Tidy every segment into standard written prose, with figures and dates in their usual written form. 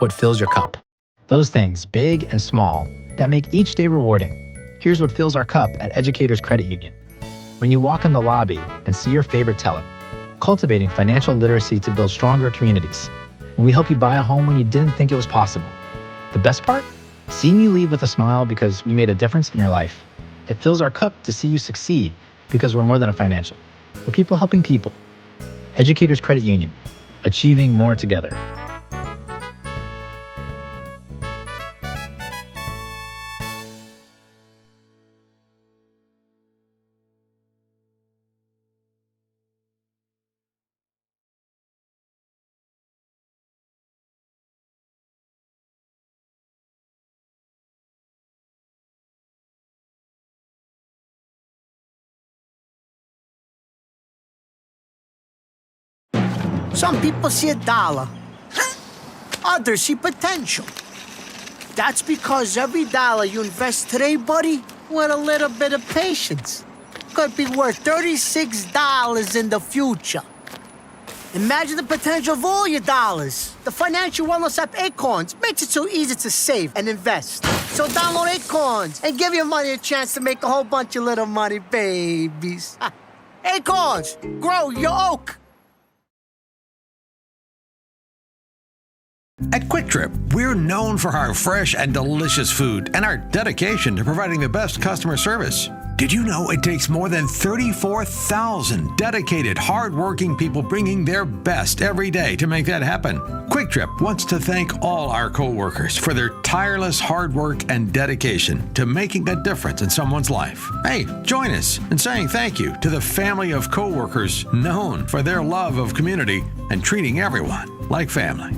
What fills your cup? Those things, big and small, that make each day rewarding. Here's what fills our cup at Educators Credit Union. When you walk in the lobby and see your favorite teller, cultivating financial literacy to build stronger communities. When we help you buy a home when you didn't think it was possible. The best part? Seeing you leave with a smile because we made a difference in your life. It fills our cup to see you succeed because we're more than a financial. We're people helping people. Educators Credit Union, achieving more together. Some people see a dollar, others see potential. That's because every dollar you invest today, buddy, with a little bit of patience, could be worth $36 in the future. Imagine the potential of all your dollars. The financial wellness app Acorns makes it so easy to save and invest. So download Acorns and give your money a chance to make a whole bunch of little money babies. Acorns, grow your oak. At Quick Trip, we're known for our fresh and delicious food and our dedication to providing the best customer service. Did you know it takes more than 34,000 dedicated, hard-working people bringing their best every day to make that happen? Quick Trip wants to thank all our co-workers for their tireless hard work and dedication to making a difference in someone's life. Hey, join us in saying thank you to the family of co-workers known for their love of community and treating everyone like family.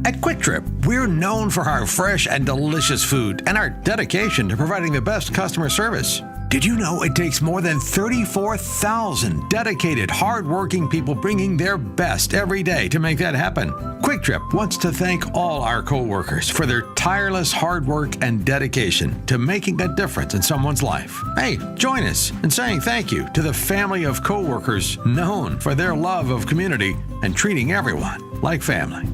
At Quick Trip, we're known for our fresh and delicious food and our dedication to providing the best customer service. Did you know it takes more than 34,000 dedicated, hard-working people bringing their best every day to make that happen? Quick Trip wants to thank all our co-workers for their tireless hard work and dedication to making a difference in someone's life. Hey, join us in saying thank you to the family of co-workers known for their love of community and treating everyone like family.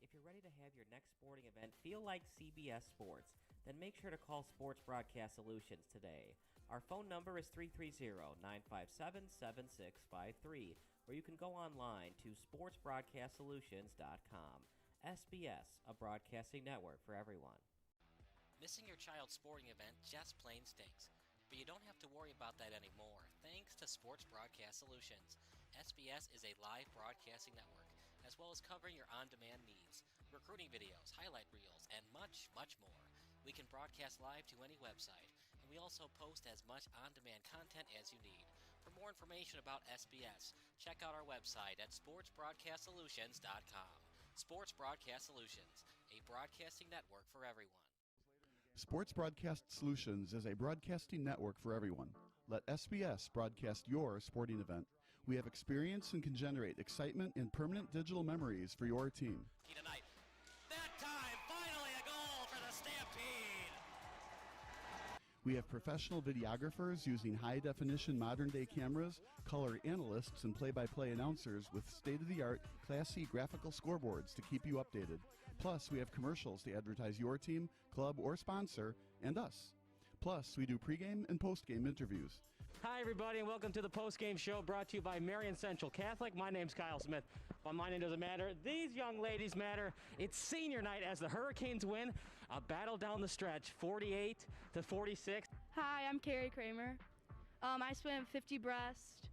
If you're ready to have your next sporting event feel like CBS Sports, then make sure to call Sports Broadcast Solutions today. Our phone number is 330-957-7653, or you can go online to sportsbroadcastsolutions.com. SBS, a broadcasting network for everyone. Missing your child's sporting event just plain stinks. But you don't have to worry about that anymore, thanks to Sports Broadcast Solutions. SBS is a live broadcasting network, as well as covering your on-demand needs, recruiting videos, highlight reels, and much, much more. We can broadcast live to any website, and we also post as much on-demand content as you need. For more information about SBS, check out our website at sportsbroadcastsolutions.com. Sports Broadcast Solutions, a broadcasting network for everyone. Sports Broadcast Solutions is a broadcasting network for everyone. Let SBS broadcast your sporting event. We have experience and can generate excitement and permanent digital memories for your team. Tonight. That time, finally a goal for the Stampede! We have professional videographers using high-definition modern-day cameras, color analysts, and play-by-play announcers with state-of-the-art, classy graphical scoreboards to keep you updated. Plus, we have commercials to advertise your team, club, or sponsor, and us. Plus, we do pregame and postgame interviews. Hi, everybody, and welcome to the postgame show brought to you by Marion Central Catholic. My name's Kyle Smith, but my name doesn't matter. These young ladies matter. It's senior night as the Hurricanes win a battle down the stretch, 48-46. Hi, I'm Carrie Kramer. I swim 50 breast,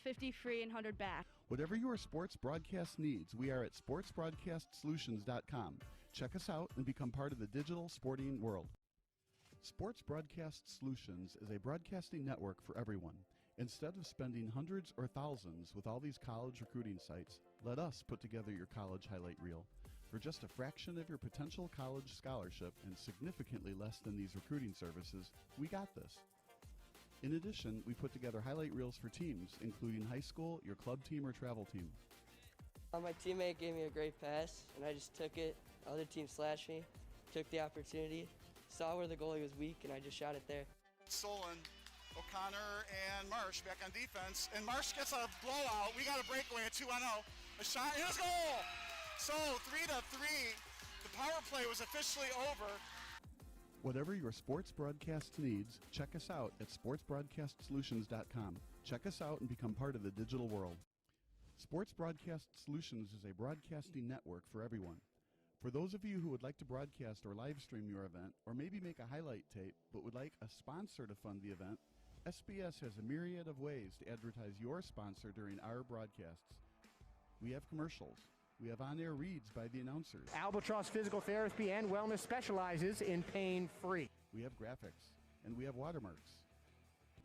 50 free, and 100 back. Whatever your sports broadcast needs, we are at sportsbroadcastsolutions.com. Check us out and become part of the digital sporting world. Sports Broadcast Solutions is a broadcasting network for everyone. Instead of spending hundreds or thousands with all these college recruiting sites, let us put together your college highlight reel. For just a fraction of your potential college scholarship and significantly less than these recruiting services, we got this. In addition, we put together highlight reels for teams, including high school, your club team, or travel team. My teammate gave me a great pass, and I just took it. Other team slashed me, took the opportunity, saw where the goalie was weak, and I just shot it there. Solon, O'Connor, and Marsh back on defense, and Marsh gets a blowout. We got a breakaway at 2-0. A shot, and a goal! So 3-3. The power play was officially over. Whatever your sports broadcast needs, check us out at sportsbroadcastsolutions.com. Check us out and become part of the digital world. Sports Broadcast Solutions is a broadcasting network for everyone. For those of you who would like to broadcast or live stream your event, or maybe make a highlight tape but would like a sponsor to fund the event, SBS has a myriad of ways to advertise your sponsor during our broadcasts. We have commercials. We have on-air reads by the announcers. Albatross Physical Therapy and Wellness specializes in pain-free. We have graphics, and we have watermarks.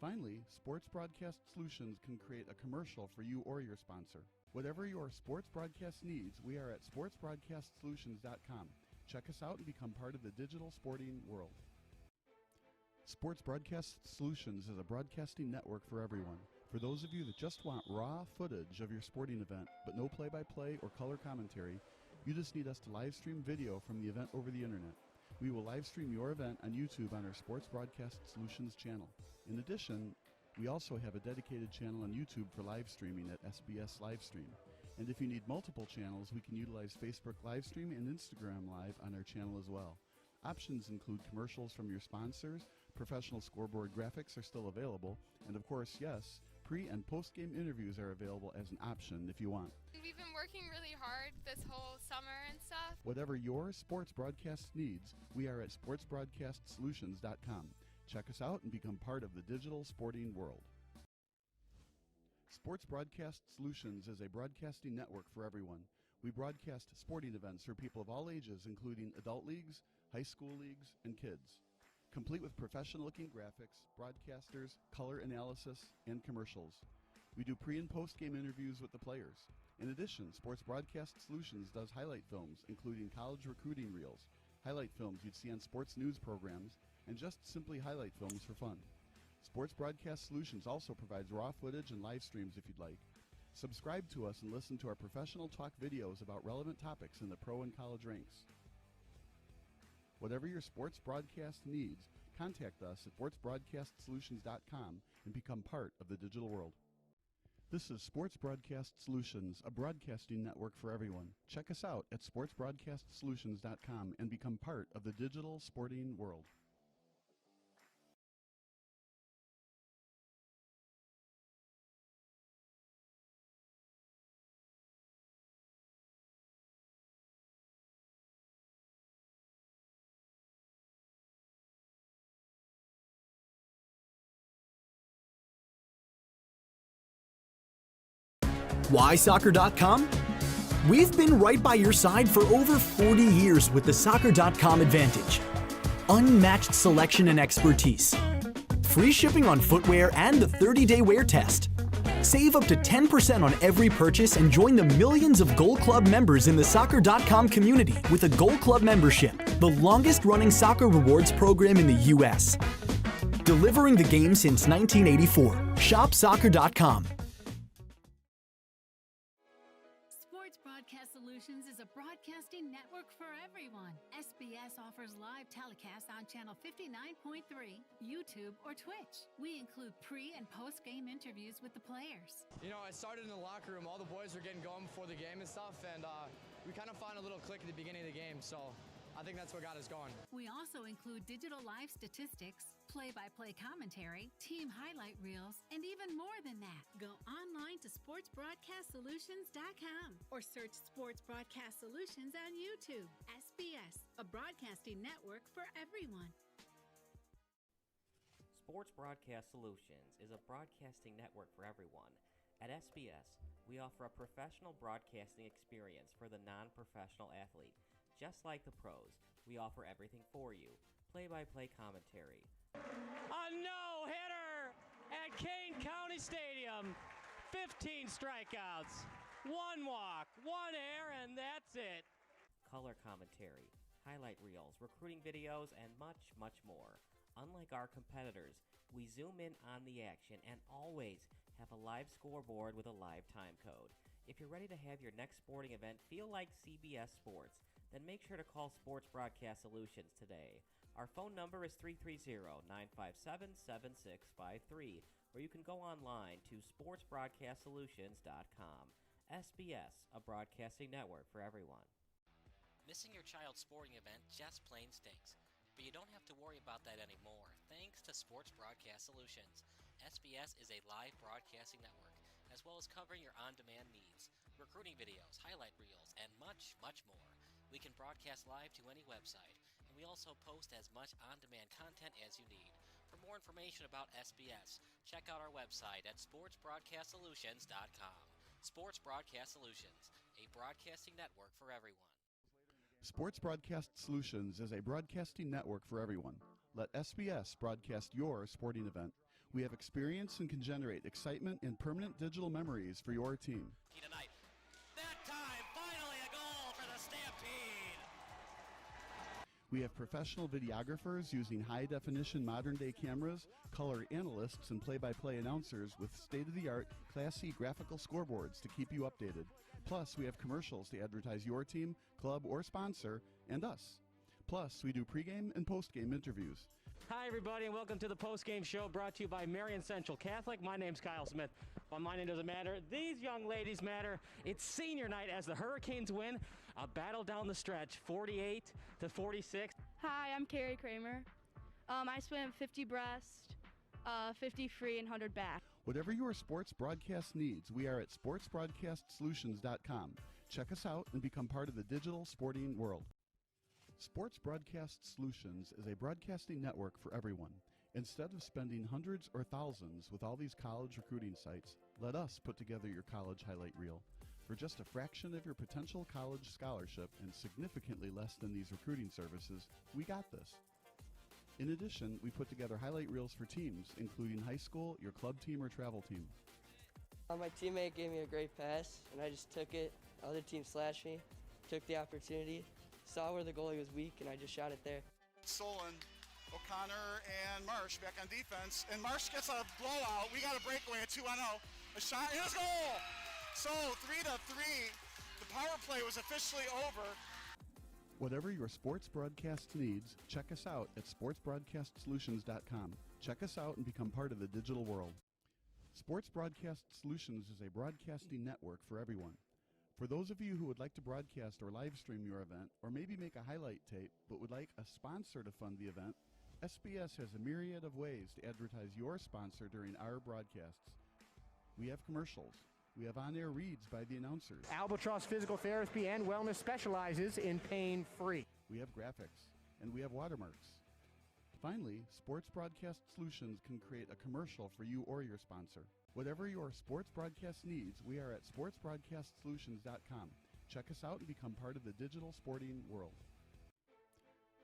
Finally, Sports Broadcast Solutions can create a commercial for you or your sponsor. Whatever your sports broadcast needs, we are at sportsbroadcastsolutions.com. Check us out and become part of the digital sporting world. Sports Broadcast Solutions is a broadcasting network for everyone. For those of you that just want raw footage of your sporting event, but no play-by-play or color commentary, you just need us to live stream video from the event over the internet. We will live stream your event on YouTube on our Sports Broadcast Solutions channel. In addition, we also have a dedicated channel on YouTube for live streaming at SBS Livestream. And if you need multiple channels, we can utilize Facebook Livestream and Instagram Live on our channel as well. Options include commercials from your sponsors, professional scoreboard graphics are still available, and of course, yes, pre- and post-game interviews are available as an option if you want. We've been working really hard this whole summer and stuff. Whatever your sports broadcast needs, we are at sportsbroadcastsolutions.com. Check us out and become part of the digital sporting world. Sports Broadcast Solutions is a broadcasting network for everyone. We broadcast sporting events for people of all ages, including adult leagues, high school leagues, and kids. Complete with professional-looking graphics, broadcasters, color analysis, and commercials. We do pre- and post-game interviews with the players. In addition, Sports Broadcast Solutions does highlight films, including college recruiting reels, highlight films you'd see on sports news programs, and just simply highlight films for fun. Sports Broadcast Solutions also provides raw footage and live streams if you'd like. Subscribe to us and listen to our professional talk videos about relevant topics in the pro and college ranks. Whatever your sports broadcast needs, contact us at sportsbroadcastsolutions.com and become part of the digital world. This is Sports Broadcast Solutions, a broadcasting network for everyone. Check us out at sportsbroadcastsolutions.com and become part of the digital sporting world. Why Soccer.com? We've been right by your side for over 40 years with the Soccer.com advantage. Unmatched selection and expertise. Free shipping on footwear and the 30-day wear test. Save up to 10% on every purchase and join the millions of Gold Club members in the Soccer.com community with a Gold Club membership, the longest-running soccer rewards program in the U.S. Delivering the game since 1984. ShopSoccer.com. Sports Broadcast Solutions is a broadcasting network for everyone. SBS offers live telecasts on Channel 59.3, YouTube, or Twitch. We include pre- and post-game interviews with the players. You know, I started in the locker room. All the boys were getting going before the game and stuff, and we kind of found a little click at the beginning of the game, so I think that's what got us going. We also include digital live statistics, play-by-play commentary, team highlight reels, and even more than that. Go online to sportsbroadcastsolutions.com or search Sports Broadcast Solutions on YouTube. SBS, a broadcasting network for everyone. Sports Broadcast Solutions is a broadcasting network for everyone. At SBS, we offer a professional broadcasting experience for the non-professional athlete. Just like the pros, we offer everything for you. Play-by-play commentary. A no-hitter at Kane County Stadium. 15 strikeouts, 1 walk, 1 error, and that's it. Color commentary, highlight reels, recruiting videos, and much, much more. Unlike our competitors, we zoom in on the action and always have a live scoreboard with a live time code. If you're ready to have your next sporting event feel like CBS Sports, then make sure to call Sports Broadcast Solutions today. Our phone number is 330-957-7653, or you can go online to sportsbroadcastsolutions.com. SBS, a broadcasting network for everyone. Missing your child's sporting event just plain stinks, but you don't have to worry about that anymore thanks to Sports Broadcast Solutions. SBS is a live broadcasting network, as well as covering your on-demand needs, recruiting videos, highlight reels, and much, much more. We can broadcast live to any website, and we also post as much on-demand content as you need. For more information about SBS, check out our website at sportsbroadcastsolutions.com. Sports Broadcast Solutions, a broadcasting network for everyone. Sports Broadcast Solutions is a broadcasting network for everyone. Let SBS broadcast your sporting event. We have experience and can generate excitement and permanent digital memories for your team. Tonight. That time, finally a goal for the Stampede! We have professional videographers using high-definition modern-day cameras, color analysts, and play-by-play announcers with state-of-the-art, classy graphical scoreboards to keep you updated. Plus, we have commercials to advertise your team, club, or sponsor, and us. Plus, we do pregame and postgame interviews. Hi, everybody, and welcome to the post-game show brought to you by Marion Central Catholic. My name's Kyle Smith. Well, my name doesn't matter. These young ladies matter. It's senior night as the Hurricanes win a battle down the stretch, 48-46. Hi, I'm Carrie Kramer. I swim 50 breast, 50 free, and 100 back. Whatever your sports broadcast needs, we are at sportsbroadcastsolutions.com. Check us out and become part of the digital sporting world. Sports Broadcast Solutions is a broadcasting network for everyone. Instead of spending hundreds or thousands with all these college recruiting sites, let us put together your college highlight reel. For just a fraction of your potential college scholarship and significantly less than these recruiting services, we got this. In addition, we put together highlight reels for teams, including high school, your club team, or travel team. My teammate gave me a great pass, and I just took it. Other team slashed me, took the opportunity, saw where the goalie was weak, and I just shot it there. Solon, O'Connor, and Marsh back on defense. And Marsh gets a blowout. We got a breakaway at 2-0. A shot, and it's goal! So 3-3. The power play was officially over. Whatever your sports broadcast needs, check us out at sportsbroadcastsolutions.com. Check us out and become part of the digital world. Sports Broadcast Solutions is a broadcasting network for everyone. For those of you who would like to broadcast or live stream your event, or maybe make a highlight tape but would like a sponsor to fund the event, SBS has a myriad of ways to advertise your sponsor during our broadcasts. We have commercials. We have on-air reads by the announcers. Albatross Physical Therapy and Wellness specializes in pain-free. We have graphics, and we have watermarks. Finally, Sports Broadcast Solutions can create a commercial for you or your sponsor. Whatever your sports broadcast needs, we are at sportsbroadcastsolutions.com. Check us out and become part of the digital sporting world.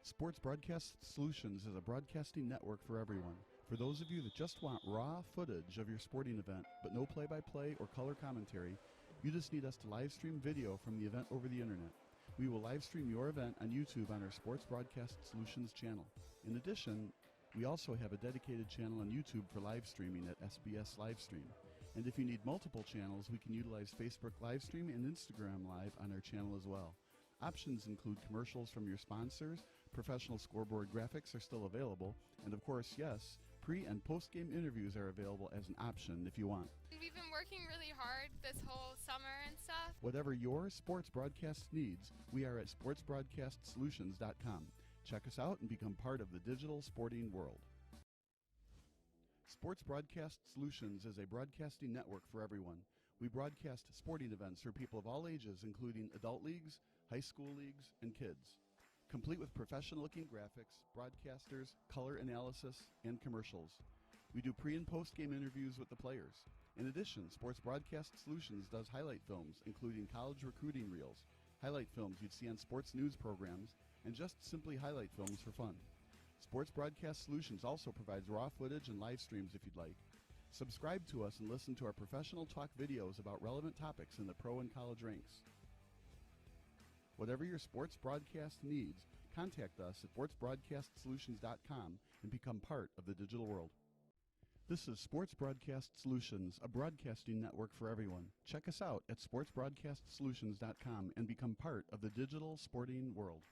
Sports Broadcast Solutions is a broadcasting network for everyone. For those of you that just want raw footage of your sporting event, but no play-by-play or color commentary, you just need us to live stream video from the event over the internet. We will live stream your event on YouTube on our Sports Broadcast Solutions channel. In addition, we also have a dedicated channel on YouTube for live streaming at SBS Livestream. And if you need multiple channels, we can utilize Facebook Livestream and Instagram Live on our channel as well. Options include commercials from your sponsors, professional scoreboard graphics are still available, and of course, yes, pre- and post-game interviews are available as an option if you want. We've been working really hard this whole summer and stuff. Whatever your sports broadcast needs, we are at sportsbroadcastsolutions.com. Check us out and become part of the digital sporting world. Sports Broadcast Solutions is a broadcasting network for everyone. We broadcast sporting events for people of all ages, including adult leagues, high school leagues, and kids, complete with professional-looking graphics, broadcasters, color analysis, and commercials. We do pre- and post-game interviews with the players. In addition, Sports Broadcast Solutions does highlight films, including college recruiting reels, highlight films you'd see on sports news programs, and just simply highlight films for fun. Sports Broadcast Solutions also provides raw footage and live streams if you'd like. Subscribe to us and listen to our professional talk videos about relevant topics in the pro and college ranks. Whatever your sports broadcast needs, contact us at sportsbroadcastsolutions.com and become part of the digital world. This is Sports Broadcast Solutions, a broadcasting network for everyone. Check us out at sportsbroadcastsolutions.com and become part of the digital sporting world.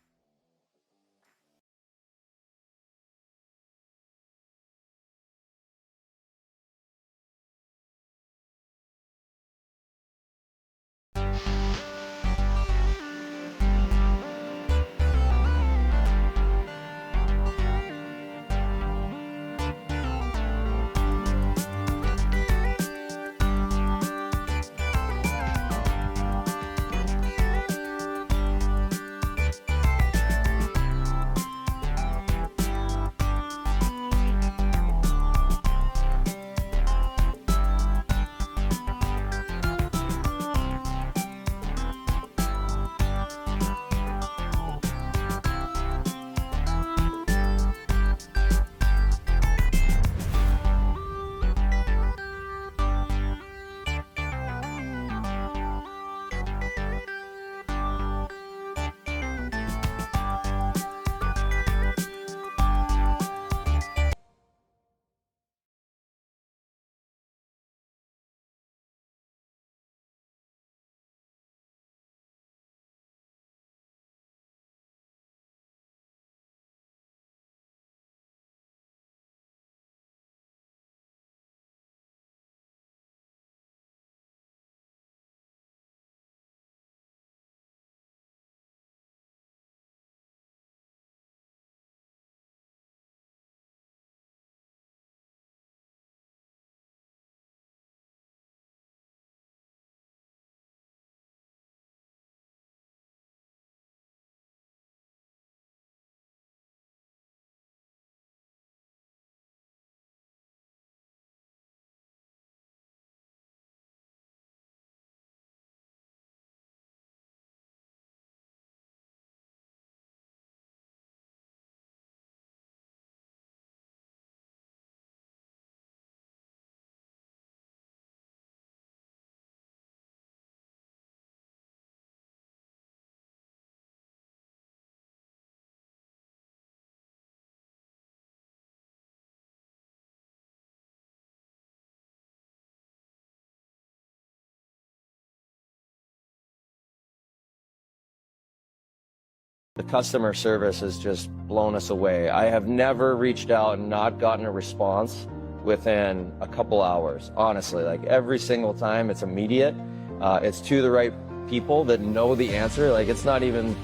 The customer service has just blown us away. I have never reached out and not gotten a response within a couple hours, honestly. Like every single time, it's immediate. It's to the right people that know the answer. Like it's not even,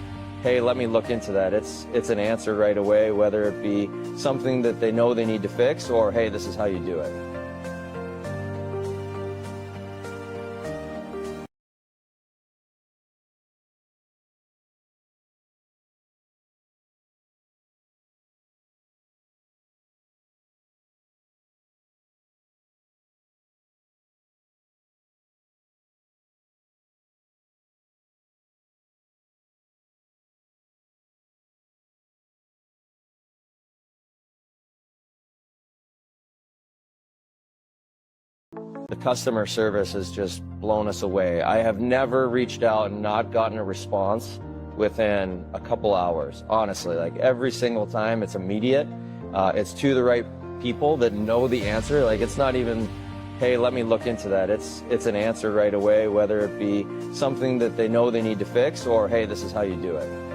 hey, let me look into that. It's an answer right away, whether it be something that they know they need to fix or, hey, this is how you do it. The customer service has just blown us away. I have never reached out and not gotten a response within a couple hours. Honestly, like every single time, it's immediate. It's to the right people that know the answer. Like it's not even, hey, let me look into that. It's an answer right away, whether it be something that they know they need to fix or, hey, this is how you do it.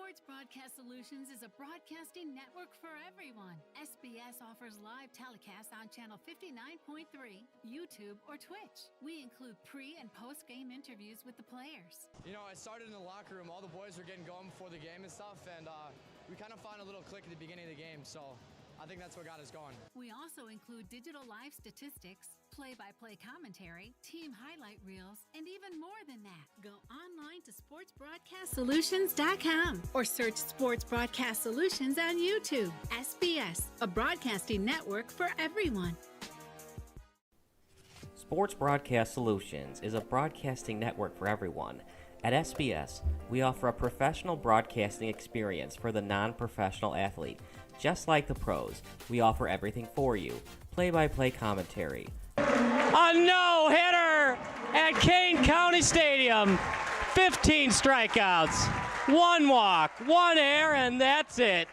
Sports Broadcast Solutions is a broadcasting network for everyone. SBS offers live telecasts on channel 59.3, YouTube, or Twitch. We include pre- and post-game interviews with the players. You know, I started in the locker room. All the boys were getting going before the game and stuff, and we kind of found a little click at the beginning of the game, so I think that's what got us going. We also include digital live statistics, play-by-play commentary, team highlight reels, and even more than that. Go online to sportsbroadcastsolutions.com or search Sports Broadcast Solutions on YouTube. SBS, a broadcasting network for everyone. Sports Broadcast Solutions is a broadcasting network for everyone. At SBS, we offer a professional broadcasting experience for the non-professional athlete. Just like the pros, we offer everything for you. Play-by-play commentary. A no-hitter at Kane County Stadium. 15 strikeouts, 1 walk, 1 error, and that's it.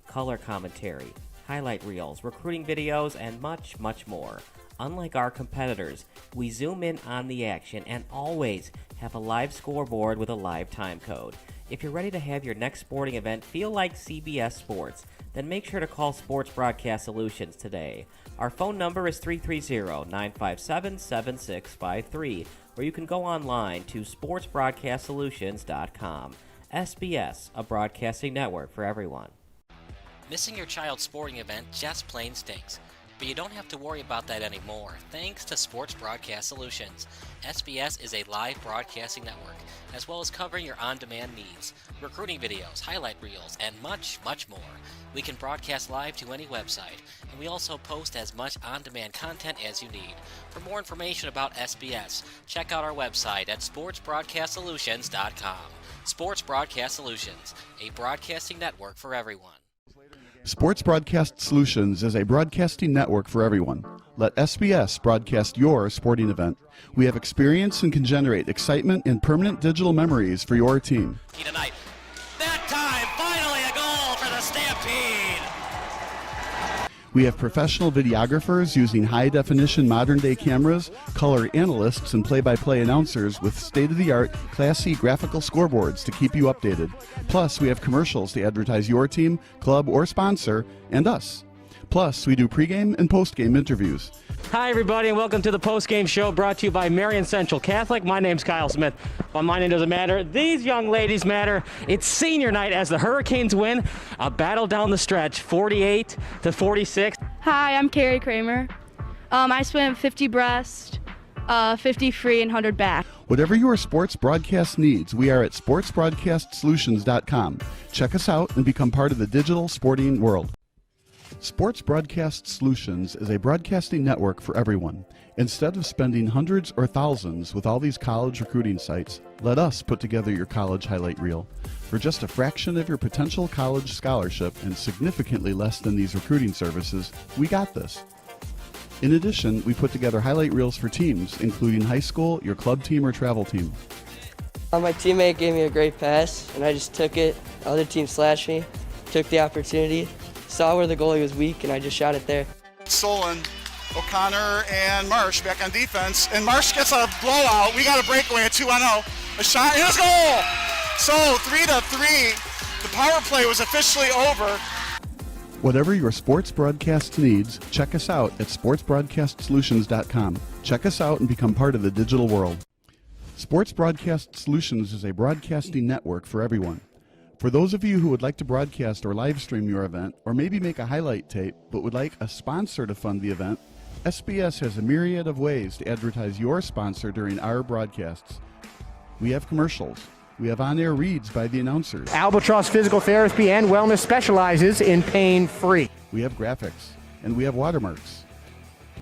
Color commentary, highlight reels, recruiting videos, and much, much more. Unlike our competitors, we zoom in on the action and always have a live scoreboard with a live time code. If you're ready to have your next sporting event feel like CBS Sports, then make sure to call Sports Broadcast Solutions today. Our phone number is 330-957-7653, or you can go online to sportsbroadcastsolutions.com. SBS, a broadcasting network for everyone. Missing your child's sporting event just plain stinks. But you don't have to worry about that anymore, thanks to Sports Broadcast Solutions. SBS is a live broadcasting network, as well as covering your on-demand needs, recruiting videos, highlight reels, and much, much more. We can broadcast live to any website, and we also post as much on-demand content as you need. For more information about SBS, check out our website at sportsbroadcastsolutions.com. Sports Broadcast Solutions, a broadcasting network for everyone. Sports Broadcast Solutions is a broadcasting network for everyone. Let SBS broadcast your sporting event. We have experience and can generate excitement and permanent digital memories for your team. Tonight. That time, finally a goal for the Stampede! We have professional videographers using high-definition modern-day cameras, color analysts, and play-by-play announcers with state-of-the-art, classy graphical scoreboards to keep you updated. Plus, we have commercials to advertise your team, club, or sponsor, and us. Plus, we do pregame and postgame interviews. Hi, everybody, and welcome to the post-game show brought to you by Marion Central Catholic. My name's Kyle Smith. Well, my name doesn't matter. These young ladies matter. It's senior night as the Hurricanes win a battle down the stretch, 48-46. Hi, I'm Carrie Kramer. I swim 50 breast, 50 free, and 100 back. Whatever your sports broadcast needs, we are at sportsbroadcastsolutions.com. Check us out and become part of the digital sporting world. Sports Broadcast Solutions is a broadcasting network for everyone. Instead of spending hundreds or thousands with all these college recruiting sites, let us put together your college highlight reel. For just a fraction of your potential college scholarship and significantly less than these recruiting services, we got this. In addition, we put together highlight reels for teams, including high school, your club team, or travel team. My teammate gave me a great pass, and I just took it. The other team slashed me, took the opportunity, saw where the goalie was weak, and I just shot it there. Solon, O'Connor, and Marsh back on defense. And Marsh gets a blowout. We got a breakaway at 2-0. A shot, and it's goal! So 3-3. The power play was officially over. Whatever your sports broadcast needs, check us out at sportsbroadcastsolutions.com. Check us out and become part of the digital world. Sports Broadcast Solutions is a broadcasting network for everyone. For those of you who would like to broadcast or live stream your event, or maybe make a highlight tape, but would like a sponsor to fund the event, SBS has a myriad of ways to advertise your sponsor during our broadcasts. We have commercials. We have on-air reads by the announcers. Albatross Physical Therapy and Wellness specializes in pain-free. We have graphics, and we have watermarks.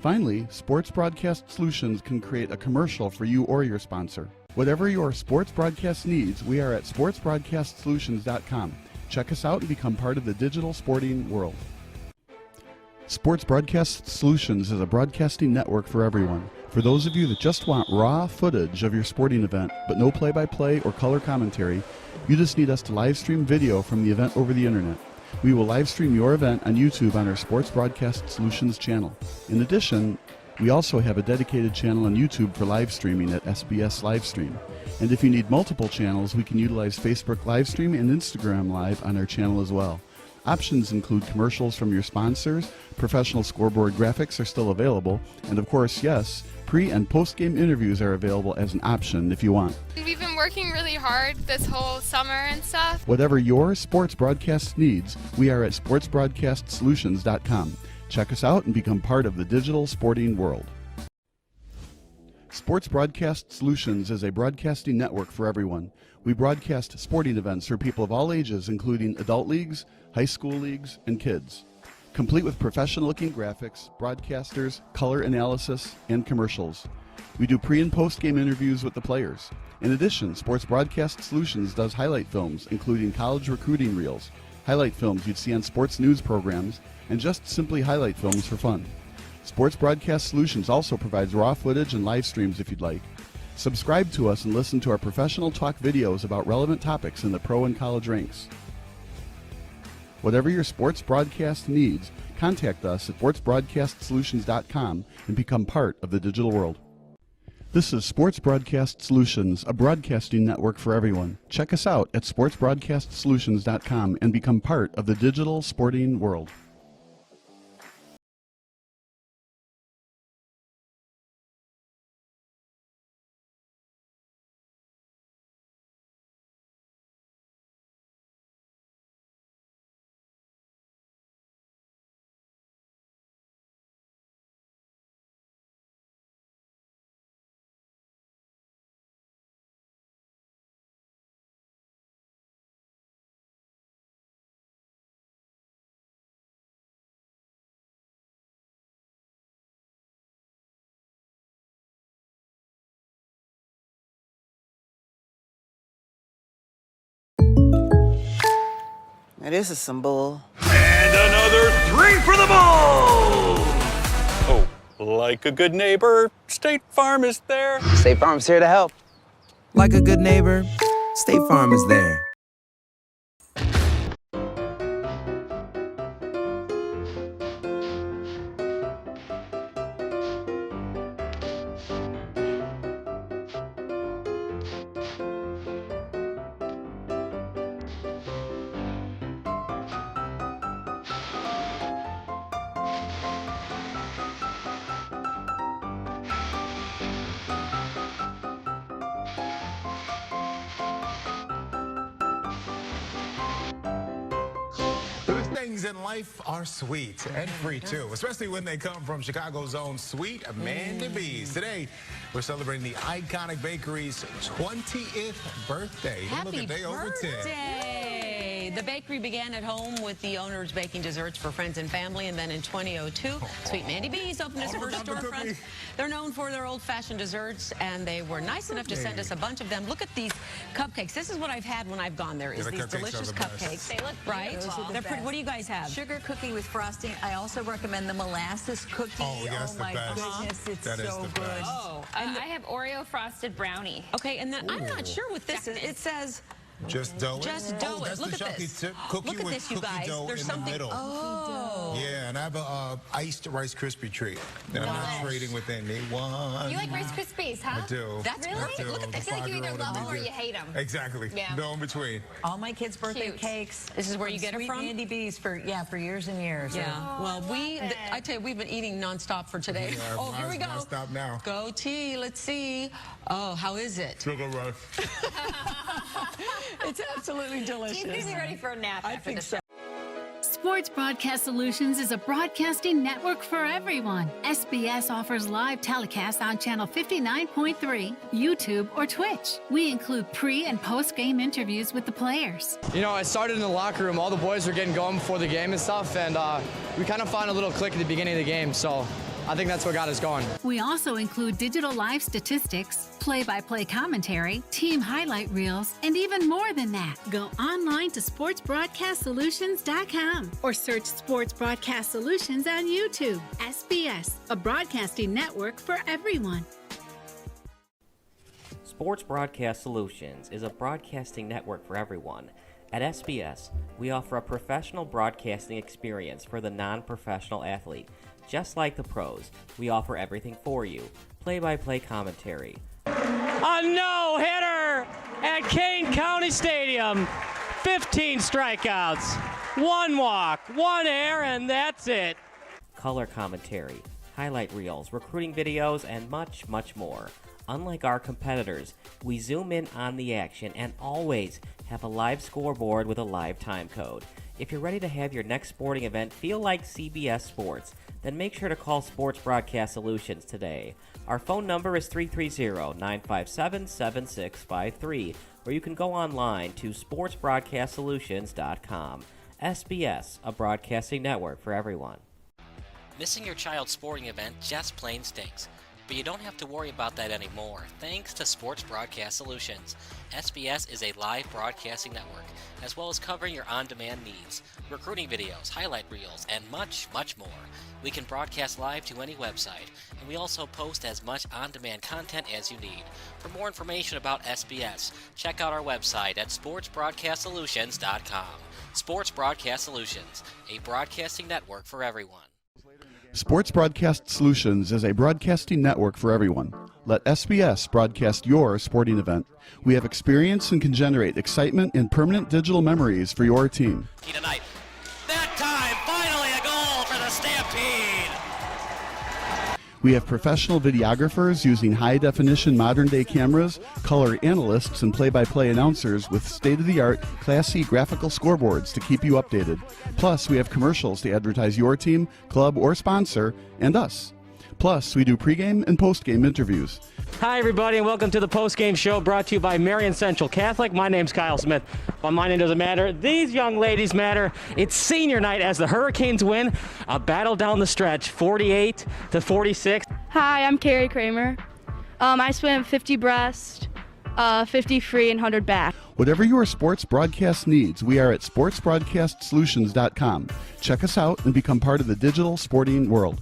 Finally, Sports Broadcast Solutions can create a commercial for you or your sponsor. Whatever your sports broadcast needs, we are at sportsbroadcastsolutions.com. Check us out and become part of the digital sporting world. Sports Broadcast Solutions is a broadcasting network for everyone. For those of you that just want raw footage of your sporting event, but no play-by-play or color commentary, you just need us to live stream video from the event over the internet. We will live stream your event on YouTube on our Sports Broadcast Solutions channel. In addition, we also have a dedicated channel on YouTube for live streaming at SBS Livestream. And if you need multiple channels, we can utilize Facebook Livestream and Instagram Live on our channel as well. Options include commercials from your sponsors, professional scoreboard graphics are still available, and of course, yes, pre- and post-game interviews are available as an option if you want. We've been working really hard this whole summer and stuff. Whatever your sports broadcast needs, we are at sportsbroadcastsolutions.com. Check us out and become part of the digital sporting world. Sports Broadcast Solutions is a broadcasting network for everyone. We broadcast sporting events for people of all ages, including adult leagues, high school leagues, and kids. Complete with professional-looking graphics, broadcasters, color analysis, and commercials. We do pre- and post-game interviews with the players. In addition, Sports Broadcast Solutions does highlight films, including college recruiting reels, highlight films you'd see on sports news programs, and just simply highlight films for fun. Sports Broadcast Solutions also provides raw footage and live streams if you'd like. Subscribe to us and listen to our professional talk videos about relevant topics in the pro and college ranks. Whatever your sports broadcast needs, contact us at sportsbroadcastsolutions.com and become part of the digital world. This is Sports Broadcast Solutions, a broadcasting network for everyone. Check us out at sportsbroadcastsolutions.com and become part of the digital sporting world. Now this is some bull. And another 3 for the ball! Oh, like a good neighbor, State Farm is there. State Farm's here to help. Like a good neighbor, State Farm is there. Things in life are sweet and free too, especially when they come from Chicago's own Sweet Amanda B's. Today, we're celebrating the iconic bakery's 20th birthday. Happy Look, a day over 10. birthday! The bakery began at home with the owners baking desserts for friends and family, and then in 2002, Sweet Mandy B's opened its first storefront. They're known for their old-fashioned desserts, and they were nice enough to send us a bunch of them. Look at these cupcakes. This is what I've had when I've gone there, is these delicious cupcakes. They look right. They're pretty. What do you guys have? Sugar cookie with frosting. I also recommend the molasses cookie. Oh, yes, my goodness, it's so good. Oh, I have Oreo frosted brownie. Okay, and then I'm not sure what this is. It says just dough it. Just dough it. That's Look the at this. cookie Look at with this, you cookie guys. dough There's in something. the middle. Oh. Yeah, and I have a iced Rice Krispie treat that I'm not trading with anyone. You like Rice Krispies, huh? I do. That's really? I do. Look at The I feel like you either 5-year-old love in them me or do. you hate them. Exactly. Yeah. No in between. All my kids' birthday cakes. This is where you get it Sweet from? Mandy B's for years and years. Yeah. Well, I tell you, we've been eating nonstop for today. Yeah, oh, here we go. Stop now. Go tea. Let's see. Oh, how is it? Sugar rush. It's absolutely delicious. She's gonna be ready for a nap after the show. Sports Broadcast Solutions is a broadcasting network for everyone. SBS offers live telecasts on channel 59.3, YouTube, or Twitch. We include pre- and post-game interviews with the players. You know, it started in the locker room. All the boys were getting going before the game and stuff, and we kind of found a little click at the beginning of the game. So I think that's what got us going. We also include digital live statistics, play-by-play commentary, team highlight reels, and even more than that. Go online to sportsbroadcastsolutions.com or search Sports Broadcast Solutions on YouTube. SBS, a broadcasting network for everyone. Sports Broadcast Solutions is a broadcasting network for everyone. At SBS, we offer a professional broadcasting experience for the non-professional athlete. Just like the pros, we offer everything for you. Play-by-play commentary. A no-hitter at Kane County Stadium. 15 strikeouts, 1 walk, 1 error, and that's it. Color commentary, highlight reels, recruiting videos, and much, much more. Unlike our competitors, we zoom in on the action and always have a live scoreboard with a live time code. If you're ready to have your next sporting event feel like CBS Sports, then make sure to call Sports Broadcast Solutions today. Our phone number is 330-957-7653, or you can go online to sportsbroadcastsolutions.com. SBS, a broadcasting network for everyone. Missing your child's sporting event just plain stinks. But you don't have to worry about that anymore, thanks to Sports Broadcast Solutions. SBS is a live broadcasting network, as well as covering your on-demand needs, recruiting videos, highlight reels, and much, much more. We can broadcast live to any website, and we also post as much on-demand content as you need. For more information about SBS, check out our website at sportsbroadcastsolutions.com. Sports Broadcast Solutions, a broadcasting network for everyone. Sports Broadcast Solutions is a broadcasting network for everyone. Let SBS broadcast your sporting event. We have experience and can generate excitement and permanent digital memories for your team. Tonight. That time, finally a goal for the Stampede! We have professional videographers using high-definition modern-day cameras, color analysts, and play-by-play announcers with state-of-the-art, classy graphical scoreboards to keep you updated. Plus, we have commercials to advertise your team, club, or sponsor, and us. Plus, we do pregame and postgame interviews. Hi, everybody, and welcome to the post-game show brought to you by Marion Central Catholic. My name's Kyle Smith. But my name doesn't matter. These young ladies matter. It's senior night as the Hurricanes win a battle down the stretch, 48-46. Hi, I'm Carrie Kramer. I swim 50 breast, 50 free, and 100 back. Whatever your sports broadcast needs, we are at sportsbroadcastsolutions.com. Check us out and become part of the digital sporting world.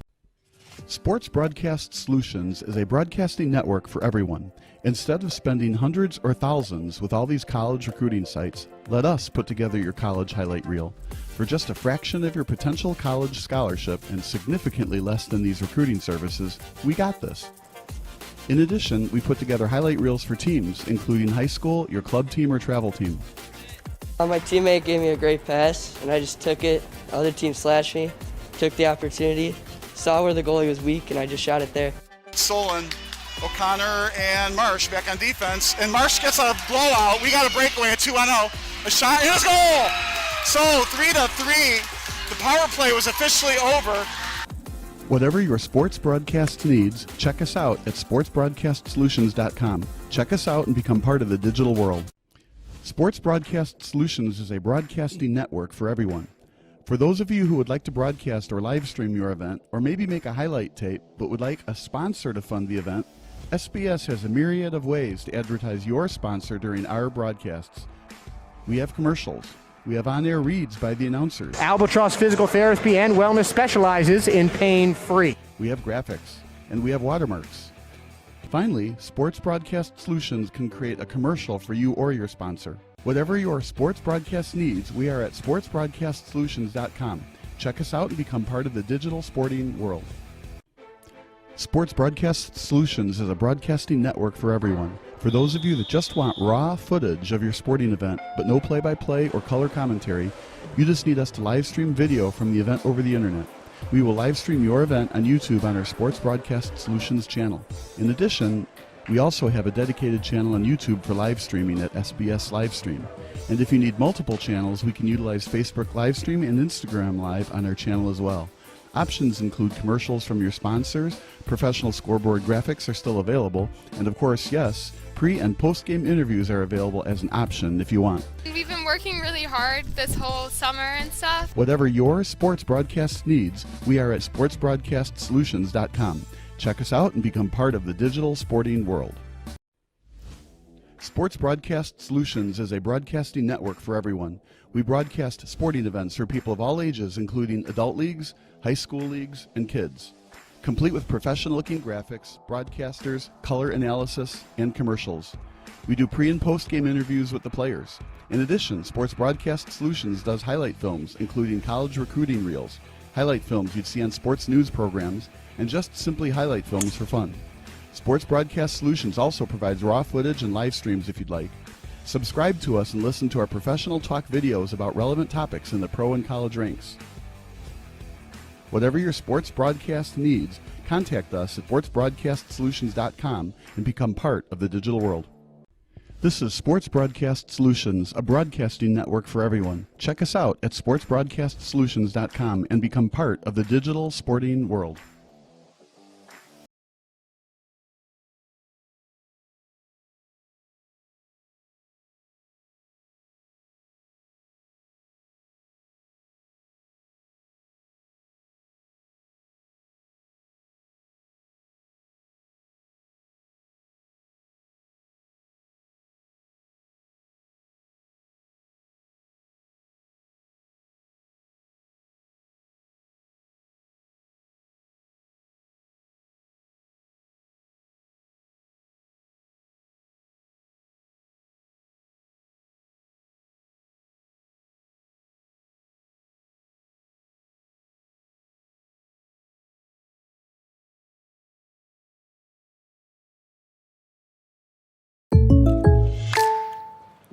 Sports Broadcast Solutions is a broadcasting network for everyone. Instead of spending hundreds or thousands with all these college recruiting sites, let us put together your college highlight reel. For just a fraction of your potential college scholarship and significantly less than these recruiting services, we got this. In addition, we put together highlight reels for teams, including high school, your club team, or travel team. My teammate gave me a great pass, and I just took it. The other team slashed me, took the opportunity, saw where the goalie was weak, and I just shot it there. Solon, O'Connor, and Marsh back on defense. And Marsh gets a blowout. We got a breakaway at 2-0. A shot, and it's goal! So 3-3. The power play was officially over. Whatever your sports broadcast needs, check us out at sportsbroadcastsolutions.com. Check us out and become part of the digital world. Sports Broadcast Solutions is a broadcasting network for everyone. For those of you who would like to broadcast or live stream your event, or maybe make a highlight tape but would like a sponsor to fund the event, SBS has a myriad of ways to advertise your sponsor during our broadcasts. We have commercials. We have on-air reads by the announcers. Albatross Physical Therapy and Wellness specializes in pain-free. We have graphics, and we have watermarks. Finally, Sports Broadcast Solutions can create a commercial for you or your sponsor. Whatever your sports broadcast needs, we are at sportsbroadcastsolutions.com. Check us out and become part of the digital sporting world. Sports Broadcast Solutions is a broadcasting network for everyone. For those of you that just want raw footage of your sporting event, but no play-by-play or color commentary, you just need us to live stream video from the event over the internet. We will live stream your event on YouTube on our Sports Broadcast Solutions channel. In addition, we also have a dedicated channel on YouTube for live streaming at SBS Livestream. And if you need multiple channels, we can utilize Facebook Livestream and Instagram Live on our channel as well. Options include commercials from your sponsors, professional scoreboard graphics are still available, and of course, yes, pre- and post-game interviews are available as an option if you want. We've been been working really hard this whole summer and stuff. Whatever your sports broadcast needs, we are at sportsbroadcastsolutions.com. Check us out and become part of the digital sporting world. Sports Broadcast Solutions is a broadcasting network for everyone. We broadcast sporting events for people of all ages, including adult leagues, high school leagues, and kids. Complete with professional-looking graphics, broadcasters, color analysis, and commercials. We do pre- and post-game interviews with the players. In addition, Sports Broadcast Solutions does highlight films, including college recruiting reels, highlight films you'd see on sports news programs, and just simply highlight films for fun. Sports Broadcast Solutions also provides raw footage and live streams if you'd like. Subscribe to us and listen to our professional talk videos about relevant topics in the pro and college ranks. Whatever your sports broadcast needs, contact us at sportsbroadcastsolutions.com and become part of the digital world. This is Sports Broadcast Solutions, a broadcasting network for everyone. Check us out at sportsbroadcastsolutions.com and become part of the digital sporting world.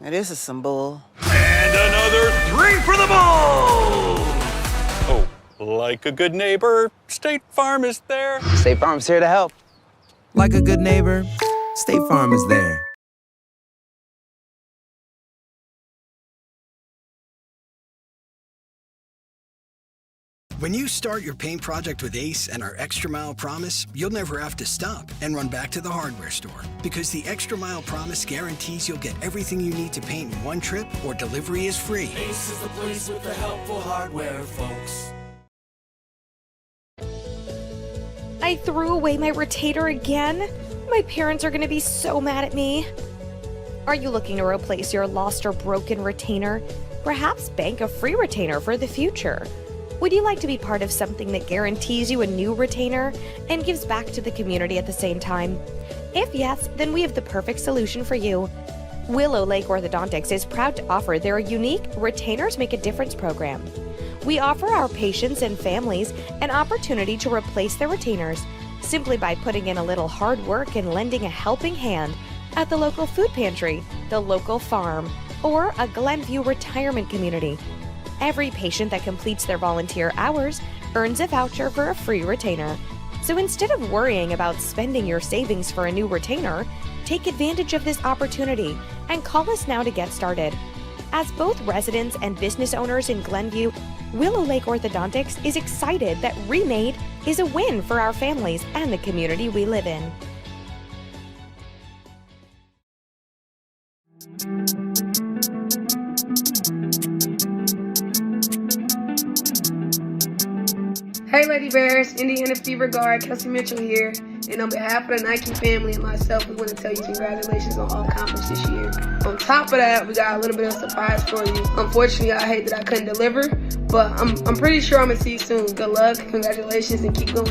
Now this is some bull. And another 3 for the ball! Oh, like a good neighbor, State Farm is there. State Farm's here to help. Like a good neighbor, State Farm is there. When you start your paint project with Ace and our Extra Mile Promise, you'll never have to stop and run back to the hardware store. Because the Extra Mile Promise guarantees you'll get everything you need to paint in one trip or delivery is free. Ace is the place with the helpful hardware, folks. I threw away my retainer again? My parents are going to be so mad at me. Are you looking to replace your lost or broken retainer? Perhaps bank a free retainer for the future. Would you like to be part of something that guarantees you a new retainer and gives back to the community at the same time? If yes, then we have the perfect solution for you. Willow Lake Orthodontics is proud to offer their unique Retainers Make a Difference program. We offer our patients and families an opportunity to replace their retainers simply by putting in a little hard work and lending a helping hand at the local food pantry, the local farm, or a Glenview retirement community. Every patient that completes their volunteer hours earns a voucher for a free retainer. So instead of worrying about spending your savings for a new retainer, take advantage of this opportunity and call us now to get started. As both residents and business owners in Glenview, Willow Lake Orthodontics is excited that Remade is a win for our families and the community we live in. Hey Lady Bears, Indiana Fever Guard, Kelsey Mitchell here, and on behalf of the Nike family and myself, we want to tell you congratulations on all accomplished this year. On top of that, we got a little bit of a surprise for you. Unfortunately, I hate that I couldn't deliver, but I'm pretty sure I'm going to see you soon. Good luck, congratulations, and keep going.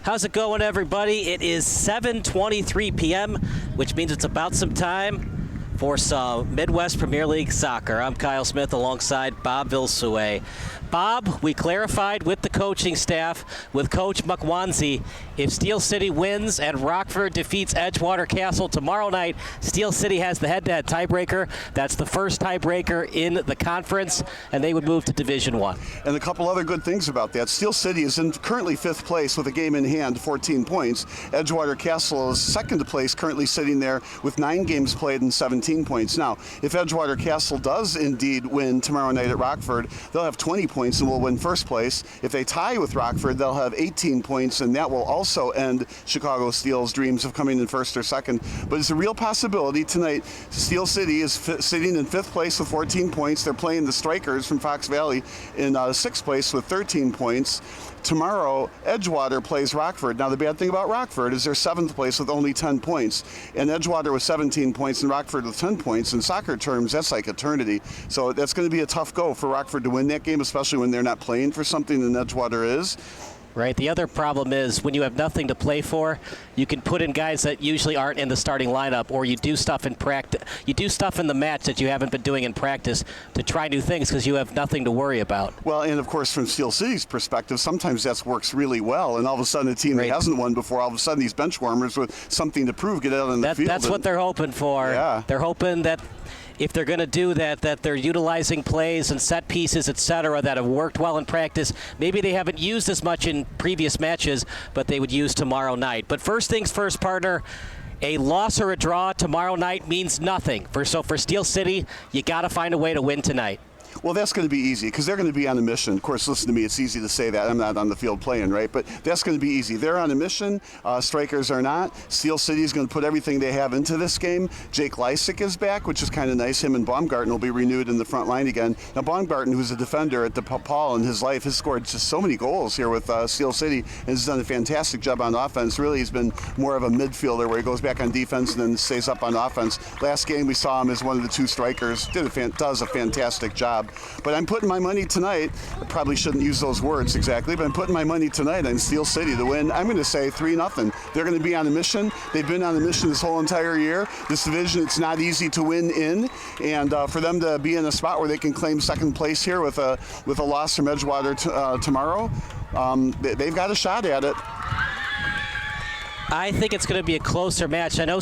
How's it going, everybody? It is 7:23 p.m., which means it's about some time for some Midwest Premier League soccer. I'm Kyle Smith alongside Bob Vilsue. Bob, we clarified with the coaching staff, with Coach McWanzi, if Steel City wins and Rockford defeats Edgewater Castle tomorrow night, Steel City has the head-to-head tiebreaker. That's the first tiebreaker in the conference, and they would move to Division I. And a couple other good things about that. Steel City is currently 5th place with a game in hand, 14 points. Edgewater Castle is 2nd place, currently sitting there with 9 games played and 17 points. Now, if Edgewater Castle does indeed win tomorrow night at Rockford, they'll have 20 points and will win first place. If they tie with Rockford, they'll have 18 points, and that will also end Chicago Steel's dreams of coming in first or second. But it's a real possibility tonight. Steel City is sitting in 5th place with 14 points. They're playing the Strikers from Fox Valley in 6th place with 13 points. Tomorrow, Edgewater plays Rockford. Now, the bad thing about Rockford is they're 7th place with only 10 points. And Edgewater with 17 points and Rockford with 10 points. In soccer terms, that's like eternity. So that's going to be a tough go for Rockford to win that game, especially when they're not playing for something and Edgewater is. Right. The other problem is when you have nothing to play for, you can put in guys that usually aren't in the starting lineup, or you do stuff in practice. You do stuff in the match that you haven't been doing in practice to try new things because you have nothing to worry about. Well, and of course, from Steel City's perspective, sometimes that works really well, and all of a sudden a team that hasn't won before, all of a sudden these bench warmers with something to prove get out on the field. That's what they're hoping for. Yeah. They're hoping that if they're going to do that, that they're utilizing plays and set pieces, etc., that have worked well in practice. Maybe they haven't used as much in previous matches, but they would use tomorrow night. But first things first, partner, a loss or a draw tomorrow night means nothing. So for Steel City, you got to find a way to win tonight. Well, that's going to be easy because they're going to be on a mission. Of course, listen to me, it's easy to say that. I'm not on the field playing, right? But that's going to be easy. They're on a mission. Strikers are not. Steel City is going to put everything they have into this game. Jake Lysick is back, which is kind of nice. Him and Baumgarten will be renewed in the front line again. Now, Baumgarten, who's a defender at DePaul in his life, has scored just so many goals here with Steel City and has done a fantastic job on offense. Really, he's been more of a midfielder where he goes back on defense and then stays up on offense. Last game, we saw him as one of the 2 strikers. Does a fantastic job. But I'm putting my money tonight. I probably shouldn't use those words exactly, but I'm putting my money tonight on Steel City to win. I'm going to say 3-0. They're going to be on a mission. They've been on a mission this whole entire year. This division, it's not easy to win in, and for them to be in a spot where they can claim second place here with a loss from Edgewater tomorrow, they've got a shot at it. I think it's going to be a closer match. I know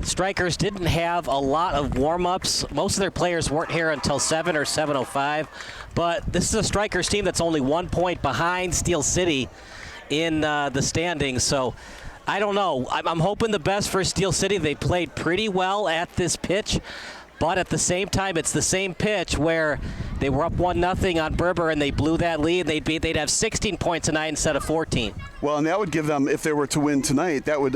Strikers didn't have a lot of warm-ups. Most of their players weren't here until 7 or 7:05. But this is a Strikers team that's only 1 point behind Steel City in the standings. So I don't know. I'm hoping the best for Steel City. They played pretty well at this pitch. But at the same time, it's the same pitch where they were up 1-0 on Berber and they blew that lead. They'd have 16 points tonight instead of 14. Well, and that would give them, if they were to win tonight, that would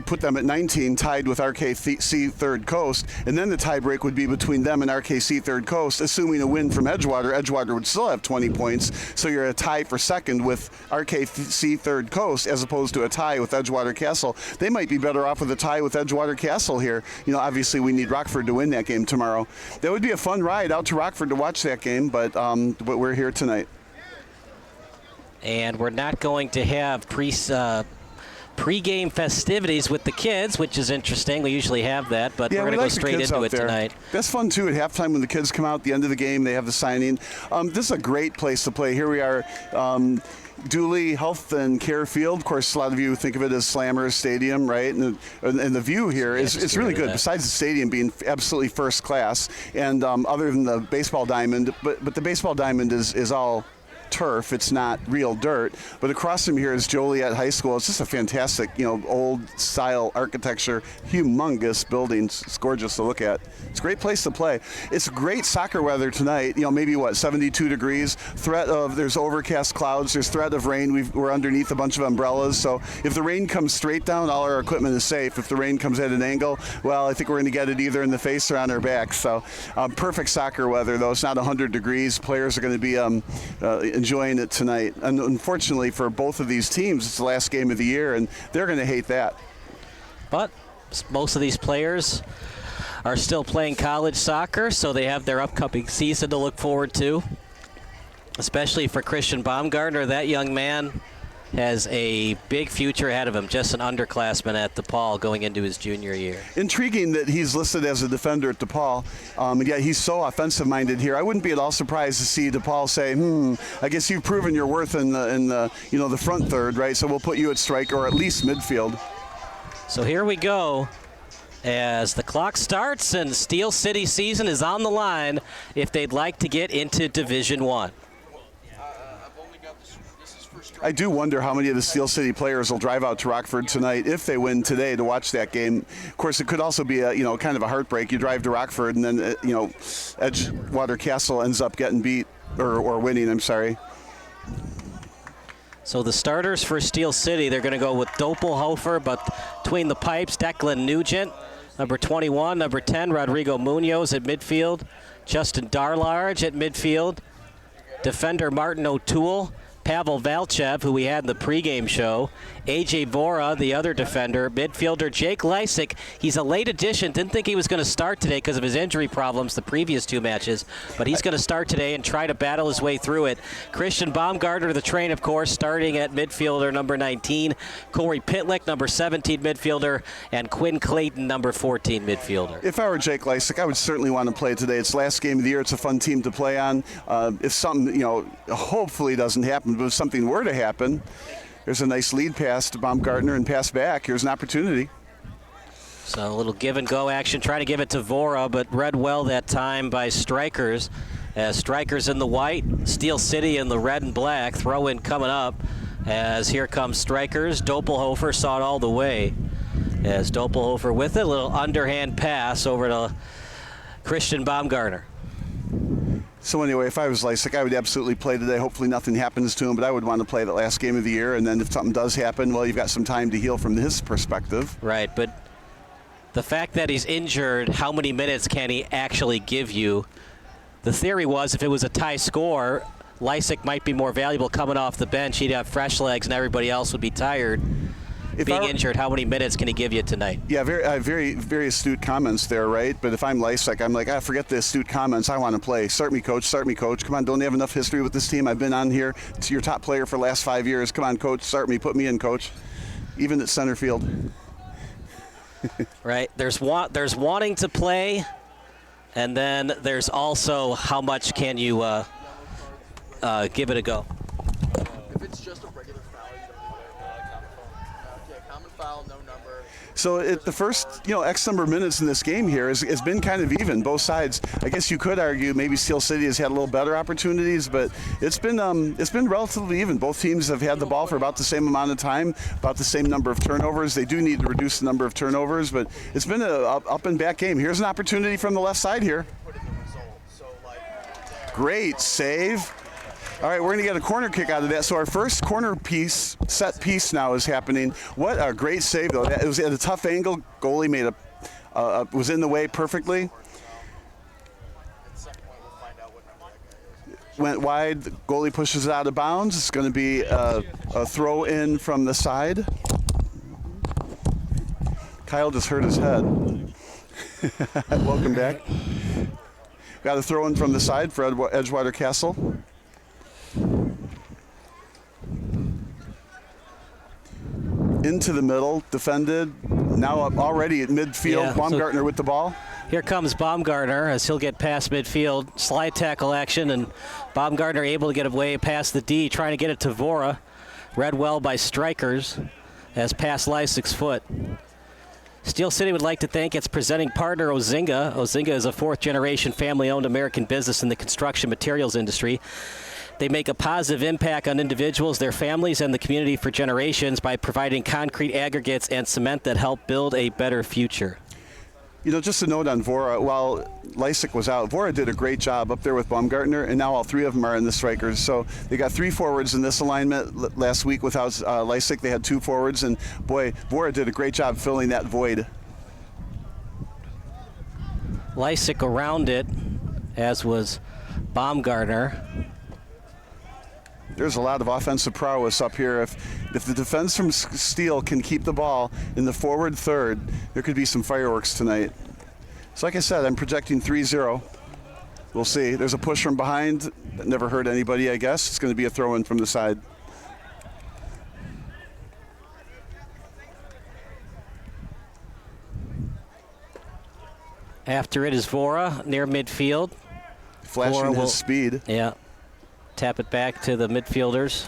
put them at 19, tied with RKC Third Coast. And then the tiebreak would be between them and RKC Third Coast. Assuming a win from Edgewater, Edgewater would still have 20 points. So you're a tie for second with RKC Third Coast as opposed to a tie with Edgewater Castle. They might be better off with a tie with Edgewater Castle here. You know, obviously we need Rockford to win that game tomorrow. That would be a fun ride out to Rockford to watch that game, but we're here tonight. And we're not going to have pre-game festivities with the kids, which is interesting. We usually have that, but we're going to go straight into it tonight. That's fun, too. At halftime when the kids come out at the end of the game, they have the signing. This is a great place to play. Here we are. Dooley Health and Care Field. Of course, a lot of you think of it as Slammers Stadium, right? And the view here is really good. Besides the stadium being absolutely first class, and other than the baseball diamond, but the baseball diamond is all turf. It's not real dirt. But across from here is Joliet High School. It's just a fantastic, old style architecture, humongous buildings. It's gorgeous to look at. It's a great place to play. It's great soccer weather tonight. Maybe 72 degrees. There's overcast clouds. There's threat of rain. We're underneath a bunch of umbrellas. So if the rain comes straight down, all our equipment is safe. If the rain comes at an angle, well, I think we're going to get it either in the face or on our back. So perfect soccer weather, though. It's not 100 degrees. Players are going to be enjoying it tonight. And unfortunately for both of these teams, it's the last game of the year, and they're going to hate that. But most of these players are still playing college soccer, so they have their upcoming season to look forward to, especially for Christian Baumgartner. That young man has a big future ahead of him, just an underclassman at DePaul going into his junior year. Intriguing that he's listed as a defender at DePaul, and yet he's so offensive-minded here. I wouldn't be at all surprised to see DePaul say, I guess you've proven your worth in the front third, right? So we'll put you at striker or at least midfield. So here we go as the clock starts and Steel City season is on the line if they'd like to get into Division I. I do wonder how many of the Steel City players will drive out to Rockford tonight if they win today to watch that game. Of course, it could also be a kind of a heartbreak. You drive to Rockford and then Edgewater Castle ends up getting beat or winning. I'm sorry. So the starters for Steel City, they're going to go with Doppelhofer, but between the pipes, Declan Nugent, number 21, number 10, Rodrigo Munoz at midfield, Justin Darlarge at midfield, defender Martin O'Toole, Pavel Valchev, who we had in the pregame show, A.J. Vora, the other defender, midfielder Jake Lysick. He's a late addition. Didn't think he was going to start today because of his injury problems the previous two matches, but he's going to start today and try to battle his way through it. Christian Baumgartner, the train, of course, starting at midfielder number 19, Corey Pitlick, number 17 midfielder, and Quinn Clayton, number 14 midfielder. If I were Jake Lysick, I would certainly want to play today. It's the last game of the year. It's a fun team to play on. If something, hopefully doesn't happen, but if something were to happen, there's a nice lead pass to Baumgartner and pass back. Here's an opportunity. So a little give and go action, trying to give it to Vora, but read well that time by Strikers. As Strikers in the white, Steel City in the red and black. Throw in coming up as here comes Strikers. Doppelhofer saw it all the way. As Doppelhofer with a little underhand pass over to Christian Baumgartner. So anyway, if I was Lysick, I would absolutely play today. Hopefully nothing happens to him, but I would want to play the last game of the year. And then if something does happen, well, you've got some time to heal from his perspective. Right, but the fact that he's injured, how many minutes can he actually give you? The theory was if it was a tie score, Lysick might be more valuable coming off the bench. He'd have fresh legs and everybody else would be tired. Being injured, how many minutes can he give you tonight? Yeah, very, very astute comments there, right? But if I'm Lysick, I'm like, forget the astute comments. I want to play. Start me, coach. Start me, coach. Come on, don't you have enough history with this team? I've been on here. It's your top player for the last 5 years. Come on, coach. Start me. Put me in, coach. Even at center field. Right. There's wanting to play, and then there's also how much can you give it a go. If it's just a regular foul, you don't need a common foul, no number. So the first, X number of minutes in this game here has been kind of even, both sides. I guess you could argue maybe Steel City has had a little better opportunities, but it's been relatively even. Both teams have had the ball for about the same amount of time, about the same number of turnovers. They do need to reduce the number of turnovers, but it's been an up and back game. Here's an opportunity from the left side here. Great save. All right, we're going to get a corner kick out of that. So our first corner set piece now is happening. What a great save, though. It was at a tough angle. Goalie made was in the way perfectly. Went wide. The goalie pushes it out of bounds. It's going to be a throw in from the side. Kyle just hurt his head. Welcome back. Got a throw in from the side for Edgewater Castle. Into the middle, defended, now up already at midfield. Yeah, Baumgartner with the ball. Here comes Baumgartner as he'll get past midfield. Slide tackle action, and Baumgartner able to get away past the D, trying to get it to Vora. Read well by Strikers as past Lysick's foot. Steel City would like to thank its presenting partner, Ozinga. Ozinga is a fourth-generation family-owned American business in the construction materials industry. They make a positive impact on individuals, their families, and the community for generations by providing concrete aggregates and cement that help build a better future. Just a note on Vora. While Lysick was out, Vora did a great job up there with Baumgartner, and now all three of them are in the Strikers. So they got three forwards in this alignment. Last week without Lysick, they had two forwards, and boy, Vora did a great job filling that void. Lysick around it, as was Baumgartner. There's a lot of offensive prowess up here. If the defense from Steel can keep the ball in the forward third, there could be some fireworks tonight. So like I said, I'm projecting 3-0. We'll see. There's a push from behind that never hurt anybody, I guess. It's going to be a throw-in from the side. After it is Vora near midfield. Flashing his speed. Yeah. Tap it back to the midfielders.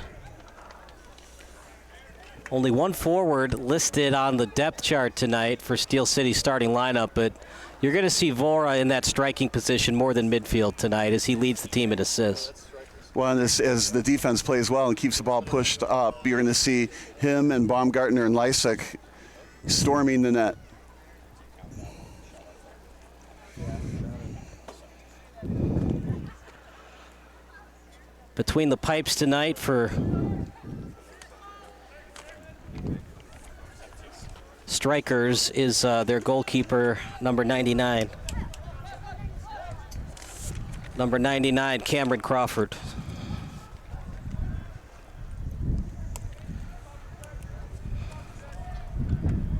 Only one forward listed on the depth chart tonight for Steel City's starting lineup, but you're going to see Vora in that striking position more than midfield tonight as he leads the team in assists. Well, and as the defense plays well and keeps the ball pushed up, you're going to see him and Baumgartner and Lysick storming the net. Between the pipes tonight for Strikers is their goalkeeper, number 99. Number 99, Cameron Crawford.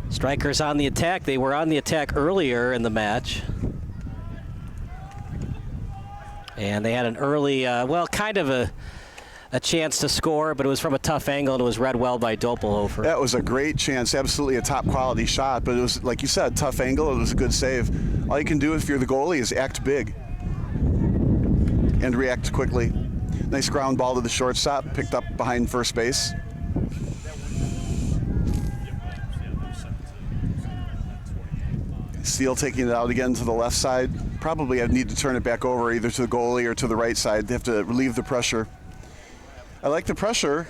Strikers on the attack. They were on the attack earlier in the match. And they had an early, kind of a chance to score, but it was from a tough angle and it was read well by Doppelhofer. That was a great chance, absolutely a top quality shot, but it was, like you said, tough angle. It was a good save. All you can do if you're the goalie is act big and react quickly. Nice ground ball to the shortstop, picked up behind first base. Steele taking it out again to the left side. Probably I'd need to turn it back over either to the goalie or to the right side. They have to relieve the pressure. I like the pressure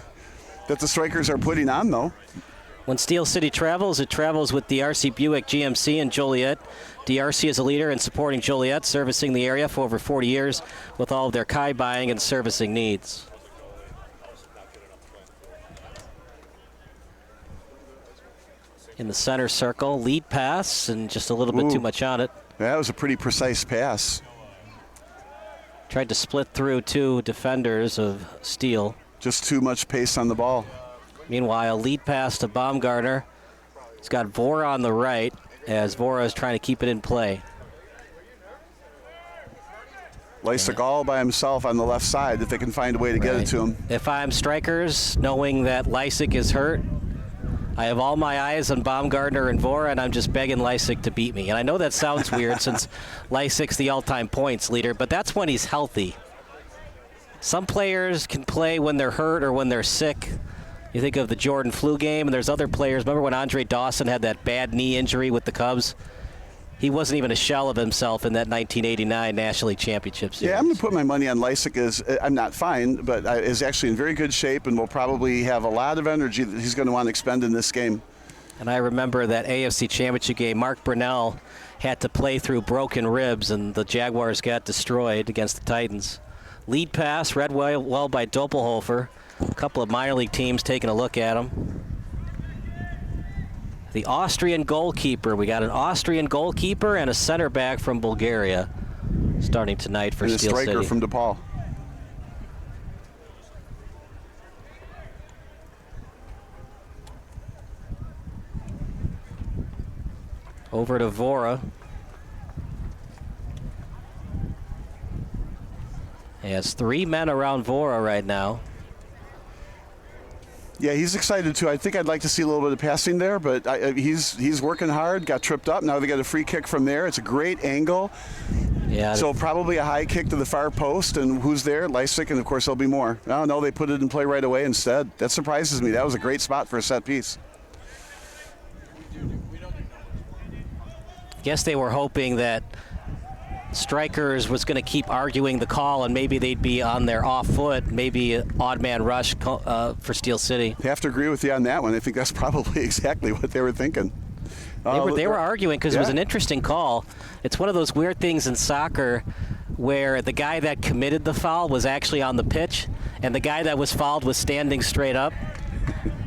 that the Strikers are putting on, though. When Steel City travels, it travels with DRC Buick GMC in Joliet. DRC is a leader in supporting Joliet, servicing the area for over 40 years with all of their Kai buying and servicing needs. In the center circle, lead pass, and just a little bit too much on it. That was a pretty precise pass. Tried to split through two defenders of Steel. Just too much pace on the ball. Meanwhile, lead pass to Baumgartner. He's got Vora on the right as Vora is trying to keep it in play. Lysick all by himself on the left side if they can find a way to get it to him. If I'm Strikers, knowing that Lysick is hurt, I have all my eyes on Baumgartner and Vora, and I'm just begging Lysick to beat me. And I know that sounds weird since Lysick's the all-time points leader, but that's when he's healthy. Some players can play when they're hurt or when they're sick. You think of the Jordan flu game, and there's other players. Remember when Andre Dawson had that bad knee injury with the Cubs? He wasn't even a shell of himself in that 1989 National League Championship Series. Yeah, I'm going to put my money on Lysick. I'm not fine, but is actually in very good shape and will probably have a lot of energy that he's going to want to expend in this game. And I remember that AFC Championship game, Mark Brunell had to play through broken ribs, and the Jaguars got destroyed against the Titans. Lead pass, read well by Doppelhofer. A couple of minor league teams taking a look at him. The Austrian goalkeeper. We got an Austrian goalkeeper and a center back from Bulgaria starting tonight for Steel City. And a striker from DePaul. Over to Vora. He has three men around Vora right now. Yeah, he's excited too. I think I'd like to see a little bit of passing there, but he's working hard, got tripped up. Now they got a free kick from there. It's a great angle. Yeah. So probably a high kick to the far post, and who's there? Lysick, and of course there'll be more. No, they put it in play right away instead. That surprises me. That was a great spot for a set piece. Guess they were hoping that Strikers was going to keep arguing the call, and maybe they'd be on their off foot, maybe an odd man rush for Steel City. I have to agree with you on that one. I think that's probably exactly what they were thinking. They were arguing because it was an interesting call. It's one of those weird things in soccer where the guy that committed the foul was actually on the pitch, and the guy that was fouled was standing straight up.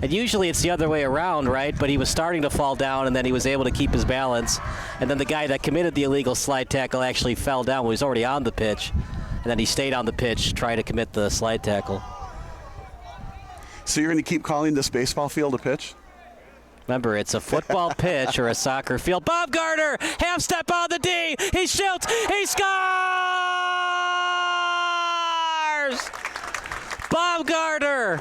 And usually it's the other way around, right? But he was starting to fall down, and then he was able to keep his balance. And then the guy that committed the illegal slide tackle actually fell down when he was already on the pitch. And then he stayed on the pitch trying to commit the slide tackle. So you're going to keep calling this baseball field a pitch? Remember, it's a football pitch or a soccer field. Baumgartner, half step on the D. He shoots. He scores! Baumgartner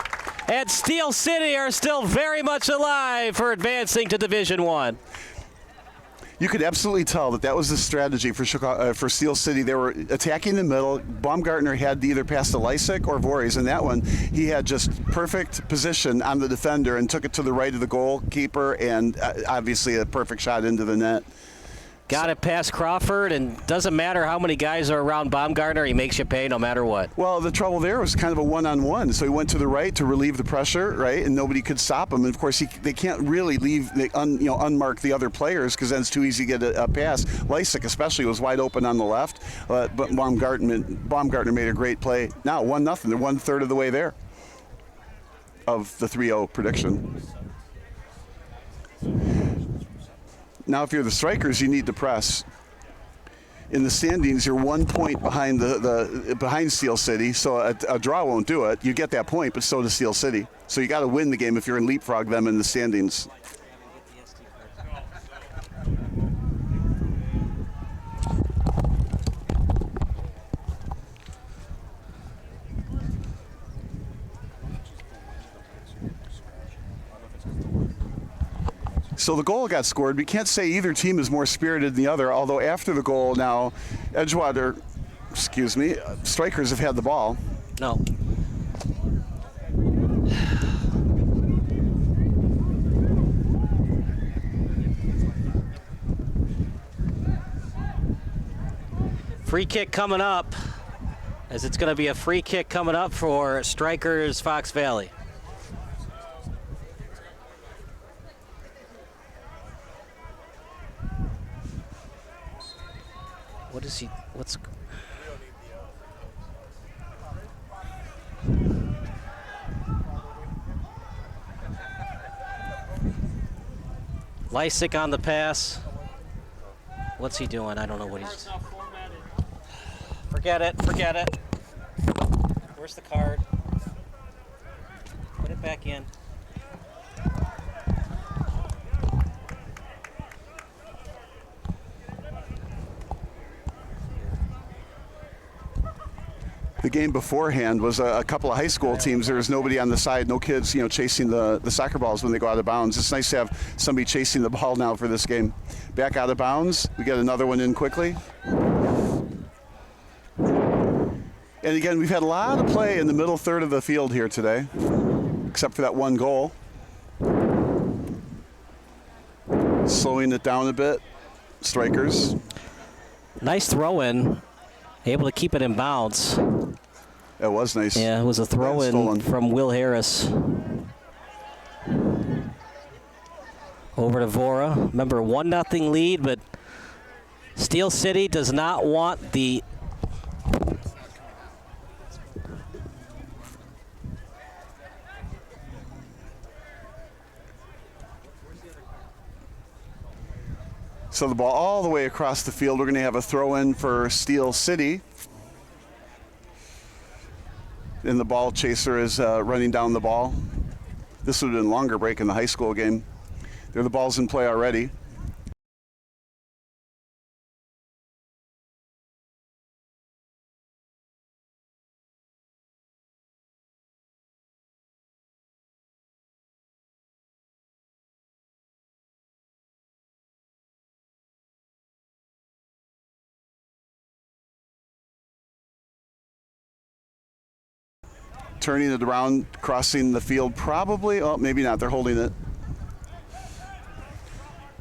and Steel City are still very much alive for advancing to Division I. You could absolutely tell that was the strategy for Chicago, for Steel City. They were attacking the middle. Baumgartner had to either pass to Lysick or Voorhees. In that one, he had just perfect position on the defender and took it to the right of the goalkeeper, and obviously a perfect shot into the net. Got it past Crawford, and doesn't matter how many guys are around Baumgartner, he makes you pay no matter what. Well, the trouble there was kind of a one-on-one, so he went to the right to relieve the pressure, right, and nobody could stop him. And of course, they can't really unmark the other players because then it's too easy to get a pass. Lysick especially was wide open on the left, but Baumgartner made a great play. Now 1-0, they're 1/3 of the way there of the 3-0 prediction. Now, if you're the Strikers, you need to press. In the standings, you're 1 point behind behind Steel City, so a draw won't do it. You get that point, but so does Steel City. So you got to win the game if you're in leapfrog them in the standings. So the goal got scored. We can't say either team is more spirited than the other, although after the goal now, Strikers have had the ball. No. Free kick coming up, as it's going to be a free kick coming up for Strikers Fox Valley. What's Lysick on the pass. What's he doing? I don't know what he's. Forget it. Where's the card? Put it back in. The game beforehand was a couple of high school teams. There was nobody on the side, no kids, chasing the soccer balls when they go out of bounds. It's nice to have somebody chasing the ball now for this game. Back out of bounds. We get another one in quickly. And again, we've had a lot of play in the middle third of the field here today, except for that one goal. Slowing it down a bit. Strikers. Nice throw in. Able to keep it in bounds. It was nice. Yeah, it was a throw-in from Will Harris. Over to Vora. Remember, 1-0 lead, but Steel City does not want the... So the ball all the way across the field. We're going to have a throw-in for Steel City. And the ball chaser is running down the ball. This would have been a longer break in the high school game. There, the ball's in play already. Turning it around, crossing the field probably. Oh, maybe not. They're holding it.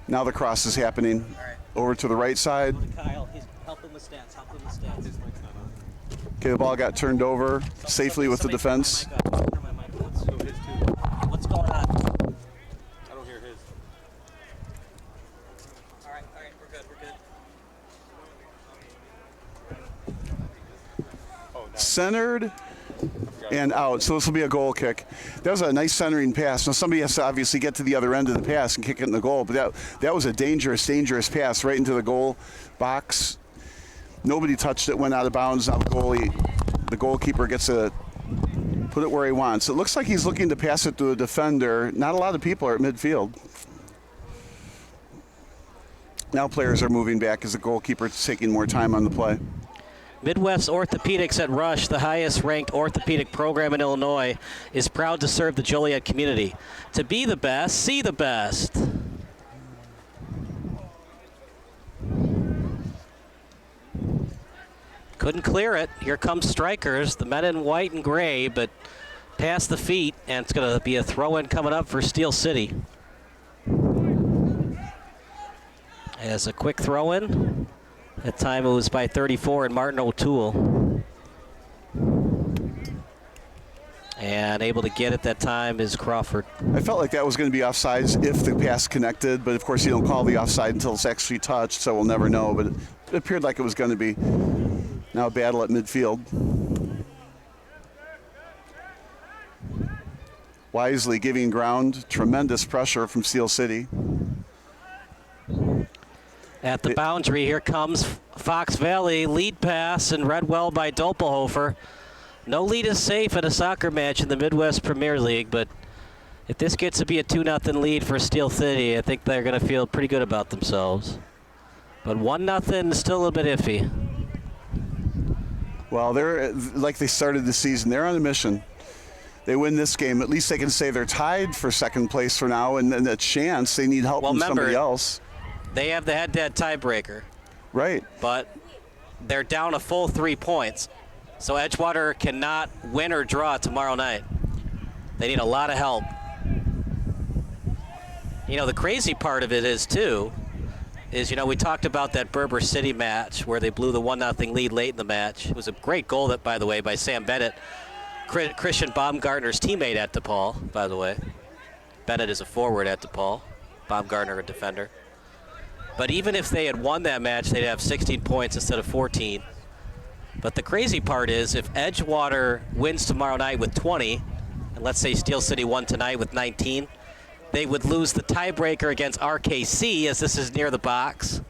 Now the cross is happening. Over to the right side. Kyle, he's helping with stats. Okay, the ball got turned over safely with the defense. What's going on? I don't hear his. All right, we're good. Centered and out. So this will be a goal kick. That was a nice centering pass. Now somebody has to obviously get to the other end of the pass and kick it in the goal, but that was a dangerous pass right into the goal box. Nobody touched it, went out of bounds. Now the goalkeeper gets to put it where he wants. It looks like he's looking to pass it to a defender. Not a lot of people are at midfield. Now players are moving back as the goalkeeper is taking more time on the play. Midwest Orthopedics at Rush, the highest ranked orthopedic program in Illinois, is proud to serve the Joliet community. To be the best, see the best. Couldn't clear it. Here comes Strikers, the men in white and gray, but past the feet, and it's going to be a throw-in coming up for Steel City. As a quick throw-in. That time it was by 34 and Martin O'Toole. And able to get it that time is Crawford. I felt like that was going to be offsides if the pass connected, but of course you don't call the offside until it's actually touched, so we'll never know. But it appeared like it was going to be. Now a battle at midfield. Wisely giving ground, tremendous pressure from Steel City. At the boundary, here comes Fox Valley, lead pass and read well by Doppelhofer. No lead is safe at a soccer match in the Midwest Premier League, but if this gets to be a 2-0 lead for Steel City, I think they're going to feel pretty good about themselves. But 1-0 is still a little bit iffy. Well, they're like they started the season. They're on a mission. They win this game. At least they can say they're tied for second place for now, and then a chance. They need help from somebody else. They have the head-to-head tiebreaker. Right. But they're down a full 3 points. So Edgewater cannot win or draw tomorrow night. They need a lot of help. You know, the crazy part of it is, too, is, you know, we talked about that Berber City match where they blew the 1-0 lead late in the match. It was a great goal, that, by the way, by Sam Bennett, Christian Baumgartner's teammate at DePaul, by the way. Bennett is a forward at DePaul. Baumgartner a defender. But even if they had won that match, they'd have 16 points instead of 14. But the crazy part is if Edgewater wins tomorrow night with 20, and let's say Steel City won tonight with 19, they would lose the tiebreaker against RKC, as this is near the box,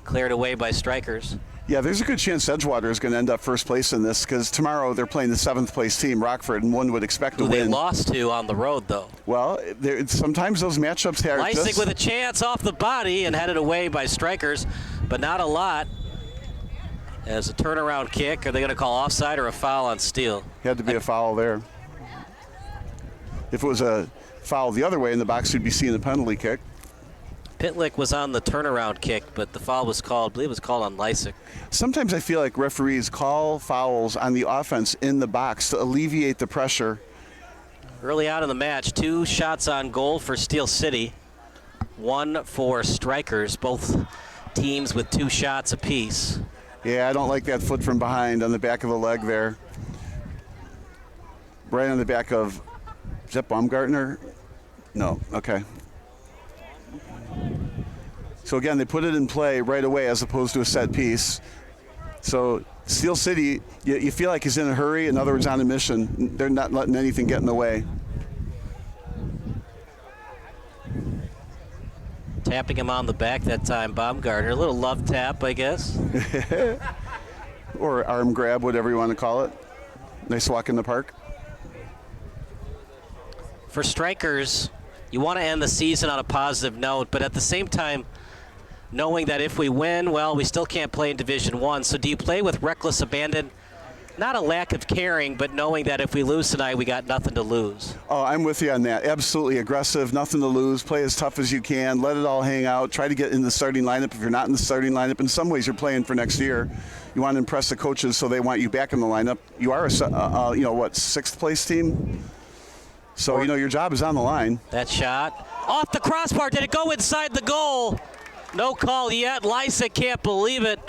cleared away by Strikers. Yeah, there's a good chance Edgewater is going to end up first place in this because tomorrow they're playing the 7th place team, Rockford, and one would expect to win. They lost to on the road, though. Well, sometimes those matchups have Leisig with a chance off the body and headed away by Strikers, but not a lot. As a turnaround kick, are they going to call offside or a foul on Steele? Had to be a foul there. If it was a foul the other way in the box, you'd be seeing a penalty kick. Pitlick was on the turnaround kick, but the foul was called, I believe it was called on Leisig. Sometimes I feel like referees call fouls on the offense in the box to alleviate the pressure. Early on in the match, 2 shots on goal for Steel City, 1 for Strikers, both teams with 2 shots apiece. Yeah, I don't like that foot from behind on the back of the leg there. Right on the back of, is that Baumgartner? No, okay. So again, they put it in play right away as opposed to a set piece. So Steel City, you feel like he's in a hurry, in other words, on a mission. They're not letting anything get in the way. Tapping him on the back that time, Baumgartner. A little love tap, I guess. Or arm grab, whatever you want to call it. Nice walk in the park. For Strikers, you want to end the season on a positive note, but at the same time, knowing that if we win, well, we still can't play in Division I. So do you play with reckless abandon? Not a lack of caring, but knowing that if we lose tonight, we got nothing to lose. Oh, I'm with you on that. Absolutely aggressive, nothing to lose. Play as tough as you can. Let it all hang out. Try to get in the starting lineup if you're not in the starting lineup. In some ways, you're playing for next year. You want to impress the coaches, so they want you back in the lineup. You are a 6th place team. So, your job is on the line. That shot off the crossbar. Did it go inside the goal? No call yet. Leisig can't believe it.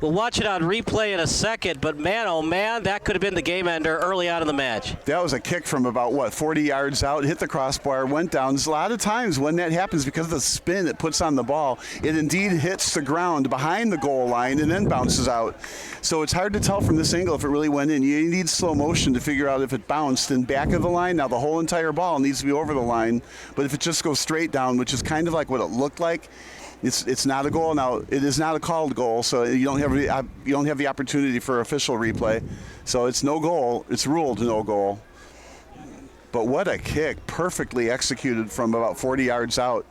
We'll watch it on replay in a second, but man, oh man, that could have been the game ender early on in the match. That was a kick from about, 40 yards out, hit the crossbar, went down. There's a lot of times when that happens because of the spin it puts on the ball. It indeed hits the ground behind the goal line and then bounces out. So it's hard to tell from this angle if it really went in. You need slow motion to figure out if it bounced in back of the line. Now the whole entire ball needs to be over the line, but if it just goes straight down, which is kind of like what it looked like, it's not a goal. Now it is not a called goal, so you don't have the opportunity for official replay. So it's no goal. It's ruled no goal. But what a kick, perfectly executed from about 40 yards out.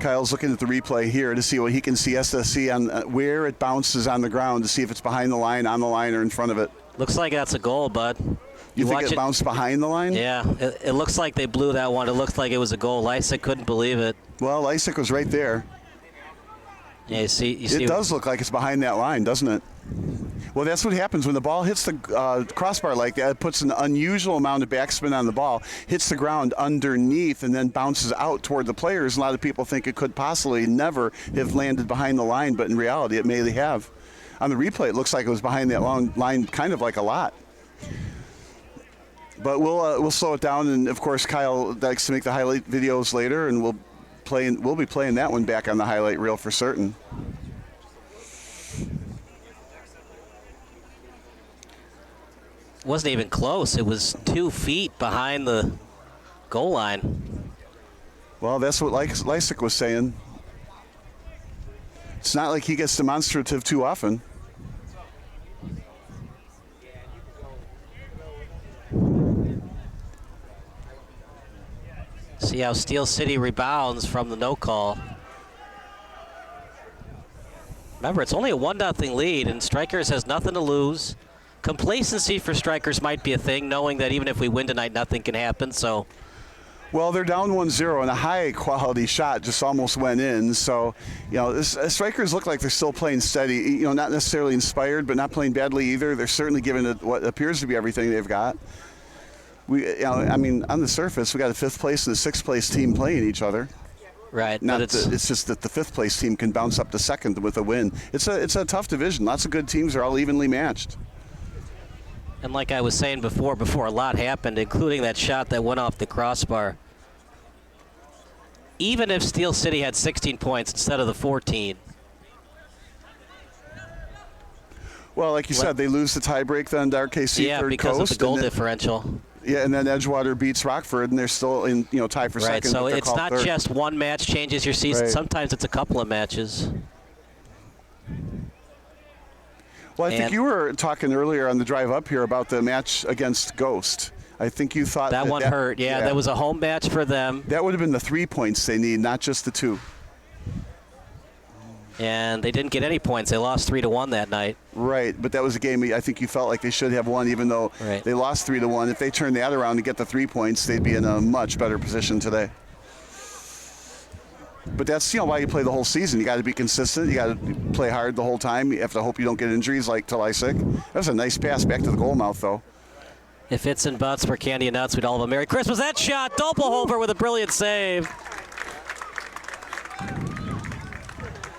Kyle's looking at the replay here to see what he can see SSC on where it bounces on the ground to see if it's behind the line, on the line, or in front of it. Looks like that's a goal, bud. You think it bounced behind the line? Yeah, it looks like they blew that one. It looks like it was a goal. Leisig couldn't believe it. Well, Leisig was right there. Yeah, you see it does look like it's behind that line, doesn't it? Well, that's what happens when the ball hits the crossbar like that. It puts an unusual amount of backspin on the ball, hits the ground underneath, and then bounces out toward the players. A lot of people think it could possibly never have landed behind the line, but in reality, it may have. On the replay, it looks like it was behind that long line, kind of like a lot. But we'll slow it down, and of course, Kyle likes to make the highlight videos later, and we'll be playing that one back on the highlight reel for certain. Wasn't even close. It was 2 feet behind the goal line. Well, that's what Lysick was saying. It's not like he gets demonstrative too often. See how Steel City rebounds from the no call. Remember, it's only a 1-0 lead, and Strikers has nothing to lose. Complacency for Strikers might be a thing, knowing that even if we win tonight, nothing can happen. So, well, they're down 1-0, and a high-quality shot just almost went in. So, Strikers look like they're still playing steady. Not necessarily inspired, but not playing badly either. They're certainly giving it what appears to be everything they've got. On the surface, we got a 5th place and a 6th place team playing each other. Right. It's just that the 5th place team can bounce up to 2nd with a win. It's a tough division. Lots of good teams are all evenly matched. And like I was saying before a lot happened, including that shot that went off the crossbar. Even if Steel City had 16 points instead of the 14. Well, like you said, they lose the tiebreak then to RKC third because coast, of the goal differential. Yeah, and then Edgewater beats Rockford, and they're still in tie for second. So it's not third. just one match changes your season. Right. Sometimes it's a couple of matches. Well, I think you were talking earlier on the drive up here about the match against Ghost. I think you thought that one hurt. Yeah, that was a home match for them. That would have been the 3 points they need, not just the 2. And they didn't get any points. They lost 3-1 that night. Right, but that was a game I think you felt like they should have won, even though they lost 3-1. If they turned that around to get the 3 points, they'd be in a much better position today. But that's why you play the whole season. You got to be consistent. You got to play hard the whole time. You have to hope you don't get injuries like to Lysick. That was a nice pass back to the goal mouth, though. If it's in butts for candy and nuts, we'd all have a Merry Christmas. That shot, Doppelhofer with a brilliant save.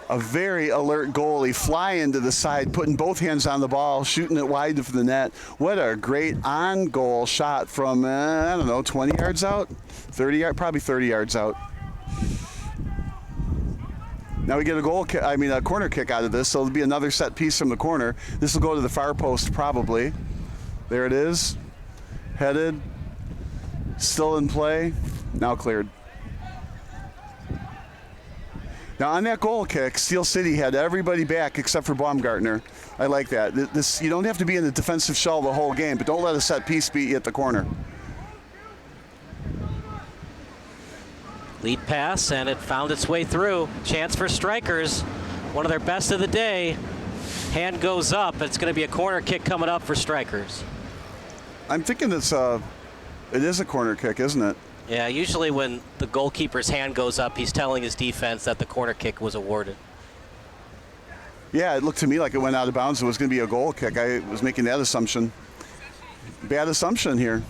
A very alert goalie flying to the side, putting both hands on the ball, shooting it wide for the net. What a great on-goal shot from, 20 yards out? 30 probably 30 yards out. Now we get a corner kick out of this, so it'll be another set piece from the corner. This will go to the far post probably. There it is. Headed. Still in play. Now cleared. Now on that goal kick, Steel City had everybody back except for Baumgartner. I like that. You don't have to be in the defensive shell the whole game, but don't let a set piece beat you at the corner. Lead pass, and it found its way through. Chance for Strikers. One of their best of the day. Hand goes up. It's going to be a corner kick coming up for Strikers. I'm thinking it is a corner kick, isn't it? Yeah, usually when the goalkeeper's hand goes up, he's telling his defense that the corner kick was awarded. Yeah, it looked to me like it went out of bounds. It was going to be a goal kick. I was making that assumption. Bad assumption here.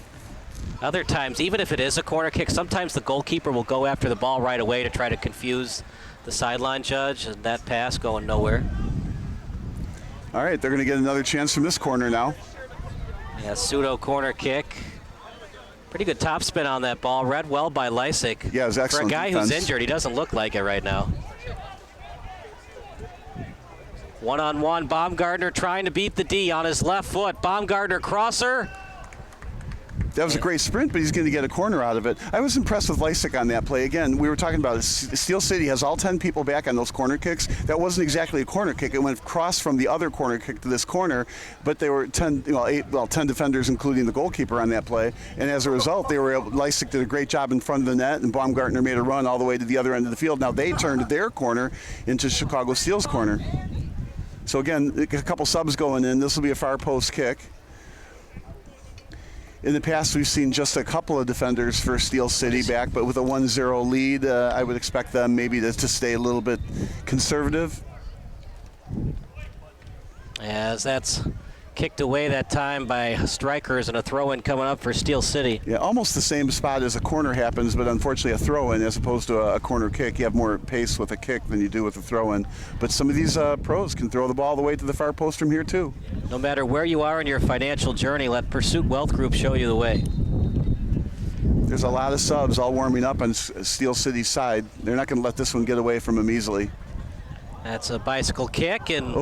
Other times, even if it is a corner kick, sometimes the goalkeeper will go after the ball right away to try to confuse the sideline judge, and that pass going nowhere. All right, they're going to get another chance from this corner now. Yeah, pseudo corner kick. Pretty good topspin on that ball. Read well by Lysick. Yeah, it was excellent For a guy defense. who's injured, he doesn't look like it right now. One-on-one, Baumgartner trying to beat the D on his left foot. Baumgartner crosser. That was a great sprint, but he's going to get a corner out of it. I was impressed with Lysick on that play. Again, we were talking about it. Steel City has all 10 people back on those corner kicks. That wasn't exactly a corner kick. It went across from the other corner kick to this corner, but they were 10 defenders, including the goalkeeper, on that play. And as a result, Lysick did a great job in front of the net, and Baumgartner made a run all the way to the other end of the field. Now they turned their corner into Chicago Steel's corner. So again, a couple subs going in. This will be a far post kick. In the past, we've seen just a couple of defenders for Steel City back, but with a 1-0 lead, I would expect them maybe to stay a little bit conservative. As that's kicked away that time by Strikers, and a throw-in coming up for Steel City. Yeah, almost the same spot as a corner happens, but unfortunately a throw-in as opposed to a corner kick. You have more pace with a kick than you do with a throw-in. But some of these pros can throw the ball all the way to the far post from here too. No matter where you are in your financial journey, let Pursuit Wealth Group show you the way. There's a lot of subs all warming up on Steel City's side. They're not going to let this one get away from them easily. That's a bicycle kick, and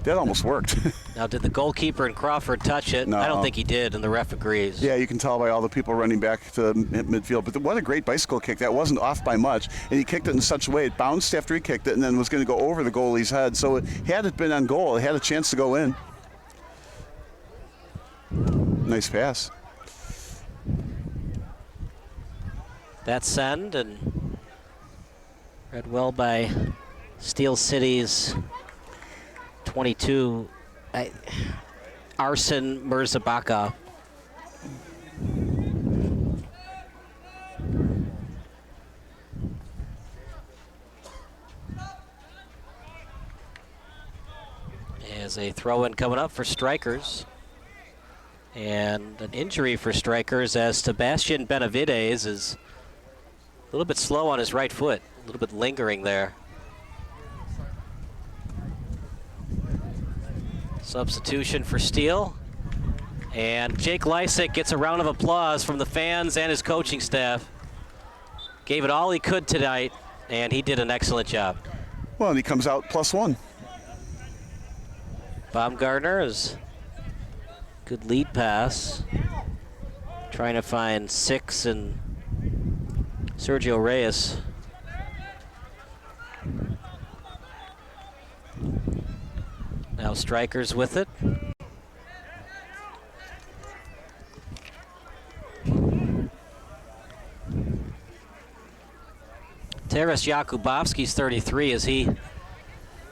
that almost worked. Now, did the goalkeeper and Crawford touch it? No. I don't think he did, and the ref agrees. Yeah, you can tell by all the people running back to midfield. But what a great bicycle kick. That wasn't off by much. And he kicked it in such a way, it bounced after he kicked it and then was going to go over the goalie's head. So had it been on goal, it had a chance to go in. Nice pass. That send, and read well by Steel City's 22, Arsen Mirzabakov. As a throw-in coming up for Strikers. And an injury for Strikers as Sebastian Benavides is a little bit slow on his right foot, a little bit lingering there. Substitution for Steel. And Jake Lysick gets a round of applause from the fans and his coaching staff. Gave it all he could tonight, and he did an excellent job. Well, and he comes out +1. Baumgartner is good lead pass. Trying to find Six and Sergio Reyes. Now Strikers with it. Taras Jakubowski's 33 as he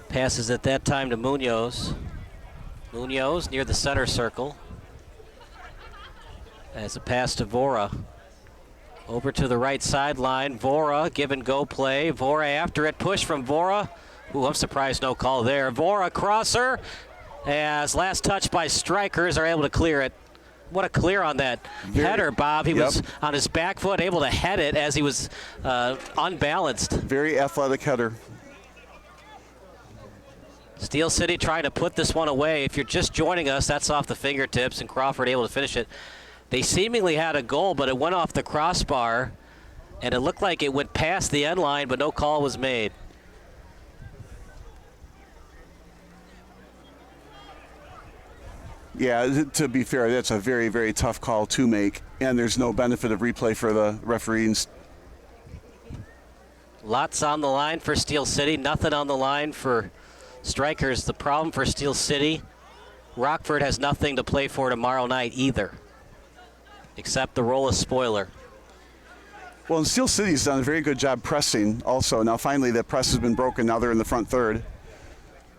passes at that time to Munoz. Munoz near the center circle. As a pass to Vora. Over to the right sideline. Vora, give and go play. Vora after it, push from Vora. Ooh, I'm surprised no call there. Vora crosser, as last touch by Strikers are able to clear it. What a clear on that header, Bob. He was on his back foot, able to head it as he was unbalanced. Very athletic header. Steel City trying to put this one away. If you're just joining us, that's off the fingertips, and Crawford able to finish it. They seemingly had a goal, but it went off the crossbar, and it looked like it went past the end line, but no call was made. Yeah, to be fair, that's a very, very tough call to make, and there's no benefit of replay for the referees. Lots on the line for Steel City, nothing on the line for Strikers. The problem for Steel City, Rockford has nothing to play for tomorrow night either, except the role of spoiler. Well, and Steel City's done a very good job pressing also. Now finally that press has been broken, now they're in the front third.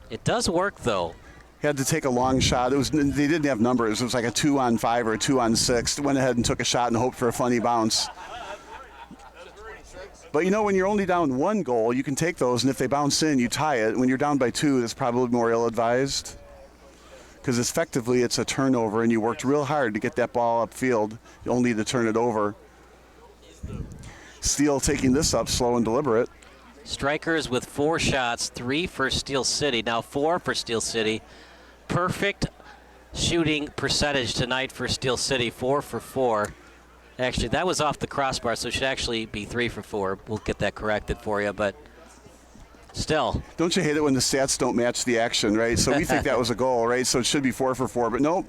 It does work though. Had to take a long shot. They didn't have numbers. It was like a 2-on-5 or a 2-on-6. Went ahead and took a shot and hoped for a funny bounce. But you know, when you're only down 1 goal, you can take those, and if they bounce in, you tie it. When you're down by 2, that's probably more ill-advised. Because effectively, it's a turnover, and you worked real hard to get that ball upfield, only to turn it over. Steel taking this up slow and deliberate. Strikers with 4 shots, 3 for Steel City, now 4 for Steel City. Perfect shooting percentage tonight for Steel City, 4 for 4. Actually, that was off the crossbar, so it should actually be 3 for 4. We'll get that corrected for you, but still. Don't you hate it when the stats don't match the action, right? So we think that was a goal, right? So it should be 4 for 4, but nope.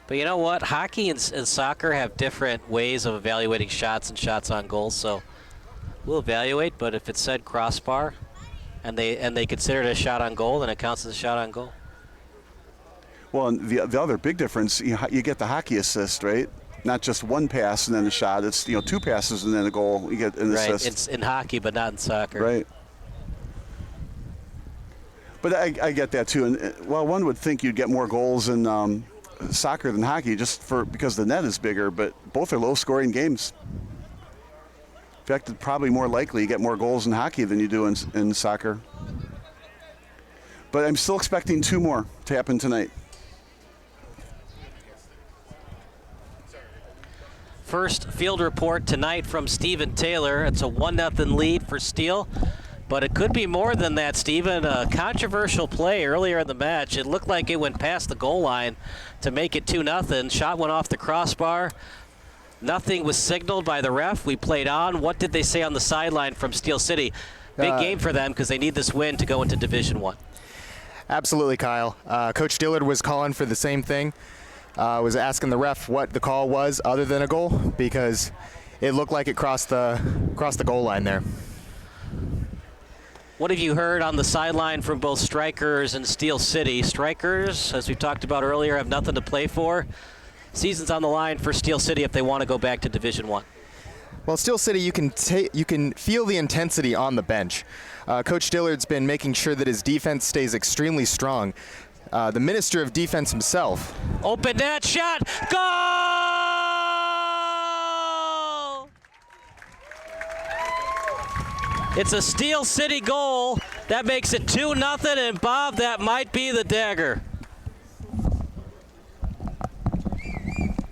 But you know what? Hockey and soccer have different ways of evaluating shots and shots on goal, so we'll evaluate, but if it said crossbar and they consider it a shot on goal, then it counts as a shot on goal. Well, and the other big difference, you get the hockey assist, right? Not just 1 pass and then a shot. It's 2 passes and then a goal. You get an assist. Right, it's in hockey, but not in soccer. Right. But I get that too. And well, one would think you'd get more goals in soccer than hockey because the net is bigger, but both are low-scoring games. In fact, it's probably more likely you get more goals in hockey than you do in soccer. But I'm still expecting 2 more to happen tonight. First field report tonight from Stephen Taylor. It's a 1-0 lead for Steele, but it could be more than that, Stephen. A controversial play earlier in the match. It looked like it went past the goal line to make it 2-0. Shot went off the crossbar. Nothing was signaled by the ref. We played on. What did they say on the sideline from Steel City? Big game for them because they need this win to go into Division I. Absolutely, Kyle. Coach Dillard was calling for the same thing. Was asking the ref what the call was other than a goal because it looked like it crossed the goal line there. What have you heard on the sideline from both Strikers and Steel City? Strikers, as we talked about earlier, have nothing to play for. Season's on the line for Steel City if they want to go back to Division I. Well, Steel City, you can feel the intensity on the bench. Coach Dillard's been making sure that his defense stays extremely strong. The Minister of Defense himself. Open net shot, goal! It's a Steel City goal. That makes it 2-0, and Bob, that might be the dagger.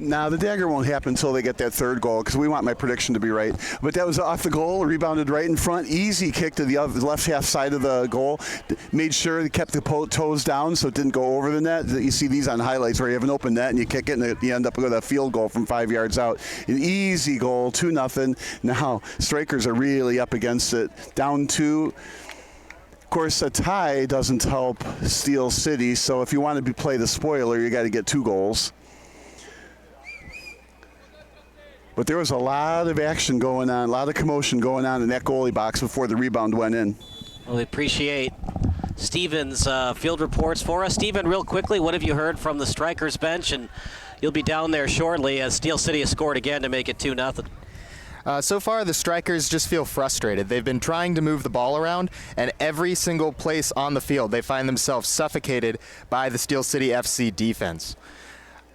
Now, the dagger won't happen until they get that 3rd goal because we want my prediction to be right. But that was off the goal, rebounded right in front, easy kick to the left half side of the goal. Made sure they kept the toes down so it didn't go over the net. You see these on highlights where you have an open net and you kick it and you end up with a field goal from 5 yards out. An easy goal, 2-0. Now, Strikers are really up against it. Down 2. Of course, a tie doesn't help Steel City, so if you want to play the spoiler, you got to get 2 goals. But there was a lot of action going on, a lot of commotion going on in that goalie box before the rebound went in. Well, we appreciate Steven's field reports for us. Steven, real quickly, what have you heard from the Strikers bench? And you'll be down there shortly as Steel City has scored again to make it 2-0. So far, the Strikers just feel frustrated. They've been trying to move the ball around, and every single place on the field, they find themselves suffocated by the Steel City FC defense.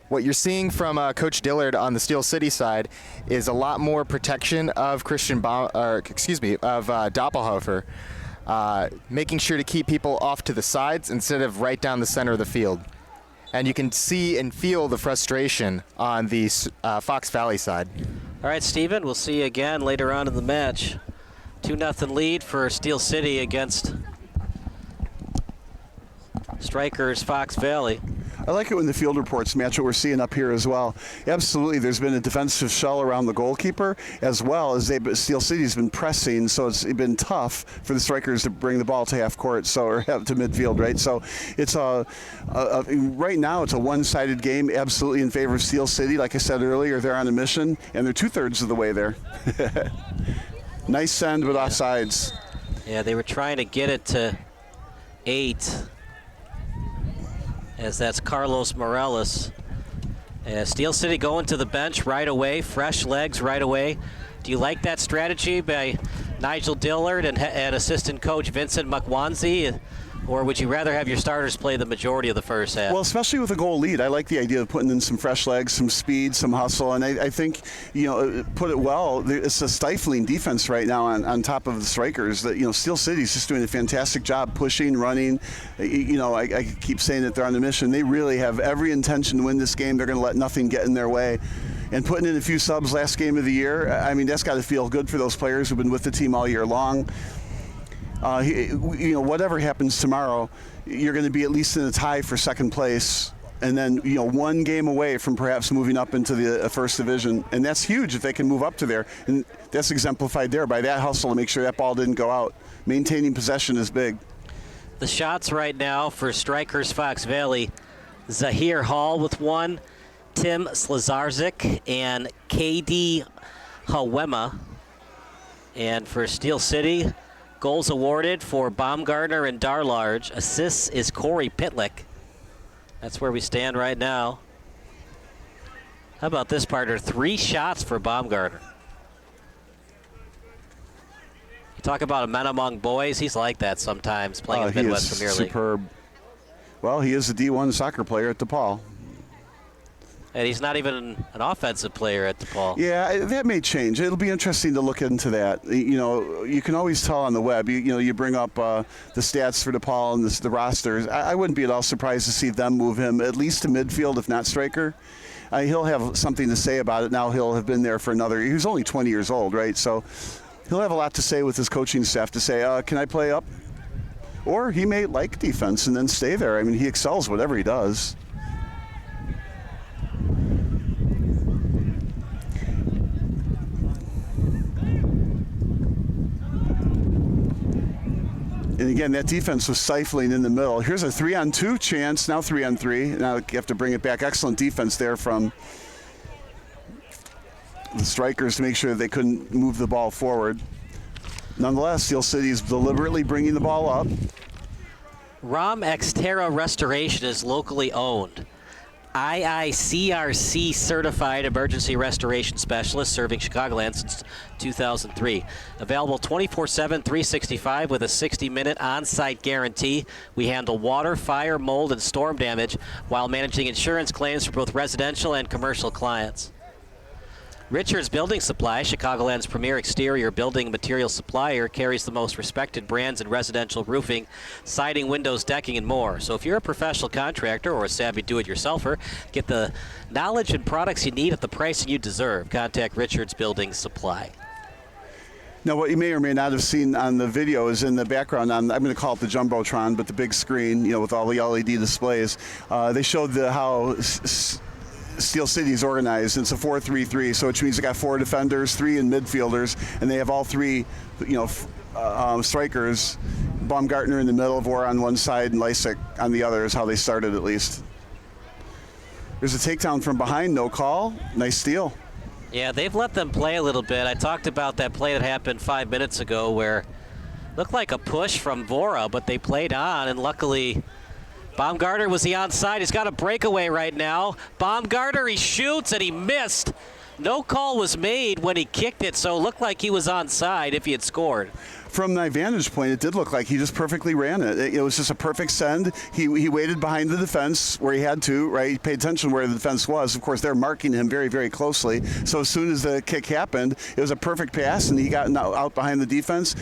What you're seeing from Coach Dillard on the Steel City side is a lot more protection of Doppelhofer, making sure to keep people off to the sides instead of right down the center of the field. And you can see and feel the frustration on the Fox Valley side. All right, Steven, we'll see you again later on in the match. 2-0 lead for Steel City against Strikers Fox Valley. I like it when the field reports match what we're seeing up here as well. Absolutely, there's been a defensive shell around the goalkeeper as well as Steel City's been pressing, so it's been tough for the Strikers to bring the ball to half court, or to midfield, right? So it's right now it's a one-sided game, absolutely in favor of Steel City. Like I said earlier, they're on a mission, and they're 2/3 of the way there. Nice send, but offsides. Yeah, they were trying to get it to 8. As that's Carlos Morales. Steel City going to the bench right away, fresh legs right away. Do you like that strategy by Nigel Dillard and assistant coach Vincent Mukwanzi? Or would you rather have your starters play the majority of the first half? Well, especially with a goal lead, I like the idea of putting in some fresh legs, some speed, some hustle, and I think, put it well, it's a stifling defense right now on top of the Strikers. That Steel City's just doing a fantastic job pushing, running. I keep saying that they're on a mission. They really have every intention to win this game. They're going to let nothing get in their way. And putting in a few subs last game of the year, I mean, that's got to feel good for those players who've been with the team all year long. Whatever happens tomorrow, you're going to be at least in a tie for second place, and then one game away from perhaps moving up into the first division, and that's huge if they can move up to there. And that's exemplified there by that hustle to make sure that ball didn't go out. Maintaining possession is big. The shots right now for Strikers Fox Valley: Zahir Hall with 1, Tim Slazarzik, and KD Hawema. And for Steel City, goals awarded for Baumgartner and Darlarge. Assists is Corey Pitlick. That's where we stand right now. How about this, partner? 3 shots for Baumgartner. You talk about a man among boys. He's like that sometimes, playing in the Midwest Premier League. Superb. Well, he is a D1 soccer player at DePaul. And he's not even an offensive player at DePaul. Yeah, that may change. It'll be interesting to look into that. You know, you can always tell on the web. You bring up the stats for DePaul and the rosters. I wouldn't be at all surprised to see them move him at least to midfield, if not striker. He'll have something to say about it now. He'll have been there for another. He's only 20 years old, right? So he'll have a lot to say with his coaching staff to say, can I play up? Or he may like defense and then stay there. I mean, he excels whatever he does. And again, that defense was stifling in the middle. Here's a 3-on-2 chance, now 3-on-3. Now you have to bring it back. Excellent defense there from the strikers to make sure that they couldn't move the ball forward. Nonetheless, Steel City is deliberately bringing the ball up. Rom Xterra Restoration is locally owned. IICRC certified emergency restoration specialist serving Chicagoland since 2003. Available 24/7, 365 with a 60-minute on-site guarantee. We handle water, fire, mold, and storm damage while managing insurance claims for both residential and commercial clients. Richards Building Supply, Chicagoland's premier exterior building material supplier, carries the most respected brands in residential roofing, siding, windows, decking, and more. So if you're a professional contractor or a savvy do-it-yourselfer, get the knowledge and products you need at the pricing you deserve. Contact Richards Building Supply. Now, what you may or may not have seen on the video is in the background on, I'm going to call it the Jumbotron, but the big screen, with all the LED displays. They showed how Steel City is organized. It's a 4-3-3, so which means they got 4 defenders, 3 in midfielders, and they have all 3, strikers. Baumgartner in the middle, Vora on one side, and Lysick on the other is how they started at least. There's a takedown from behind, no call. Nice steal. Yeah, they've let them play a little bit. I talked about that play that happened 5 minutes ago where looked like a push from Vora, but they played on, and luckily Baumgartner was the onside. He's got a breakaway right now. Baumgartner, he shoots and he missed. No call was made when he kicked it, so it looked like he was onside if he had scored. From my vantage point, it did look like he just perfectly ran it. It was just a perfect send. He waited behind the defense where he had to, right? He paid attention where the defense was. Of course, they're marking him very, very closely. So as soon as the kick happened, it was a perfect pass, and he got out behind the defense.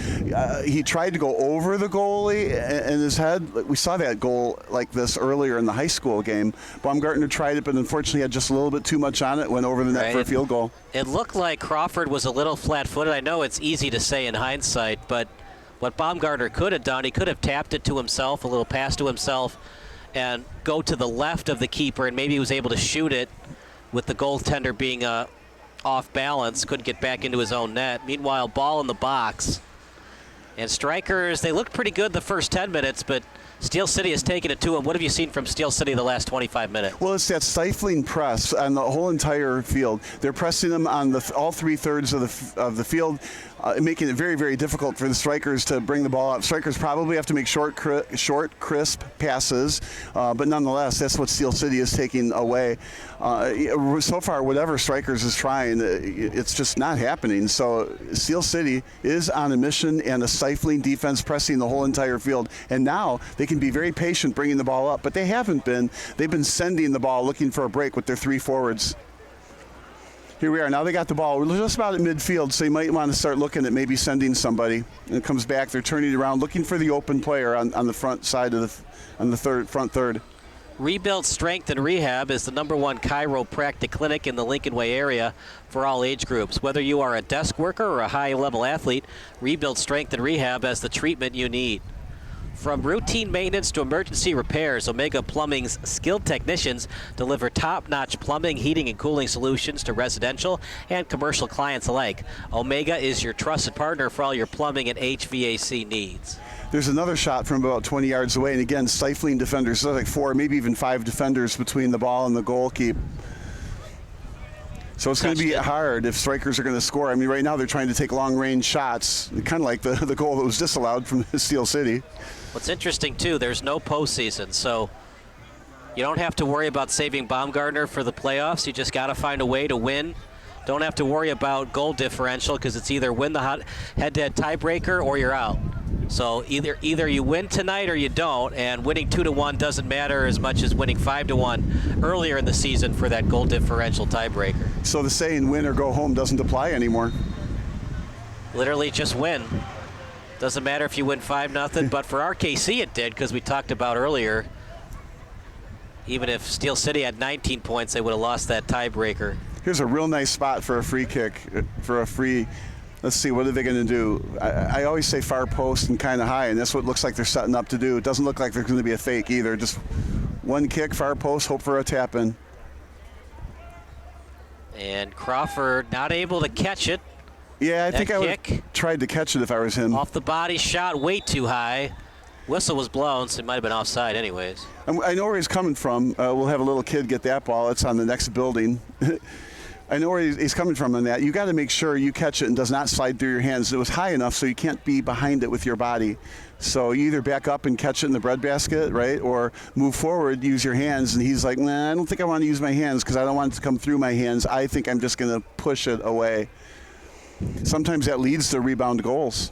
He tried to go over the goalie in his head. We saw that goal like this earlier in the high school game. Baumgartner tried it, but unfortunately had just a little bit too much on it, went over the net for a field goal. It looked like Crawford was a little flat-footed. I know it's easy to say in hindsight, but what Baumgartner could have done, he could have tapped it to himself, a little pass to himself, and go to the left of the keeper, and maybe he was able to shoot it with the goaltender being off balance, couldn't get back into his own net. Meanwhile, ball in the box. And strikers, they looked pretty good the first 10 minutes, but Steel City has taken it to him. What have you seen from Steel City the last 25 minutes? Well, it's that stifling press on the whole entire field. They're pressing them on all 3/3 of the field, making it very, very difficult for the strikers to bring the ball up. Strikers probably have to make short, crisp passes, but nonetheless, that's what Steel City is taking away. So far, whatever strikers is trying, it's just not happening. So Steel City is on a mission and a stifling defense pressing the whole entire field. And now they can be very patient bringing the ball up, but they haven't been. They've been sending the ball, looking for a break with their 3 forwards. Here we are. Now they got the ball. We're just about at midfield, so you might want to start looking at maybe sending somebody. And it comes back. They're turning it around, looking for the open player on the front side of front third. Rebuild Strength and Rehab is the #1 chiropractic clinic in the Lincoln Way area for all age groups. Whether you are a desk worker or a high-level athlete, Rebuild Strength and Rehab has the treatment you need. From routine maintenance to emergency repairs, Omega Plumbing's skilled technicians deliver top-notch plumbing, heating, and cooling solutions to residential and commercial clients alike. Omega is your trusted partner for all your plumbing and HVAC needs. There's another shot from about 20 yards away, and again, stifling defenders. There's like 4, maybe even 5 defenders between the ball and the goalkeeper. So it's going to be hard if strikers are going to score. I mean, right now they're trying to take long-range shots, kind of like the goal that was disallowed from Steel City. What's interesting, too, there's no postseason, so you don't have to worry about saving Baumgartner for the playoffs. You just got to find a way to win. Don't have to worry about goal differential because it's either win the head-to-head tiebreaker or you're out. So either you win tonight or you don't, and winning 2-1 doesn't matter as much as winning 5-1 earlier in the season for that goal differential tiebreaker. So the saying win or go home doesn't apply anymore. Literally just win. Doesn't matter if you win 5-0, but for RKC it did, because we talked about earlier, even if Steel City had 19 points, they would have lost that tiebreaker. Here's a real nice spot for a free kick, for a free. Let's see, what are they going to do? I always say far post and kind of high, and that's what it looks like they're setting up to do. It doesn't look like there's going to be a fake either. Just one kick, far post, hope for a tap in. And Crawford not able to catch it. Yeah, I think I would have tried to catch it if I was him. Off the body shot, way too high. Whistle was blown, so it might have been offside anyways. I know where he's coming from. We'll have a little kid get that ball. It's on the next building. I know where he's coming from on that. You got to make sure you catch it and does not slide through your hands. It was high enough so you can't be behind it with your body. So you either back up and catch it in the breadbasket, right, or move forward, use your hands. And he's like, nah, I don't think I want to use my hands because I don't want it to come through my hands. I think I'm just going to push it away. Sometimes that leads to rebound goals.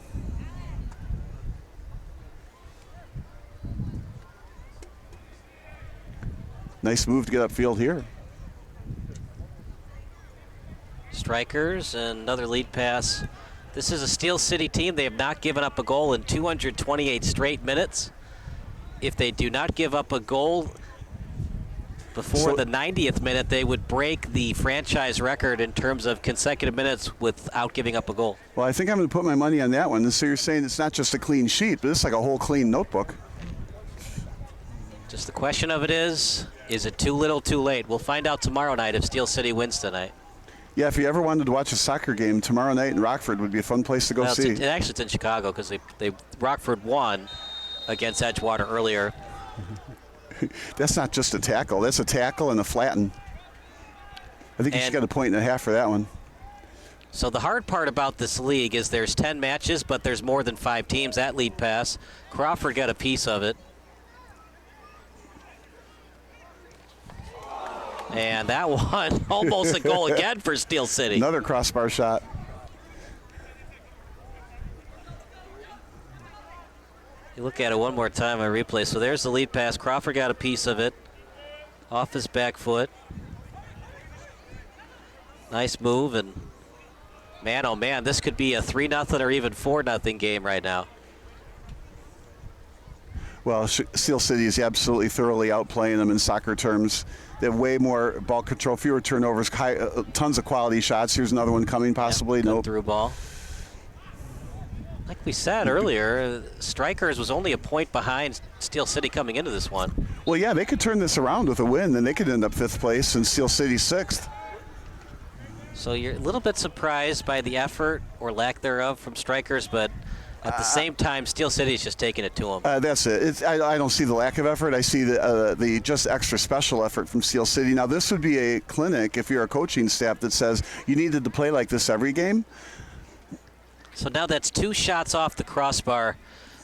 Nice move to get upfield here. Strikers and another lead pass. This is a Steel City team. They have not given up a goal in 228 straight minutes. If they do not give up a goal before the 90th minute, they would break the franchise record in terms of consecutive minutes without giving up a goal. Well, I think I'm going to put my money on that one. So you're saying it's not just a clean sheet, but it's like a whole clean notebook. Just the question of it is it too little, too late? We'll find out tomorrow night if Steel City wins tonight. Yeah, if you ever wanted to watch a soccer game, tomorrow night in Rockford would be a fun place to go see. Actually, it's in Chicago because Rockford won against Edgewater earlier. That's not just a tackle. That's a tackle and a flatten. I think you should get a point and a half for that one. So the hard part about this league is there's 10 matches, but there's more than 5 teams. That lead pass, Crawford got a piece of it. And that one, almost a goal again for Steel City. Another crossbar shot. You look at it one more time on replay. So there's the lead pass. Crawford got a piece of it off his back foot. Nice move, and man, oh man, this could be a 3-0 or even 4-0 game right now. Well, Steel City is absolutely thoroughly outplaying them in soccer terms. They have way more ball control, fewer turnovers, tons of quality shots. Here's another one coming, possibly. Nope. Through ball. Like we said earlier, Strikers was only a point behind Steel City coming into this one. Well, yeah, they could turn this around with a win, then they could end up 5th place and Steel City 6th. So you're a little bit surprised by the effort or lack thereof from Strikers, but at the same time, Steel City is just taking it to them. That's it. I don't see the lack of effort. I see the just extra special effort from Steel City. Now, this would be a clinic if you're a coaching staff that says you needed to play like this every game. So now that's 2 shots off the crossbar.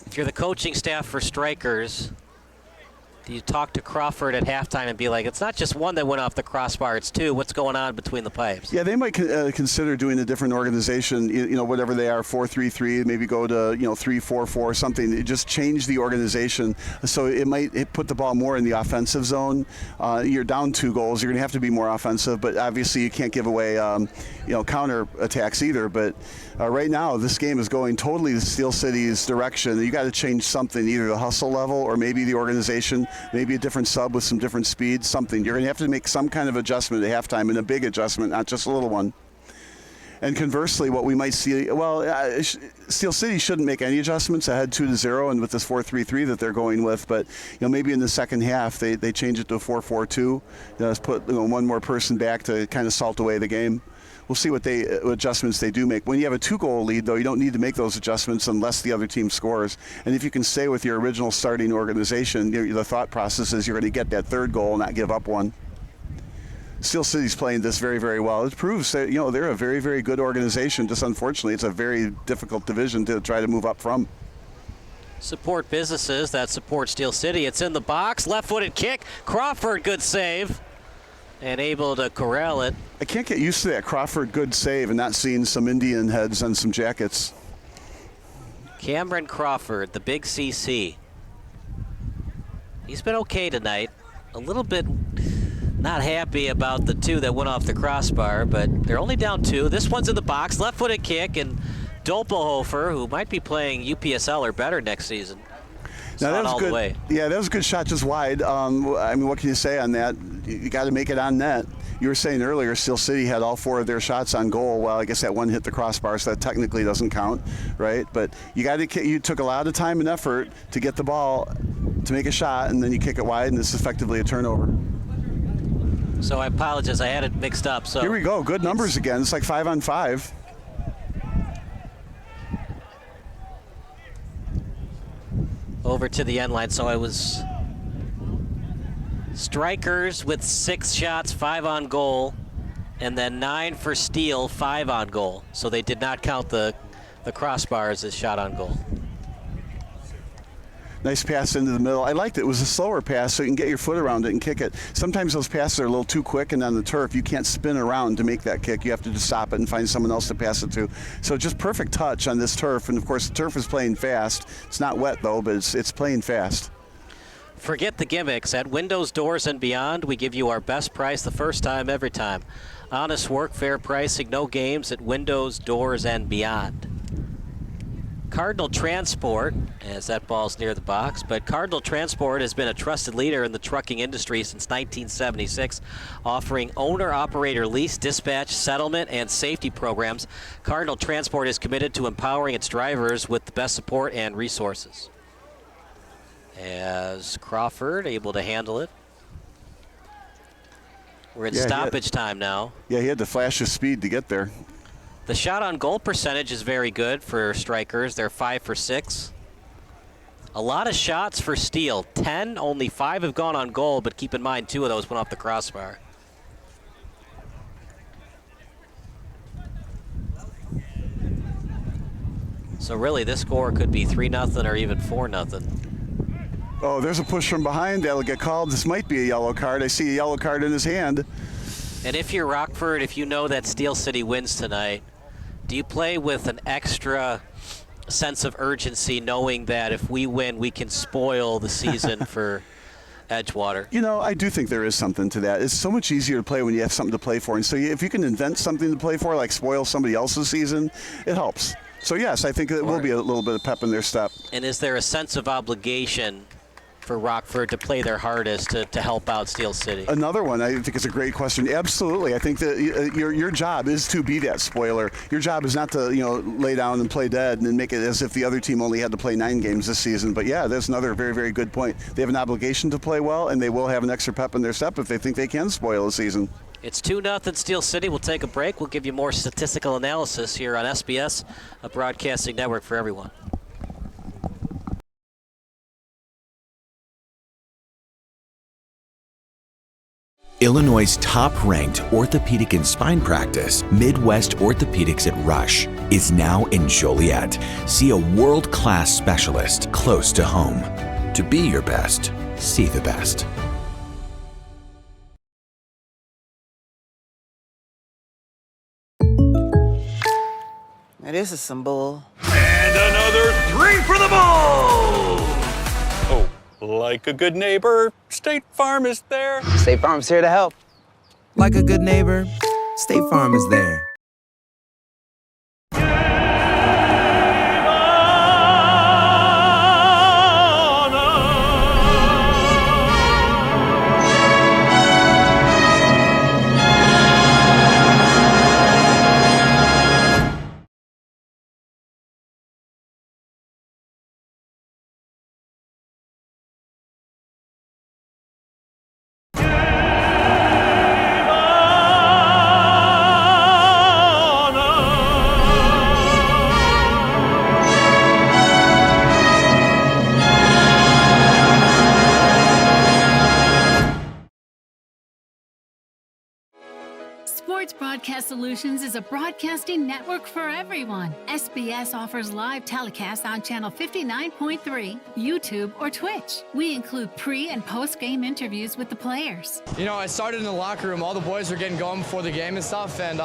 If you're the coaching staff for Strikers, do you talk to Crawford at halftime and be like, it's not just one that went off the crossbar, it's 2. What's going on between the pipes? Yeah, they might consider doing a different organization, whatever they are, 4-3-3, maybe go to, 3-4-4, something. Just change the organization. So it might put the ball more in the offensive zone. You're down 2 goals. You're going to have to be more offensive, but obviously you can't give away, counter attacks either. But right now, this game is going totally to Steel City's direction. You got to change something, either the hustle level or maybe the organization. Maybe a different sub with some different speed, something. You're going to have to make some kind of adjustment at halftime, and a big adjustment, not just a little one. And conversely, what we might see, Steel City shouldn't make any adjustments ahead 2-0 and with this 4-3-3 that they're going with, but maybe in the second half they change it to a 4-4-2, just put one more person back to kind of salt away the game. We'll see what adjustments they do make. When you have a 2-goal lead, though, you don't need to make those adjustments unless the other team scores. And if you can stay with your original starting organization, the thought process is you're going to get that 3rd goal and not give up one. Steel City's playing this very, very well. It proves that they're a very, very good organization. Just unfortunately, it's a very difficult division to try to move up from. Support businesses that support Steel City. It's in the box. Left-footed kick. Crawford, good save. And able to corral it. I can't get used to that Crawford good save and not seeing some Indian heads on some jackets. Cameron Crawford, the big CC. He's been okay tonight. A little bit not happy about the two that went off the crossbar, but they're only down 2. This one's in the box, left-footed kick, and Doppelhofer, who might be playing UPSL or better next season. Now, that was all good. The way. Yeah, that was a good shot just wide. I mean, what can you say on that? You got to make it on net. You were saying earlier, Steel City had all 4 of their shots on goal. Well, I guess that one hit the crossbar, so that technically doesn't count, right? But you took a lot of time and effort to get the ball to make a shot, and then you kick it wide, and it's effectively a turnover. So I apologize, I had it mixed up. So here we go, good numbers again. It's like 5-on-5. Over to the end line, so I was Strikers with 6 shots, 5 on goal, and then 9 for Steel, 5 on goal. So they did not count the crossbars as shot on goal. Nice pass into the middle. I liked it. It was a slower pass, so you can get your foot around it and kick it. Sometimes those passes are a little too quick, and on the turf, you can't spin around to make that kick. You have to just stop it and find someone else to pass it to. So just perfect touch on this turf, and of course, the turf is playing fast. It's not wet, though, but it's playing fast. Forget the gimmicks. At Windows, Doors, and Beyond, we give you our best price the first time, every time. Honest work, fair pricing, no games at Windows, Doors, and Beyond. Cardinal Transport, as that ball's near the box, but Cardinal Transport has been a trusted leader in the trucking industry since 1976, offering owner-operator lease, dispatch, settlement, and safety programs. Cardinal Transport is committed to empowering its drivers with the best support and resources. As Crawford able to handle it. We're in stoppage time now. Yeah, he had to flash his speed to get there. The shot on goal percentage is very good for Strikers. They're 5 for 6. A lot of shots for Steel. 10, only 5 have gone on goal, but keep in mind 2 of those went off the crossbar. So really this score could be 3-0 or even 4-0. Oh, there's a push from behind. That'll get called. This might be a yellow card. I see a yellow card in his hand. And if you're Rockford, if you know that Steel City wins tonight, do you play with an extra sense of urgency knowing that if we win, we can spoil the season for Edgewater? You know, I do think there is something to that. It's so much easier to play when you have something to play for. And so if you can invent something to play for, like spoil somebody else's season, it helps. So yes, I think it will be a little bit of pep in their step. And is there a sense of obligation for Rockford to play their hardest to help out Steel City? Another one, I think it's a great question. Absolutely. I think that your job is to be that spoiler. Your job is not to, lay down and play dead and make it as if the other team only had to play 9 games this season. But yeah, that's another very, very good point. They have an obligation to play well, and they will have an extra pep in their step if they think they can spoil a season. It's 2-0 Steel City. We'll take a break. We'll give you more statistical analysis here on SBS, a broadcasting network for everyone. Illinois' top-ranked orthopedic and spine practice, Midwest Orthopedics at Rush, is now in Joliet. See a world-class specialist close to home. To be your best, see the best. Now this is some bull. And another 3 for the ball! Oh, like a good neighbor, State Farm is there. State Farm's here to help. Like a good neighbor, State Farm is there. Sports Broadcast Solutions is a broadcasting network for everyone. SBS offers live telecasts on Channel 59.3, YouTube, or Twitch. We include pre- and post-game interviews with the players. I started in the locker room. All the boys were getting going before the game and stuff, and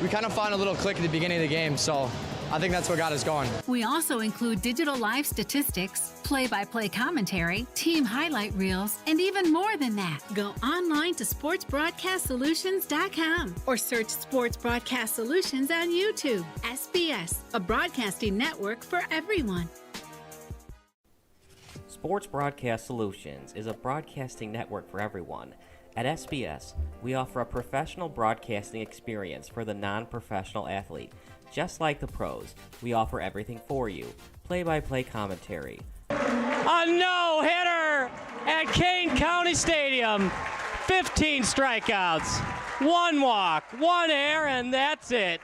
we kind of found a little click at the beginning of the game. So I I think that's what got us going. We also include digital live statistics, play-by-play commentary, team highlight reels, and even more than that. Go online to sportsbroadcastsolutions.com or search Sports Broadcast Solutions on YouTube. SBS, a broadcasting network for everyone. Sports Broadcast Solutions is a broadcasting network for everyone. At SBS, we offer a professional broadcasting experience for the non-professional athlete. Just like the pros, we offer everything for you. Play-by-play commentary. A no-hitter at Kane County Stadium. 15 strikeouts, 1 walk, 1 error, and that's it.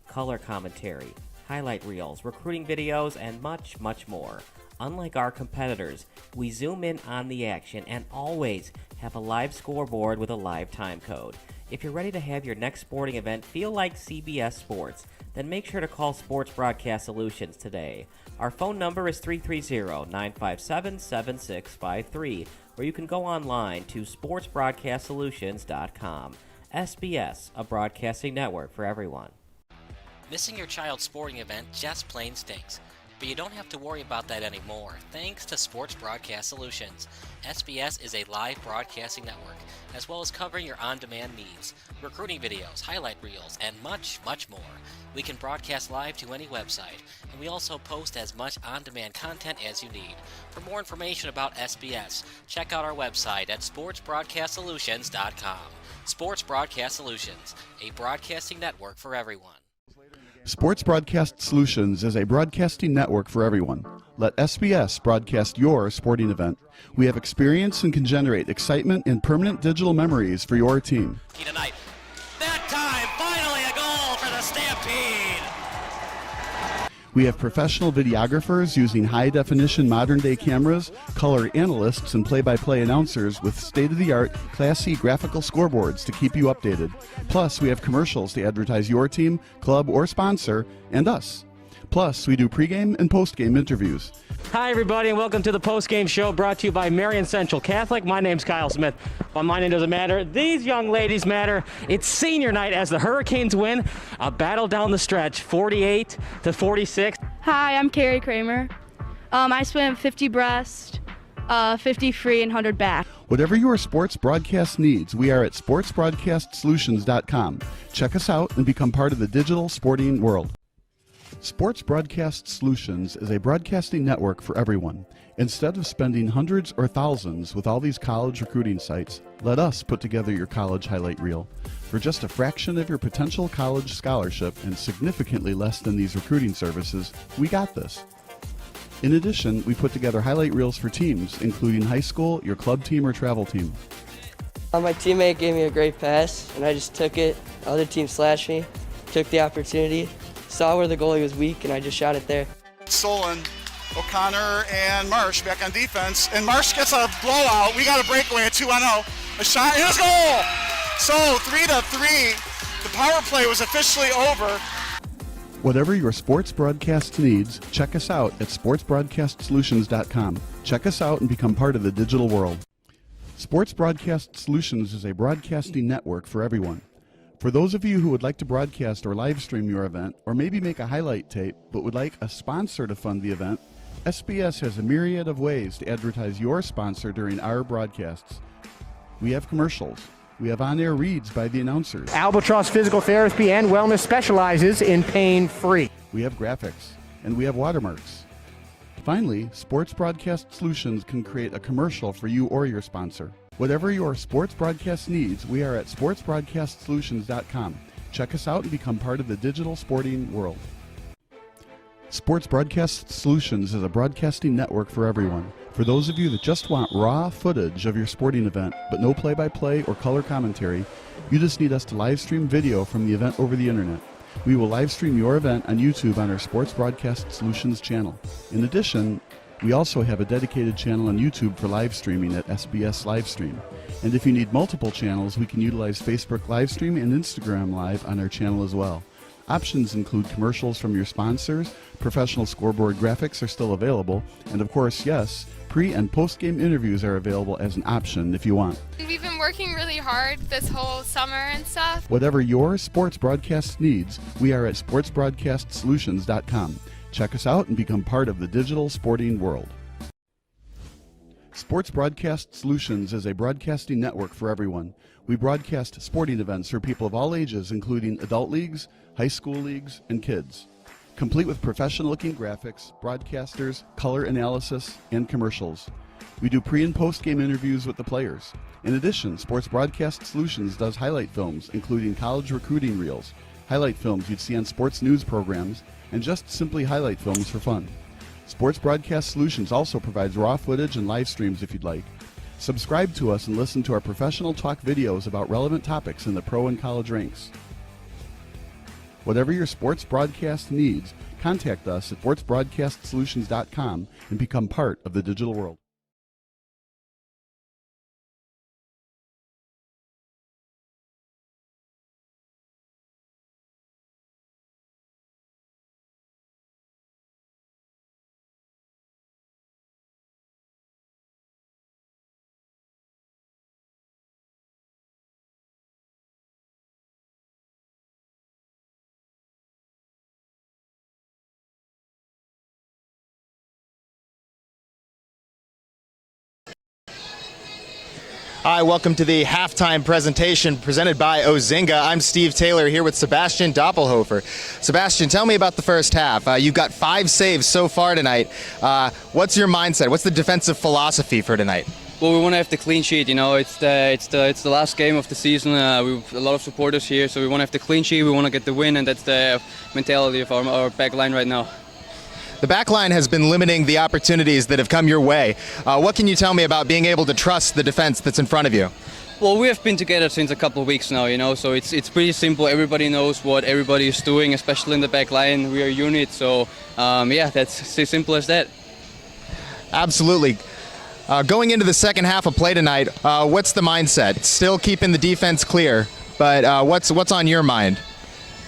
Color commentary, highlight reels, recruiting videos, and much, much more. Unlike our competitors, we zoom in on the action and always have a live scoreboard with a live time code. If you're ready to have your next sporting event feel like CBS Sports, then make sure to call Sports Broadcast Solutions today. Our phone number is 330-957-7653, or you can go online to sportsbroadcastsolutions.com. SBS, a broadcasting network for everyone. Missing your child's sporting event just plain stinks. But you don't have to worry about that anymore, thanks to Sports Broadcast Solutions. SBS is a live broadcasting network, as well as covering your on-demand needs, recruiting videos, highlight reels, and much, much more. We can broadcast live to any website, and we also post as much on-demand content as you need. For more information about SBS, check out our website at sportsbroadcastsolutions.com. Sports Broadcast Solutions, a broadcasting network for everyone. Sports Broadcast Solutions is a broadcasting network for everyone. Let SBS broadcast your sporting event. We have experience and can generate excitement and permanent digital memories for your team. Tonight. That time, finally a goal for the Stampede! We have professional videographers using high-definition modern-day cameras, color analysts, and play-by-play announcers with state-of-the-art, classy graphical scoreboards to keep you updated. Plus, we have commercials to advertise your team, club, or sponsor, and us. Plus, we do pregame and postgame interviews. Hi, everybody, and welcome to the postgame show brought to you by Marion Central Catholic. My name's Kyle Smith. Well, my name doesn't matter. These young ladies matter. It's senior night as the Hurricanes win a battle down the stretch, 48-46. Hi, I'm Carrie Kramer. I swim 50 breast, 50 free, and 100 back. Whatever your sports broadcast needs, we are at sportsbroadcastsolutions.com. Check us out and become part of the digital sporting world. Sports Broadcast Solutions is a broadcasting network for everyone. Instead of spending hundreds or thousands with all these college recruiting sites, let us put together your college highlight reel. For just a fraction of your potential college scholarship and significantly less than these recruiting services, we got this. In addition, we put together highlight reels for teams, including high school, your club team, or travel team. My teammate gave me a great pass, and I just took it. The other team slashed me, took the opportunity, saw where the goalie was weak, and I just shot it there. Solon, O'Connor, and Marsh back on defense. And Marsh gets a blowout. We got a breakaway at 2-0. A shot, and a goal! So 3-3. The power play was officially over. Whatever your sports broadcast needs, check us out at sportsbroadcastsolutions.com. Check us out and become part of the digital world. Sports Broadcast Solutions is a broadcasting network for everyone. For those of you who would like to broadcast or live stream your event, or maybe make a highlight tape, but would like a sponsor to fund the event, SBS has a myriad of ways to advertise your sponsor during our broadcasts. We have commercials. We have on-air reads by the announcers. Albatross Physical Therapy and Wellness specializes in pain-free. We have graphics, and we have watermarks. Finally, Sports Broadcast Solutions can create a commercial for you or your sponsor. Whatever your sports broadcast needs, we are at sportsbroadcastsolutions.com. Check us out and become part of the digital sporting world. Sports Broadcast Solutions is a broadcasting network for everyone. For those of you that just want raw footage of your sporting event, but no play-by-play or color commentary, you just need us to live stream video from the event over the internet. We will live stream your event on YouTube on our Sports Broadcast Solutions channel. In addition, we also have a dedicated channel on YouTube for live streaming at SBS Livestream. And if you need multiple channels, we can utilize Facebook Livestream and Instagram Live on our channel as well. Options include commercials from your sponsors, professional scoreboard graphics are still available, and of course, yes, pre- and post-game interviews are available as an option if you want. We've been working really hard this whole summer and stuff. Whatever your sports broadcast needs, we are at sportsbroadcastsolutions.com. Check us out and become part of the digital sporting world. Sports Broadcast Solutions is a broadcasting network for everyone. We broadcast sporting events for people of all ages, including adult leagues, high school leagues, and kids. Complete with professional-looking graphics, broadcasters, color analysis, and commercials. We do pre- and post-game interviews with the players. In addition, Sports Broadcast Solutions does highlight films, including college recruiting reels, highlight films you'd see on sports news programs, and just simply highlight films for fun. Sports Broadcast Solutions also provides raw footage and live streams if you'd like. Subscribe to us and listen to our professional talk videos about relevant topics in the pro and college ranks. Whatever your sports broadcast needs, contact us at sportsbroadcastsolutions.com and become part of the digital world. Hi, welcome to the halftime presentation presented by Ozinga. I'm Steve Taylor here with Sebastian Doppelhofer. Sebastian, tell me about the first half. You've got 5 saves so far tonight. What's your mindset? What's the defensive philosophy for tonight? Well, we want to have the clean sheet. You know, it's the last game of the season. We've a lot of supporters here, so we want to have the clean sheet. We want to get the win, and that's the mentality of our back line right now. The back line has been limiting the opportunities that have come your way. What can you tell me about being able to trust the defense that's in front of you? Well, we have been together since a couple of weeks now, you know, so it's pretty simple. Everybody knows what everybody is doing, especially in the back line. We are a unit, so yeah, that's as simple as that. Absolutely. Going into the second half of play tonight, what's the mindset? Still keeping the defense clear, but what's on your mind?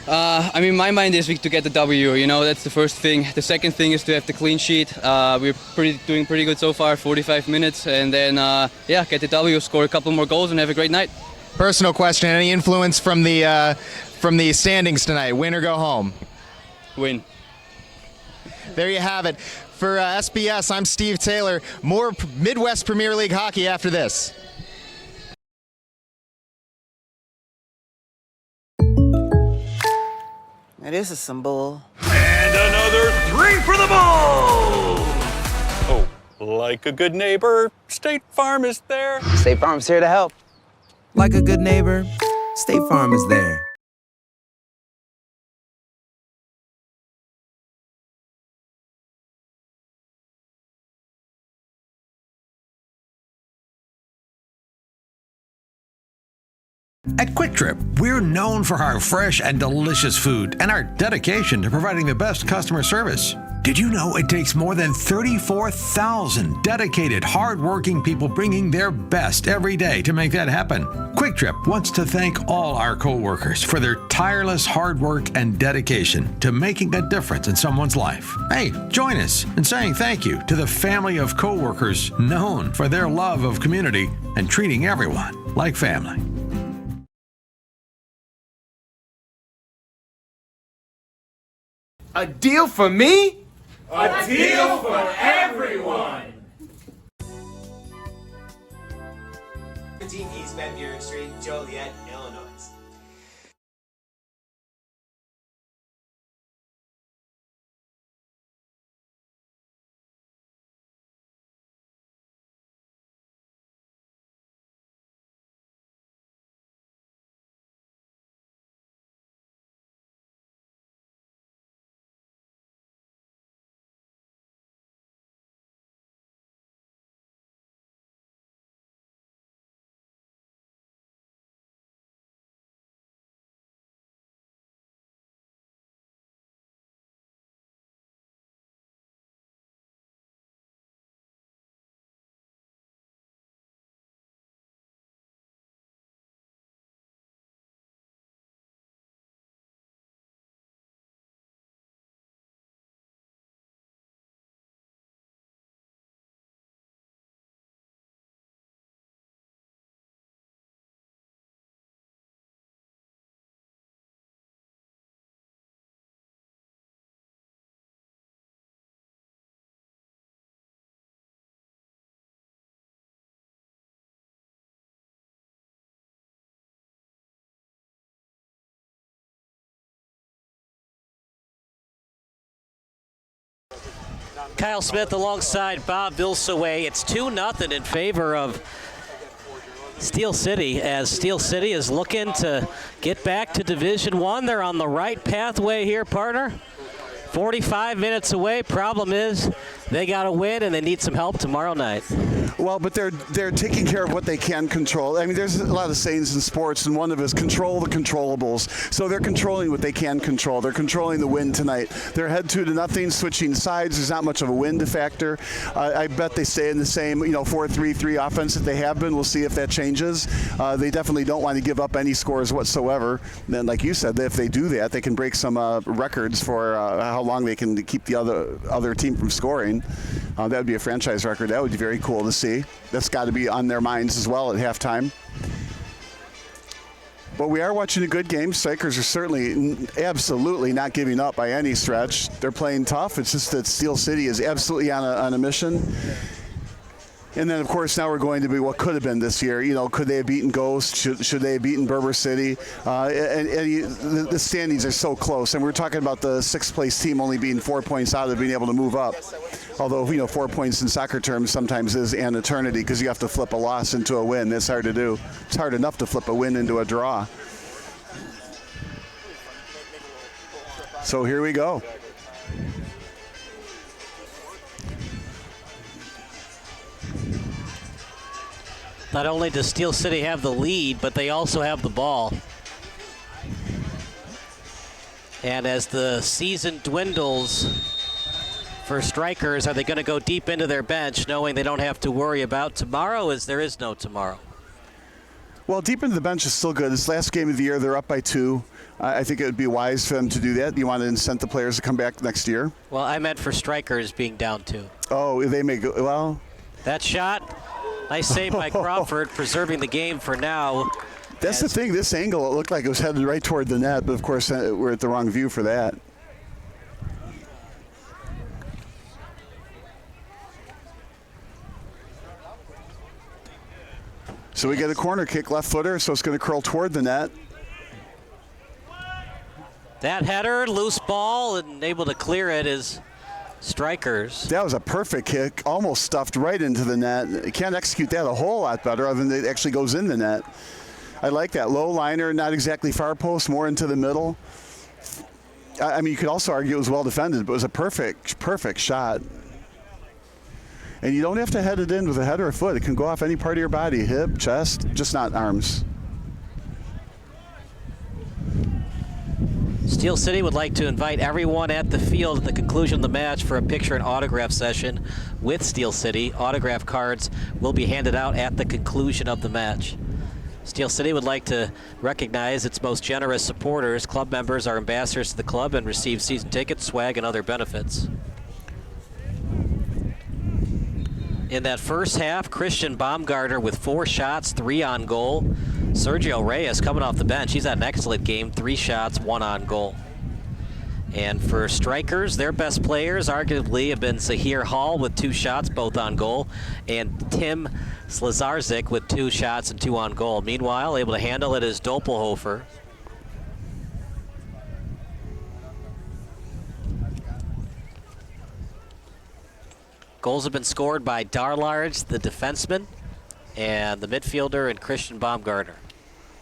I mean, my mind is to get the W, you know, that's the first thing. The second thing is to have the clean sheet. We're doing pretty good so far, 45 minutes, and then, yeah, get the W, score a couple more goals, and have a great night. Personal question, any influence from the standings tonight, win or go home? Win. There you have it. For SBS, I'm Steve Taylor. More Midwest Premier League hockey after this. This is some bull. And another 3 for the ball! Oh, like a good neighbor, State Farm is there. State Farm's here to help. Like a good neighbor, State Farm is there. At Quick Trip, we're known for our fresh and delicious food and our dedication to providing the best customer service. Did you know it takes more than 34,000 dedicated, hard-working people bringing their best every day to make that happen? Quick Trip wants to thank all our co-workers for their tireless hard work and dedication to making a difference in someone's life. Hey, join us in saying thank you to the family of co-workers known for their love of community and treating everyone like family. A deal for me? A deal for everyone! 17 East Van Buren Street, Joliet, Illinois. Kyle Smith alongside Bob Vilsaway. It's 2-0 in favor of Steel City, as Steel City is looking to get back to Division I. They're on the right pathway here, partner. 45 minutes away. Problem is they got to win, and they need some help tomorrow night. Well, but they're taking care of what they can control. I mean, there's a lot of sayings in sports, and one of it is control the controllables. So they're controlling what they can control. They're controlling the wind tonight. They're ahead 2-0, switching sides. There's not much of a wind factor. I bet they stay in the same, 4-3-3 offense that they have been. We'll see if that changes. They definitely don't want to give up any scores whatsoever. Then, like you said, if they do that, they can break some records for how long they can keep the other team from scoring. That would be a franchise record. That would be very cool to see. That's got to be on their minds as well at halftime. But we are watching a good game. Strikers are certainly absolutely not giving up by any stretch. They're playing tough. It's just that Steel City is absolutely on a mission. And then, of course, now we're going to be what could have been this year. Could they have beaten Ghost? Should they have beaten Berber City? The standings are so close. And we're talking about the sixth-place team only being 4 points out of being able to move up. Although, 4 points in soccer terms sometimes is an eternity because you have to flip a loss into a win. That's hard to do. It's hard enough to flip a win into a draw. So here we go. Not only does Steel City have the lead, but they also have the ball. And as the season dwindles for Strikers, are they going to go deep into their bench knowing they don't have to worry about tomorrow, as there is no tomorrow? Well, deep into the bench is still good. It's last game of the year. They're up by 2. I think it would be wise for them to do that. You want to incent the players to come back next year? Well, I meant for Strikers being down 2. Oh, they may go. Well, that shot. Nice save by Crawford, preserving the game for now. That's the thing. This angle, it looked like it was headed right toward the net, but of course we're at the wrong view for that. So we get a corner kick, left footer, so it's going to curl toward the net. That header, loose ball, and able to clear it is Strikers. That was a perfect kick, almost stuffed right into the net. You can't execute that a whole lot better other than it actually goes in the net. I like that. Low liner, not exactly far post, more into the middle. I mean, you could also argue it was well defended, but it was a perfect shot. And you don't have to head it in with a head or a foot. It can go off any part of your body, hip, chest, just not arms. Steel City would like to invite everyone at the field at the conclusion of the match for a picture and autograph session with Steel City. Autograph cards will be handed out at the conclusion of the match. Steel City would like to recognize its most generous supporters. Club members are ambassadors to the club and receive season tickets, swag, and other benefits. In that first half, Christian Baumgartner with 4 shots, 3 on goal. Sergio Reyes coming off the bench. He's had an excellent game, 3 shots, 1 on goal. And for Strikers, their best players arguably have been Zahir Hall with 2 shots, both on goal, and Tim Slazarczyk with 2 shots and 2 on goal. Meanwhile, able to handle it is Doppelhofer. Goals have been scored by Darlarge, the defenseman, and the midfielder, and Christian Baumgartner.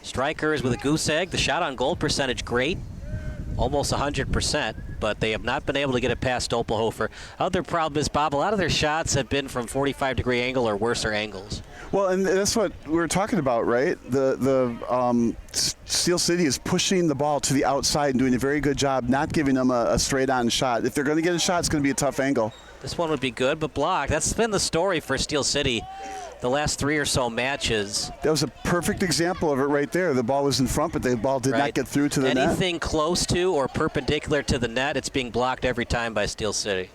Strikers with a goose egg. The shot on goal percentage great, almost 100%, but they have not been able to get it past Doppelhofer. Other problem is, Bob, a lot of their shots have been from 45-degree angle or worser angles. Well, and that's what we were talking about, right? The Steel City is pushing the ball to the outside and doing a very good job not giving them a straight-on shot. If they're going to get a shot, it's going to be a tough angle. This one would be good, but blocked. That's been the story for Steel City the last 3 or so matches. That was a perfect example of it right there. The ball was in front, but the ball did not get through to the net. Anything close to or perpendicular to the net, it's being blocked every time by Steel City.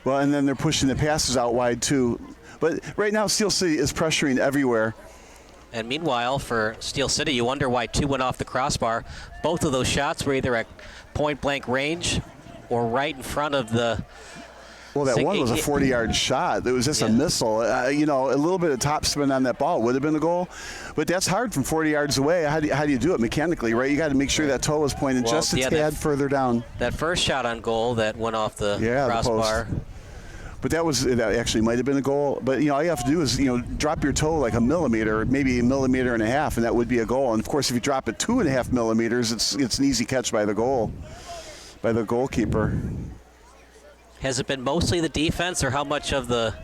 Well, and then they're pushing the passes out wide, too. But right now, Steel City is pressuring everywhere. And meanwhile, for Steel City, you wonder why 2 went off the crossbar. Both of those shots were either at point-blank range or right in front of the Well, that one was a 40-yard shot. It was just a missile. You know, a little bit of topspin on that ball would have been a goal. But that's hard from 40 yards away. How do you do it mechanically, right? You got to make sure that toe was pointed just a tad further down. That first shot on goal that went off the crossbar. But that actually might have been a goal. But, you know, all you have to do is, you know, drop your toe like a millimeter, maybe 1.5 millimeters, and that would be a goal. And, of course, if you drop it 2.5 millimeters, it's an easy catch by the goalkeeper. Has it been mostly the defense, or how much of the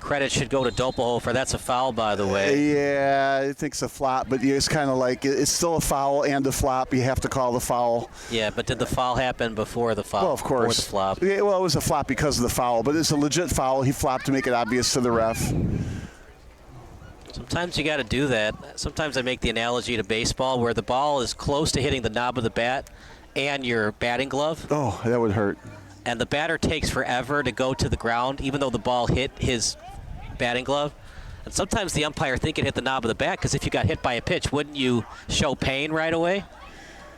credit should go to Doppelhofer? That's a foul, by the way. Yeah, I think it's a flop, but it's kind of like it's still a foul and a flop. You have to call the foul. Yeah, but did the foul happen before the foul? Well, of course. Before the flop? Yeah, well, it was a flop because of the foul, but it's a legit foul. He flopped to make it obvious to the ref. Sometimes you got to do that. Sometimes I make the analogy to baseball where the ball is close to hitting the knob of the bat and your batting glove. Oh, that would hurt. And the batter takes forever to go to the ground, even though the ball hit his batting glove. And sometimes the umpire think it hit the knob of the bat, because if you got hit by a pitch, wouldn't you show pain right away?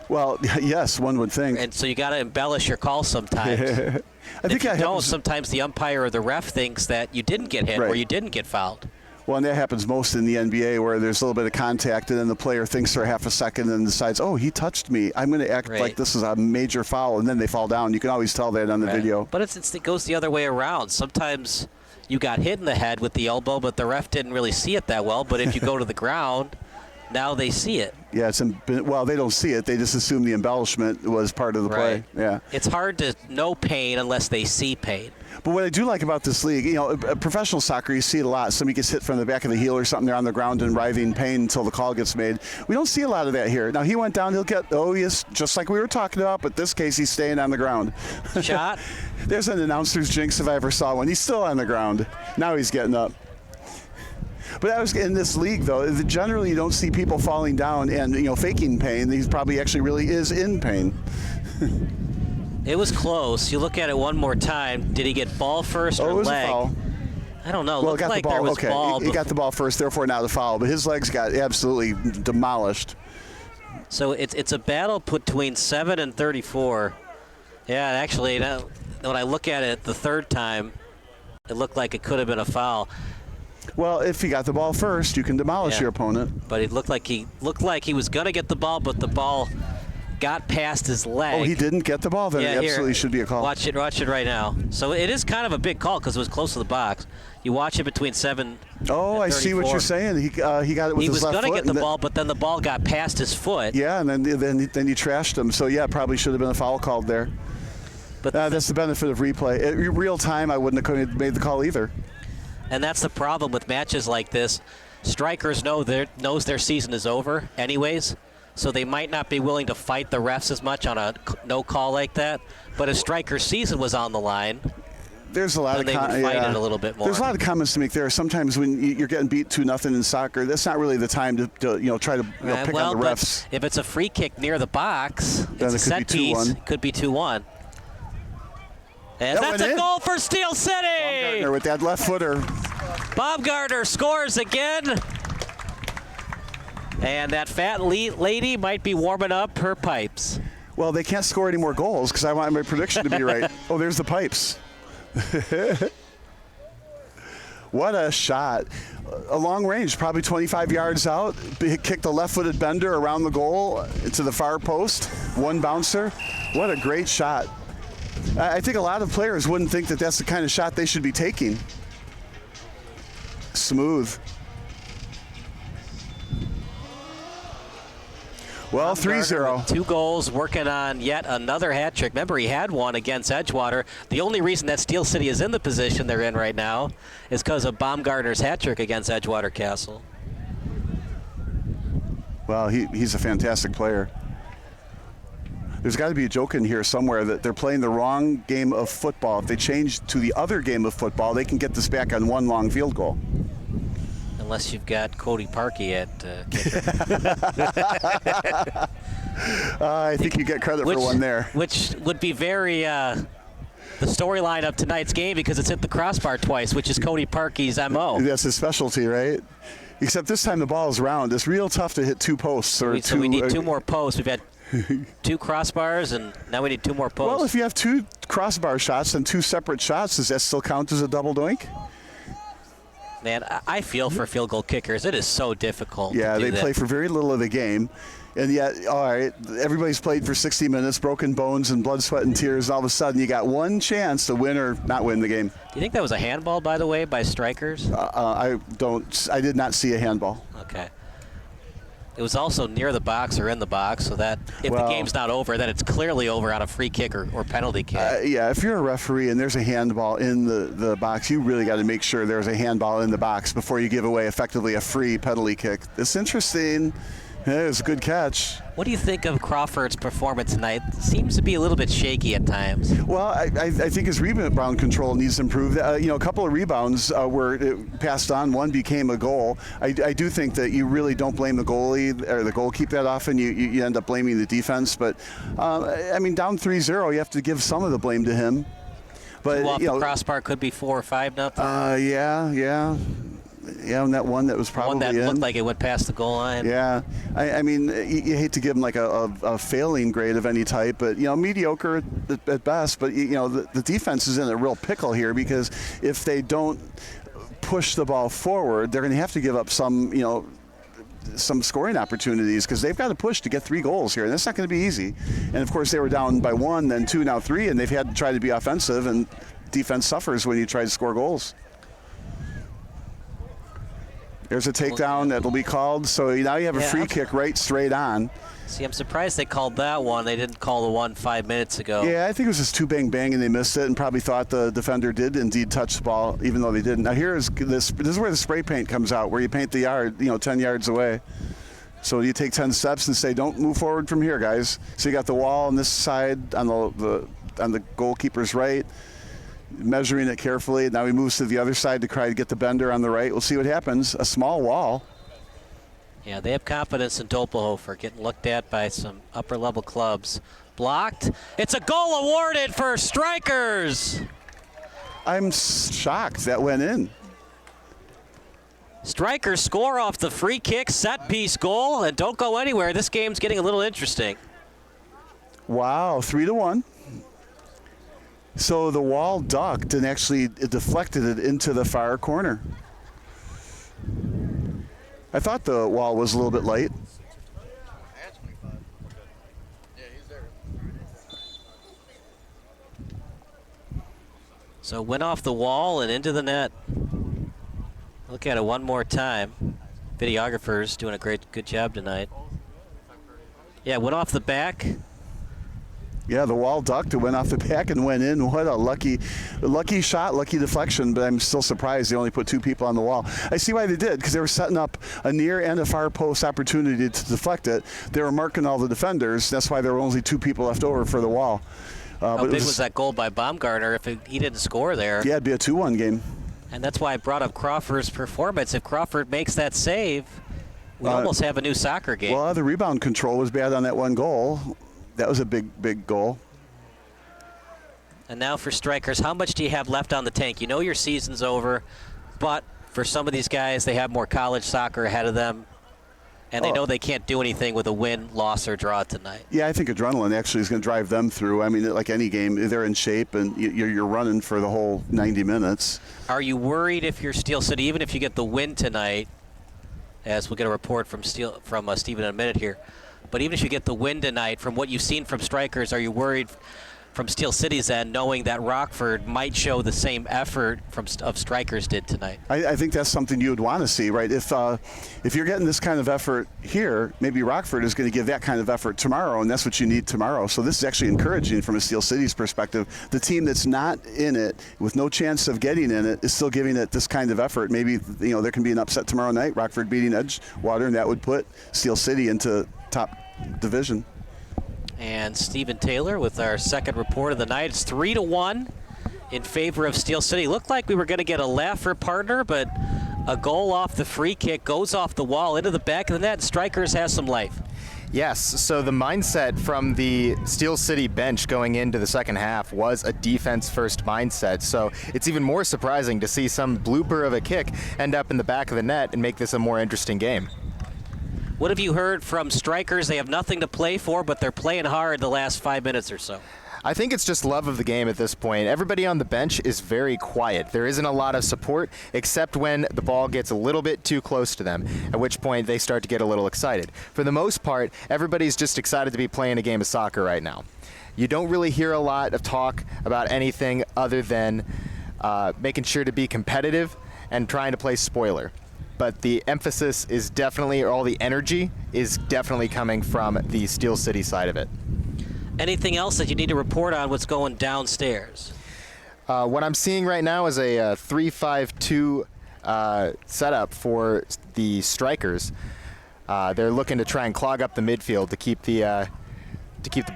Well, yes, one would think. And so you got to embellish your call sometimes. I think if you don't, sometimes the umpire or the ref thinks that you didn't get hit or you didn't get fouled. Well, and that happens most in the NBA, where there's a little bit of contact, and then the player thinks for half a second and decides, oh, he touched me. I'm going to act like this is a major foul, and then they fall down. You can always tell that on the video. But it goes the other way around. Sometimes you got hit in the head with the elbow, but the ref didn't really see it that well. But if you go to the ground, now they see it. Yeah, well, they don't see it. They just assume the embellishment was part of the play. Yeah. It's hard to know pain unless they see pain. But what I do like about this league, you know, professional soccer, you see it a lot. Somebody gets hit from the back of the heel or something. They're on the ground in writhing pain until the call gets made. We don't see a lot of that here. Now, he went down. He'll get, yes, just like we were talking about, but this case, he's staying on the ground. Shot. There's an announcer's jinx if I ever saw one. He's still on the ground. Now he's getting up. But I was in this league, though. Generally, you don't see people falling down and, you know, faking pain. He probably actually really is in pain. It was close. You look at it one more time. Did he get ball first or it was leg? A foul. I don't know. Well, Looked got like the ball. there was ball. He got the ball first, therefore not a foul. But his legs got absolutely demolished. So it's a battle between 7 and 34. Yeah, actually, when I look at it the third time, it looked like it could have been a foul. Well, if he got the ball first, you can demolish your opponent. But it looked like he was going to get the ball, but the ball got past his leg. Oh, he didn't get the ball? Then it absolutely should be a call. Watch it right now. So it is kind of a big call because it was close to the box. You watch it between 7 Oh, and I see what you're saying. He got it with his left foot. He was going to get the ball, but then the ball got past his foot. Yeah, and then he trashed him. So, yeah, probably should have been a foul called there. But that's the benefit of replay. Real time, I wouldn't have made the call either. And that's the problem with matches like this. Strikers knows their season is over anyways, so they might not be willing to fight the refs as much on a no call like that. But if striker's season was on the line, there's a lot then they would fight it a little bit more. There's a lot of comments to make there. Sometimes when you're getting beat 2-0 in soccer, that's not really the time to try to pick on the refs. If it's a free kick near the box, then it's a set piece. It could be 2-1. And that's a goal for Steel City! Baumgartner with that left footer. Baumgartner scores again. And that fat lady might be warming up her pipes. Well, they can't score any more goals because I want my prediction to be right. Oh, there's the pipes. What a shot. A long range, probably 25 yards out. Kicked a left-footed bender around the goal to the far post. One bouncer. What a great shot. I think a lot of players wouldn't think that that's the kind of shot they should be taking. Smooth. Well, 3-0. 2 goals, working on yet another hat trick. Remember, he had one against Edgewater. The only reason that Steel City is in the position they're in right now is because of Baumgartner's hat trick against Edgewater Castle. Well, he's a fantastic player. There's got to be a joke in here somewhere that they're playing the wrong game of football. If they change to the other game of football, they can get this back on one long field goal. Unless you've got Cody Parkey at I think you get credit for one there. Which would be very the storyline of tonight's game because it's hit the crossbar twice, which is Cody Parkey's MO. That's his specialty, right? Except this time the ball is round. It's real tough to hit 2 posts. So we need 2 more posts. We've had 2 crossbars, and now we need 2 more posts. Well, if you have 2 crossbar shots and 2 separate shots. Does that still count as a double doink? Man, I feel for field goal kickers. It is so difficult. Yeah, to do they that. play for very little of the game. And yet, all right, everybody's played for 60 minutes, broken bones and blood, sweat, and tears. And all of a sudden, you got one chance to win or not win the game. Do you think that was a handball, by the way, by strikers? I did not see a handball. Okay. It was also near the box or in the box, so that if the game's not over, then it's clearly over on a free kick or penalty kick. Yeah, if you're a referee and there's a handball in the box, you really got to make sure there's a handball in the box before you give away effectively a free penalty kick. It's interesting. Yeah, it was a good catch. What do you think of Crawford's performance tonight? Seems to be a little bit shaky at times. Well, I think his rebound control needs to improve. A couple of rebounds were passed on. One became a goal. I do think that you really don't blame the goalie or the goalkeeper that often. You end up blaming the defense. But, down 3-0, you have to give some of the blame to him. But Off the crossbar could be 4 or 5-0. Yeah, and that one that was probably one that in. looked like it went past the goal line. Yeah, you hate to give them like a failing grade of any type, but mediocre at best. But the defense is in a real pickle here because if they don't push the ball forward, they're going to have to give up some scoring opportunities because they've got to push to get 3 goals here, and that's not going to be easy. And of course, they were down by 1, then 2, now 3, and they've had to try to be offensive, and defense suffers when you try to score goals. There's a takedown that'll be called, so now you have a free kick right straight on. See, I'm surprised they called that one. They didn't call the one 5 minutes ago. Yeah, I think it was just 2 bang and they missed it and probably thought the defender did indeed touch the ball, even though they didn't. Now this is where the spray paint comes out, where you paint the yard, 10 yards away. So you take 10 steps and say, don't move forward from here, guys. So you got the wall on this side, on the goalkeeper's right, measuring it carefully. Now he moves to the other side to try to get the bender on the right. We'll see what happens. A small wall. Yeah, they have confidence in Doppelhofer, getting looked at by some upper-level clubs. Blocked. It's a goal awarded for Strikers. I'm shocked that went in. Strikers score off the free kick, set-piece goal, and don't go anywhere. This game's getting a little interesting. Wow, 3-1. So the wall ducked and actually it deflected it into the far corner. I thought the wall was a little bit light. So went off the wall and into the net. Look at it one more time. Videographer's doing a good job tonight. Yeah, went off the back. Yeah, the wall ducked, it went off the back and went in. What a lucky shot, lucky deflection, but I'm still surprised they only put 2 people on the wall. I see why they did, because they were setting up a near and a far post opportunity to deflect it. They were marking all the defenders. That's why there were only 2 people left over for the wall. How big was that goal by Baumgartner if he didn't score there? Yeah, it'd be a 2-1 game. And that's why I brought up Crawford's performance. If Crawford makes that save, we almost have a new soccer game. Well, the rebound control was bad on that one goal. That was a big goal. And now for Strikers, how much do you have left on the tank? You know your season's over, but for some of these guys, they have more college soccer ahead of them, and they know they can't do anything with a win, loss, or draw tonight. Yeah, I think adrenaline actually is going to drive them through. I mean, like any game, they're in shape, and you're running for the whole 90 minutes. Are you worried if you're Steel City, even if you get the win tonight, as we'll get a report from Stephen in a minute here, but even if you get the win tonight, from what you've seen from Strikers, are you worried from Steel City's end, knowing that Rockford might show the same effort of Strikers did tonight? I think that's something you would want to see, right? If you're getting this kind of effort here, maybe Rockford is going to give that kind of effort tomorrow, and that's what you need tomorrow. So this is actually encouraging from a Steel City's perspective. The team that's not in it, with no chance of getting in it, is still giving it this kind of effort. Maybe there can be an upset tomorrow night, Rockford beating Edgewater, and that would put Steel City into top division. And Stephen Taylor with our second report of the night. It's 3-1 in favor of Steel City. Looked like we were going to get a Laffer partner, but a goal off the free kick goes off the wall into the back of the net, and Strikers has some life. Yes, so the mindset from the Steel City bench going into the second half was a defense-first mindset. So it's even more surprising to see some blooper of a kick end up in the back of the net and make this a more interesting game. What have you heard from Strikers? They have nothing to play for, but they're playing hard the last 5 minutes or so. I think it's just love of the game at this point. Everybody on the bench is very quiet. There isn't a lot of support except when the ball gets a little bit too close to them, at which point they start to get a little excited. For the most part, everybody's just excited to be playing a game of soccer right now. You don't really hear a lot of talk about anything other than making sure to be competitive and trying to play spoiler. But the emphasis is definitely, or all the energy is definitely coming from the Steel City side of it. Anything else that you need to report on what's going downstairs? What I'm seeing right now is a 3-5-2 setup for the Strikers. They're looking to try and clog up the midfield to keep the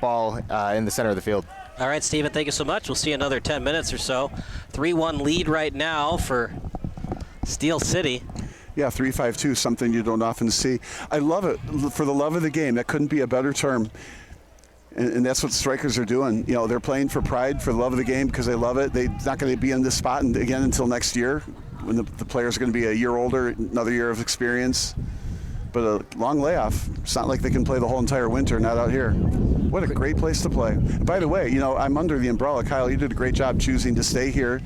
ball in the center of the field. All right, Stephen, thank you so much. We'll see you another 10 minutes or so. 3-1 lead right now for Steel City. Yeah, 3-5-2, something you don't often see. I love it. For the love of the game, that couldn't be a better term. And that's what Strikers are doing. You know, they're playing for pride, for the love of the game, because they love it. They're not going to be in this spot again until next year, when the players are going to be a year older, another year of experience. But a long layoff. It's not like they can play the whole entire winter, not out here. What a great place to play. By the way, you know, I'm under the umbrella. Kyle, you did a great job choosing to stay here,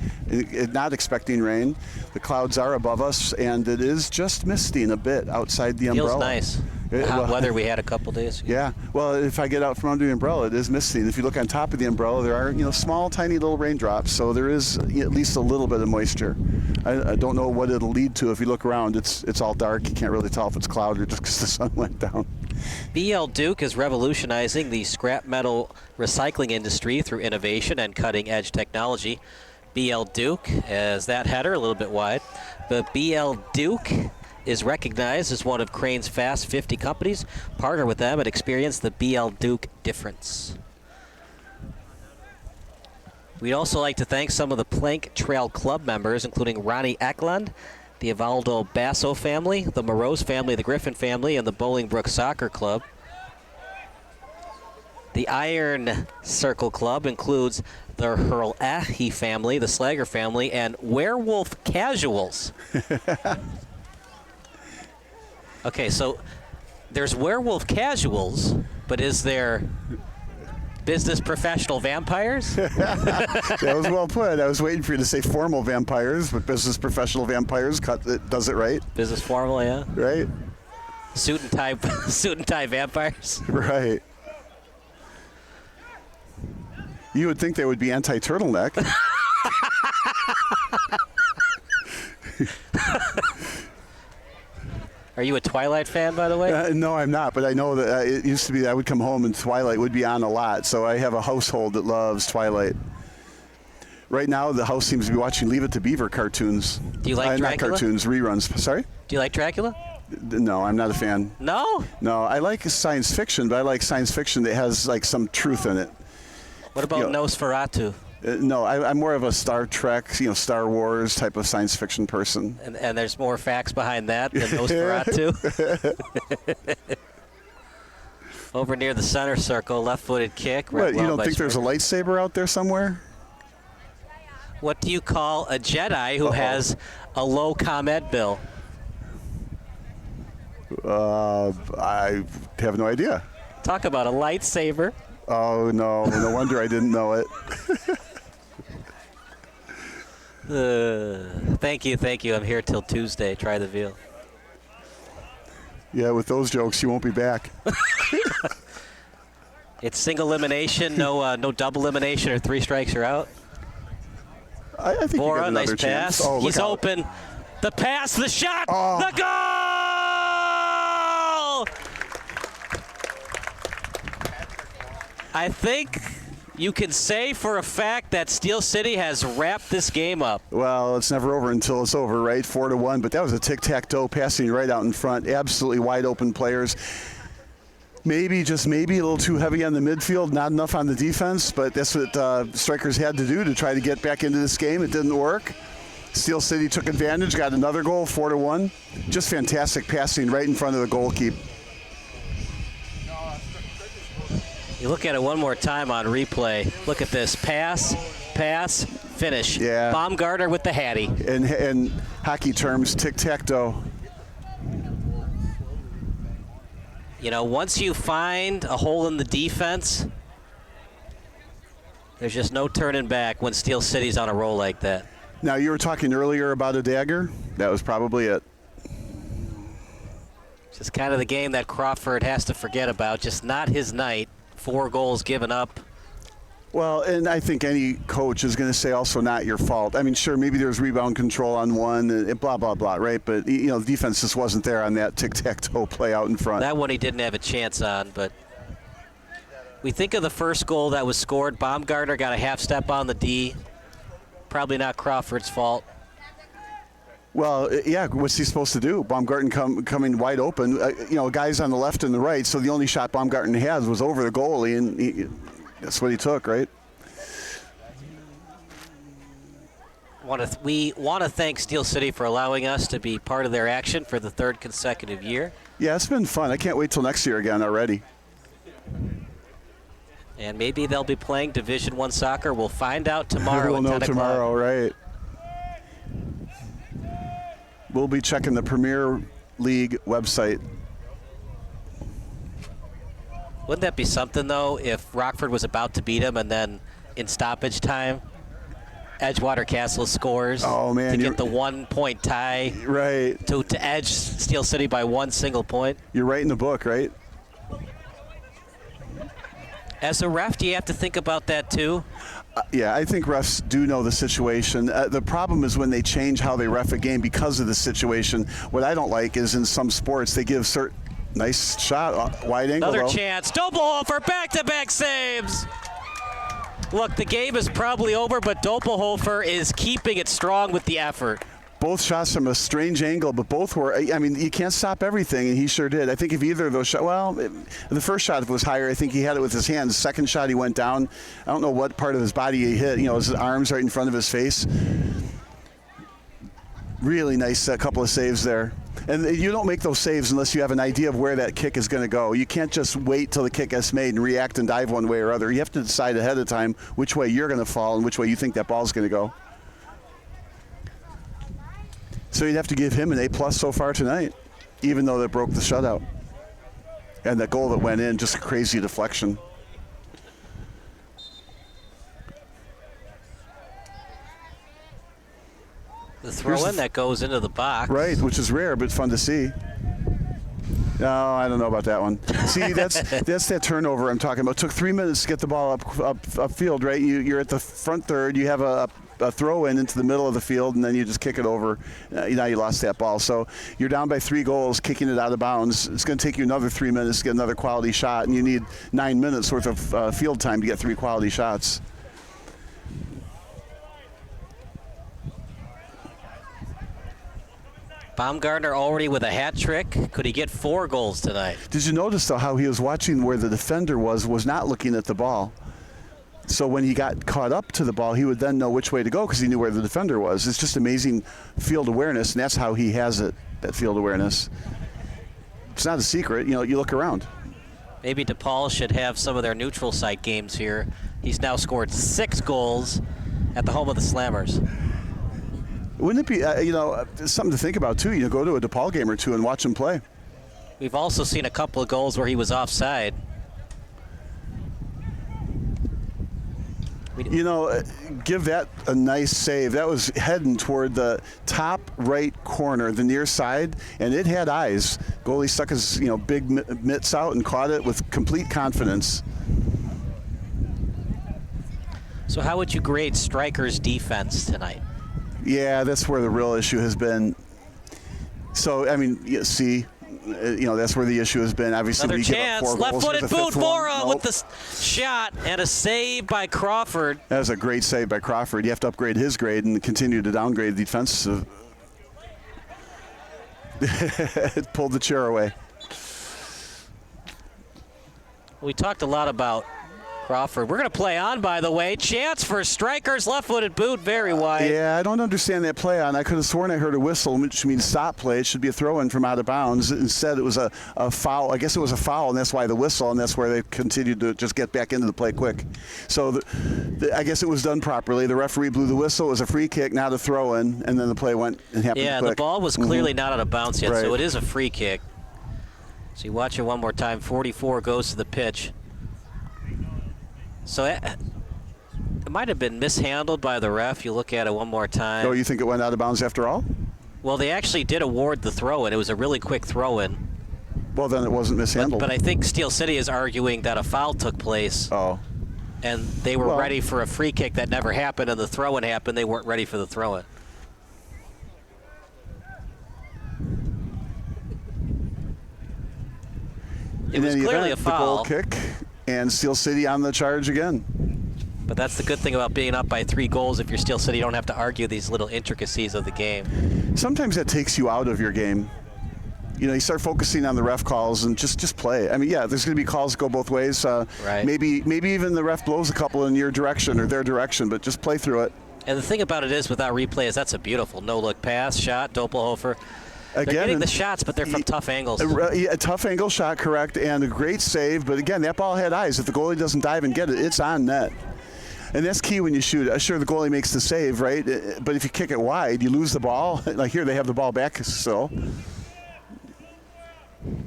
not expecting rain. The clouds are above us, and it is just misting a bit outside the umbrella. Feels nice. The hot weather we had a couple days ago. Yeah. Well, if I get out from under the umbrella, it is misting. If you look on top of the umbrella, there are, you know, small, tiny little raindrops. So there is at least a little bit of moisture. I don't know what it'll lead to. If you look around, it's all dark. You can't really tell if it's cloud or just because the sun went down. BL Duke is revolutionizing the scrap metal recycling industry through innovation and cutting-edge technology. BL Duke, as that header, a little bit wide, but BL Duke is recognized as one of Crane's Fast 50 companies. Partner with them and experience the BL Duke difference. We'd also like to thank some of the Plank Trail Club members, including Ronnie Eklund, the Evaldo Basso family, the Morose family, the Griffin family, and the Bolingbrook Soccer Club. The Iron Circle Club includes the Hurl-Ahi family, the Slager family, and Werewolf Casuals. Okay, so there's Werewolf Casuals, but is there business professional vampires? That was well put. I was waiting for you to say formal vampires, but business professional vampires does it right. Business formal, yeah. Right. Suit and tie vampires. Right. You would think they would be anti-turtleneck. Are you a Twilight fan, by the way? No, I'm not, but I know that it used to be I would come home and Twilight would be on a lot, so I have a household that loves Twilight. Right now, the house seems to be watching Leave It to Beaver cartoons. Do you like Dracula? Not cartoons, reruns. Sorry? Do you like Dracula? No, I'm not a fan. No? No, I like science fiction, but I like science fiction that has like some truth in it. What about Nosferatu? No, I'm more of a Star Trek, Star Wars type of science fiction person. And there's more facts behind that than Nosferatu? Over near the center circle, left-footed kick. What, you don't think there's a lightsaber out there somewhere? What do you call a Jedi who has a low ComEd bill? I have no idea. Talk about a lightsaber. Oh, no. No wonder I didn't know it. Thank you. I'm here till Tuesday. Try the veal. Yeah, with those jokes, you won't be back. It's single elimination, no double elimination, or 3 strikes you're out. I think Bora, you got another nice chance. pass. Oh, He's out. open. The pass, the shot, the goal! I think you can say for a fact that Steel City has wrapped this game up. Well, it's never over until it's over, right? 4-1, but that was a tic-tac-toe passing right out in front. Absolutely wide open players. Maybe, just maybe, a little too heavy on the midfield, not enough on the defense, but that's what Strikers had to do to try to get back into this game. It didn't work. Steel City took advantage, got another goal, 4-1. Just fantastic passing right in front of the goalkeeper. You look at it one more time on replay. Look at this. Pass, finish. Yeah. Baumgartner with the Hattie. In hockey terms, tic-tac-toe. You know, once you find a hole in the defense, There's just no turning back when Steel City's on a roll like that. Now, you were talking earlier about a dagger. That was probably it. Just kind of the game that Crawford has to forget about. Just not his night. 4 goals given up. Well, and I think any coach is going to say also not your fault. I mean, sure, maybe there's rebound control on one, and blah, blah, blah, right? But, you know, the defense just wasn't there on that tic-tac-toe play out in front. That one he didn't have a chance on, but we think of the first goal that was scored. Baumgartner got a half step on the D. Probably not Crawford's fault. Well, yeah, what's he supposed to do? Baumgarten coming wide open. You know, guys on the left and the right, so the only shot Baumgarten had was over the goalie, and that's what he took, right? We want to thank Steel City for allowing us to be part of their action for the 3rd consecutive year. Yeah, it's been fun. I can't wait till next year again already. And maybe they'll be playing Division I soccer. We'll find out tomorrow. We'll know at 10 tomorrow, right? We'll be checking the Premier League website. Wouldn't that be something, though, if Rockford was about to beat him and then in stoppage time, Edgewater Castle scores to get the 1-point tie, right? To edge Steel City by 1 single point. You're right in the book, right? As a ref, do you have to think about that too? Yeah, I think refs do know the situation. The problem is when they change how they ref a game because of the situation. What I don't like is in some sports they give certain nice shot, wide angle. Another chance, Doppelhofer, back-to-back saves. Look, the game is probably over, but Doppelhofer is keeping it strong with the effort. Both shots from a strange angle, but both were, I mean, you can't stop everything, and he sure did. I think if either of those shots, well, the first shot was higher. I think he had it with his hands. The second shot, he went down. I don't know what part of his body he hit. You know, his arms right in front of his face. Really nice couple of saves there. And you don't make those saves unless you have an idea of where that kick is going to go. You can't just wait till the kick gets made and react and dive one way or other. You have to decide ahead of time which way you're going to fall and which way you think that ball's going to go. So you'd have to give him an A+ so far tonight, even though they broke the shutout. And that goal that went in, just a crazy deflection. The throw-in that goes into the box. Right, which is rare, but fun to see. No, I don't know about that one. See, that's that turnover I'm talking about. It took 3 minutes to get the ball upfield, right? You're at the front third. You have a throw-in into the middle of the field, and then you just kick it over. Now you lost that ball. So you're down by 3 goals, kicking it out of bounds. It's going to take you another 3 minutes to get another quality shot, and you need 9 minutes worth of field time to get 3 quality shots. Baumgartner already with a hat trick. Could he get 4 goals tonight? Did you notice, though, how he was watching where the defender was not looking at the ball? So when he got caught up to the ball, he would then know which way to go because he knew where the defender was. It's just amazing field awareness, and that's how he has it, that field awareness. It's not a secret. You know, you look around. Maybe DePaul should have some of their neutral site games here. He's now scored 6 goals at the home of the Slammers. Wouldn't it be, you know, something to think about, too? You know, go to a DePaul game or two and watch him play. We've also seen a couple of goals where he was offside. You know, give that a nice save. That was heading toward the top right corner, the near side, and it had eyes. Goalie stuck his, big mitts out and caught it with complete confidence. So how would you grade Stryker's defense tonight? Yeah, that's where the real issue has been. So, I mean, C. That's where the issue has been. Obviously, another when you chance, give up 4 goals left-footed boot, Bora with the shot and a save by Crawford. That was a great save by Crawford. You have to upgrade his grade and continue to downgrade the defensive. It pulled the chair away. We talked a lot about Crawford. We're going to play on, by the way. Chance for Stryker's left-footed boot, very wide. Yeah, I don't understand that play on. I could have sworn I heard a whistle, which means stop play. It should be a throw-in from out of bounds. Instead, it was a foul. I guess it was a foul, and that's why the whistle, and that's where they continued to just get back into the play quick. So I guess it was done properly. The referee blew the whistle. It was a free kick, not a throw-in, and then the play went and happened quick. Yeah, the ball was clearly not out of bounds yet, right. So it is a free kick. So you watch it one more time. 44 goes to the pitch. So It might have been mishandled by the ref. You look at it one more time. Oh, you think it went out of bounds after all? Well, they actually did award the throw-in. It was a really quick throw-in. Well, then it wasn't mishandled. But I think Steel City is arguing that a foul took place. Oh. And they were ready for a free kick that never happened, and the throw-in happened. They weren't ready for the throw-in. It was clearly a foul. The goal kick, and Steel City on the charge again. But that's the good thing about being up by 3 goals. If you're Steel City, you don't have to argue these little intricacies of the game. Sometimes that takes you out of your game. You know, you start focusing on the ref calls and just play. I mean, yeah, there's going to be calls that go both ways. Right. Maybe even the ref blows a couple in your direction or their direction, but just play through it. And the thing about it is, without replay, is that's a beautiful no-look pass, shot, Doppelhofer. They're getting the shots, but they're from tough angles. A tough angle shot, correct, and a great save. But again, that ball had eyes. If the goalie doesn't dive and get it, it's on net. And that's key when you shoot. Sure, the goalie makes the save, right? But if you kick it wide, you lose the ball. Like here, they have the ball back still.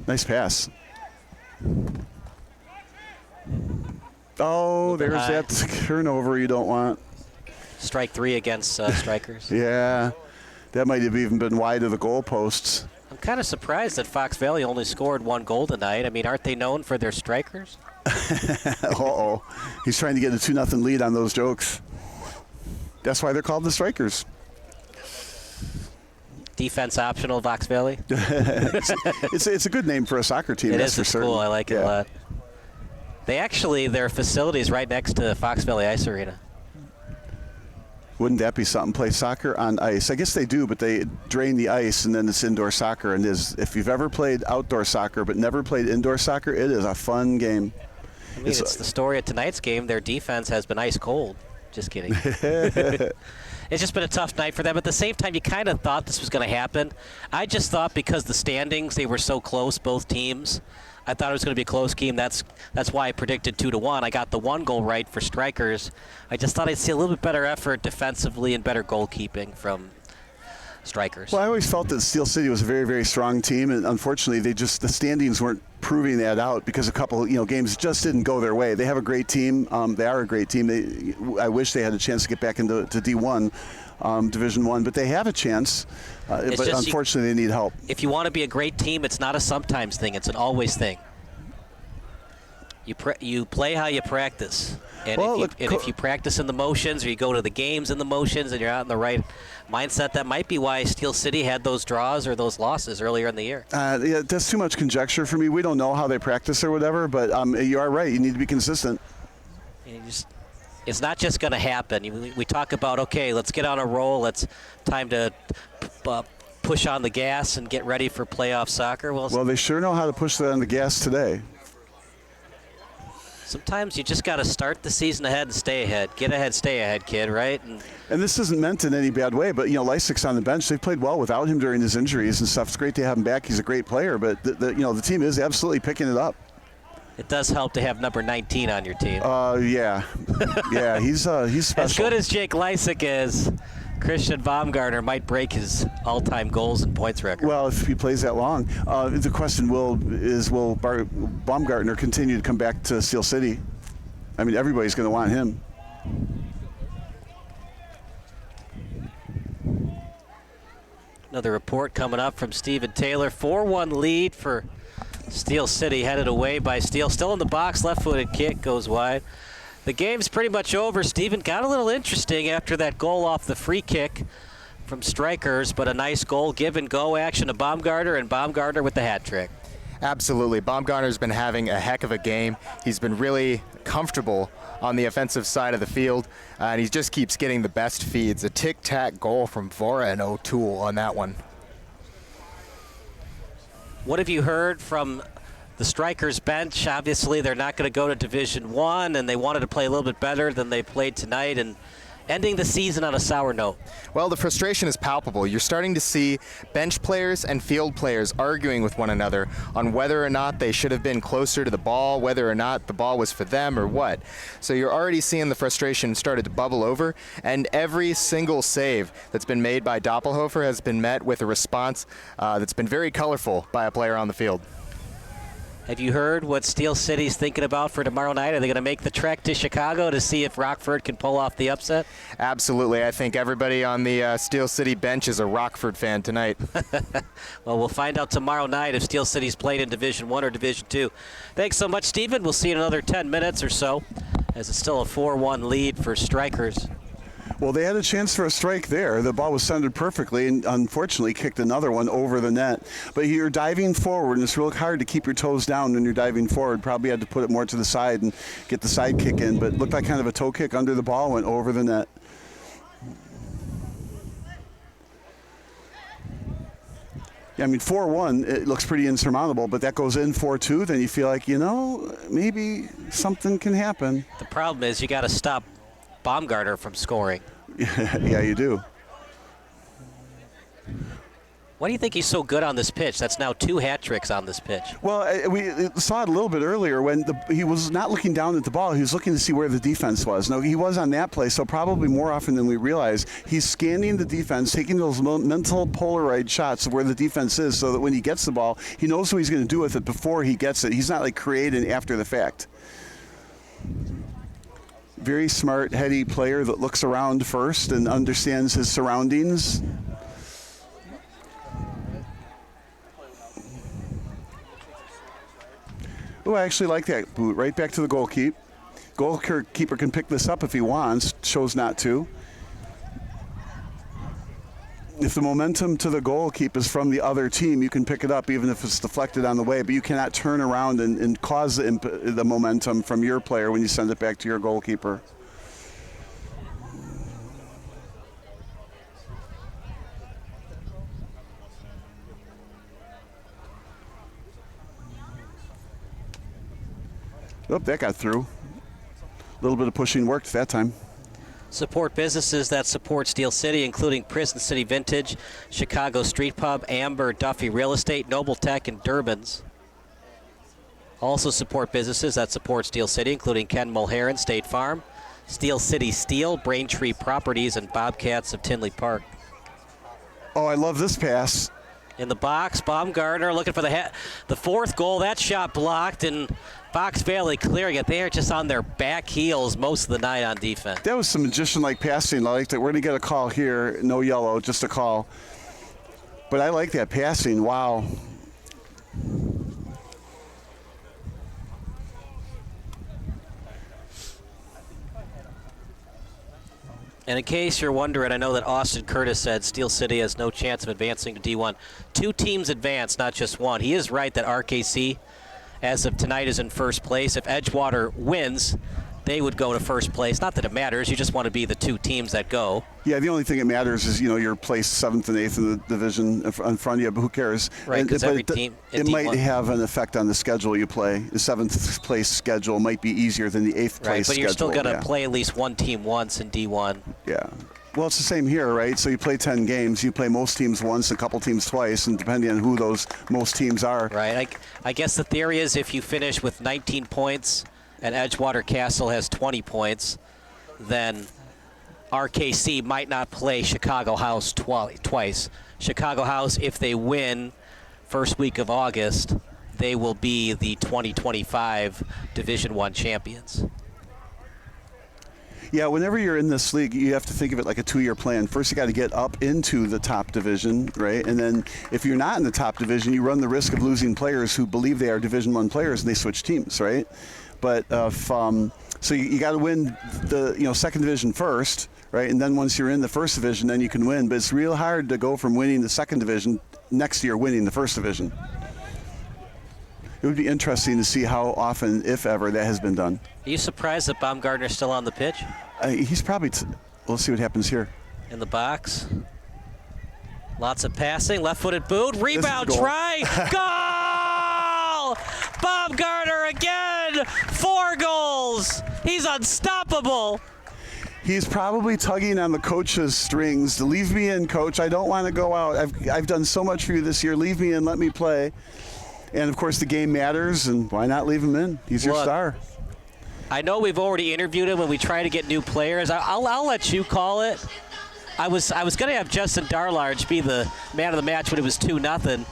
Nice pass. Oh, there's that turnover you don't want. Strike 3 against Strikers. Yeah, that might have even been wide of the goalposts. I'm kind of surprised that Fox Valley only scored 1 goal tonight. I mean, aren't they known for their strikers? Uh-oh. He's trying to get a 2-0 lead on those jokes. That's why they're called the Strikers. Defense optional, Fox Valley. it's a good name for a soccer team. It is. It's cool. I like it a lot. They actually, their facility is right next to Fox Valley Ice Arena. Wouldn't that be something? Play soccer on ice. I guess they do, but they drain the ice and then it's indoor soccer. And if you've ever played outdoor soccer but never played indoor soccer, it is a fun game. I mean, it's the story of tonight's game. Their defense has been ice cold. Just kidding. It's just been a tough night for them. At the same time, you kind of thought this was going to happen. I just thought because the standings, they were so close, both teams. I thought it was going to be a close game. That's why I predicted 2-1. I got the 1 goal right for Strikers. I just thought I'd see a little bit better effort defensively and better goalkeeping from Strikers. Well, I always felt that Steel City was a very, very strong team, and unfortunately, the standings weren't proving that out because a couple games just didn't go their way. They have a great team. They are a great team. I wish they had a chance to get back into D1, Division 1, but they have a chance. But unfortunately, they need help. If you want to be a great team, it's not a sometimes thing. It's an always thing. You play how you practice. And, if you practice in the motions or you go to the games in the motions and you're out in the right mindset, that might be why Steel City had those draws or those losses earlier in the year. Yeah, that's too much conjecture for me. We don't know how they practice or whatever, but you are right. You need to be consistent. It's not just going to happen. We talk about, okay, let's get on a roll. It's time to push on the gas and get ready for playoff soccer. Well, they sure know how to push on the gas today. Sometimes you just got to start the season ahead and stay ahead. Get ahead, stay ahead, kid, right? And this isn't meant in any bad way, but, Lysak's on the bench. They've played well without him during his injuries and stuff. It's great to have him back. He's a great player, but, the team is absolutely picking it up. It does help to have number 19 on your team. Yeah. Yeah, he's special. As good as Jake Lysak is, Christian Baumgartner might break his all-time goals and points record. Well, if he plays that long. The question will Baumgartner continue to come back to Steel City? I mean, everybody's going to want him. Another report coming up from Stephen Taylor. 4-1 lead for Steel City, headed away by Steel. Still in the box, left-footed kick goes wide. The game's pretty much over. Stephen, got a little interesting after that goal off the free kick from Strikers, but a nice goal, give and go action to Baumgartner, and Baumgartner with the hat trick. Absolutely. Baumgartner's been having a heck of a game. He's been really comfortable on the offensive side of the field, and he just keeps getting the best feeds. A tic-tac goal from Vora and O'Toole on that one. What have you heard from the Strikers bench? Obviously, they're not going to go to Division 1, and they wanted to play a little bit better than they played tonight, and ending the season on a sour note. Well, the frustration is palpable. You're starting to see bench players and field players arguing with one another on whether or not they should have been closer to the ball, whether or not the ball was for them or what. So you're already seeing the frustration started to bubble over, and every single save that's been made by Doppelhofer has been met with a response that's been very colorful by a player on the field. Have you heard what Steel City's thinking about for tomorrow night? Are they going to make the trek to Chicago to see if Rockford can pull off the upset? Absolutely. I think everybody on the Steel City bench is a Rockford fan tonight. Well, we'll find out tomorrow night if Steel City's played in Division 1 or Division 2. Thanks so much, Stephen. We'll see you in another 10 minutes or so, as it's still a 4-1 lead for Strikers. Well, they had a chance for a strike there. The ball was centered perfectly and unfortunately kicked another one over the net. But you're diving forward, and it's real hard to keep your toes down when you're diving forward. Probably had to put it more to the side and get the side kick in, but it looked like kind of a toe kick under the ball, went over the net. Yeah, I mean, 4-1, it looks pretty insurmountable, but that goes in 4-2, then you feel like, maybe something can happen. The problem is you got to stop Baumgartner from scoring. Yeah, you do. Why do you think he's so good on this pitch? That's now 2 hat tricks on this pitch. Well, we saw it a little bit earlier when he was not looking down at the ball. He was looking to see where the defense was. No, he was on that play, so probably more often than we realize. He's scanning the defense, taking those mental Polaroid shots of where the defense is so that when he gets the ball, he knows what he's going to do with it before he gets it. He's not like creating after the fact. Very smart, heady player that looks around first and understands his surroundings. Oh, I actually like that boot. Right back to the goalkeeper. Goalkeeper can pick this up if he wants, chose not to. If the momentum to the goal keep is from the other team, you can pick it up even if it's deflected on the way, but you cannot turn around and cause the momentum from your player when you send it back to your goalkeeper. Oh, that got through. A little bit of pushing worked that time. Support businesses that support Steel City, including Prison City Vintage, Chicago Street Pub, Amber, Duffy Real Estate, Noble Tech, and Durbin's. Also support businesses that support Steel City, including Ken Mulheron, State Farm, Steel City Steel, Braintree Properties, and Bobcats of Tinley Park. Oh, I love this pass. In the box, Baumgartner looking for the fourth goal. That shot blocked, and Fox Valley clearing it. They are just on their back heels most of the night on defense. That was some magician-like passing. I like that. We're going to get a call here. No yellow, just a call. But I like that passing. Wow. And in case you're wondering, I know that Austin Curtis said Steel City has no chance of advancing to D1. 2 teams advance, not just one. He is right that RKC, as of tonight, is in first place. If Edgewater wins, they would go to first place. Not that it matters. You just want to be the 2 teams that go. Yeah, the only thing that matters is, you're placed 7th and 8th in the division in front of you, but who cares? Right, because every team it might have an effect on the schedule you play. The 7th place schedule might be easier than the 8th place schedule. Right, but you're still going to play at least one team once in D1. Yeah. Well, it's the same here, right? So you play 10 games. You play most teams once, a couple teams twice, and depending on who those most teams are. Right. I guess the theory is if you finish with 19 points and Edgewater Castle has 20 points, then RKC might not play Chicago House twice. Chicago House, if they win first week of August, they will be the 2025 Division I champions. Yeah, whenever you're in this league, you have to think of it like a 2-year plan. First, you got to get up into the top division, right? And then if you're not in the top division, you run the risk of losing players who believe they are Division I players and they switch teams, right? But so you got to win the second division first, right? And then once you're in the first division, then you can win. But it's real hard to go from winning the second division next year winning the first division. It would be interesting to see how often, if ever, that has been done. Are you surprised that Baumgartner's still on the pitch? He's probably. Let's see what happens here. In the box. Lots of passing. Left-footed boot. Rebound try. Goal! Baumgartner again. 4 goals. He's unstoppable. He's probably tugging on the coach's strings to leave me in, coach. I don't want to go out. I've done so much for you this year. Leave me in. Let me play. And, of course, the game matters, and why not leave him in? He's your star. I know we've already interviewed him when we try to get new players. I'll let you call it. I was going to have Justin Darlarge be the man of the match when it was 2-0.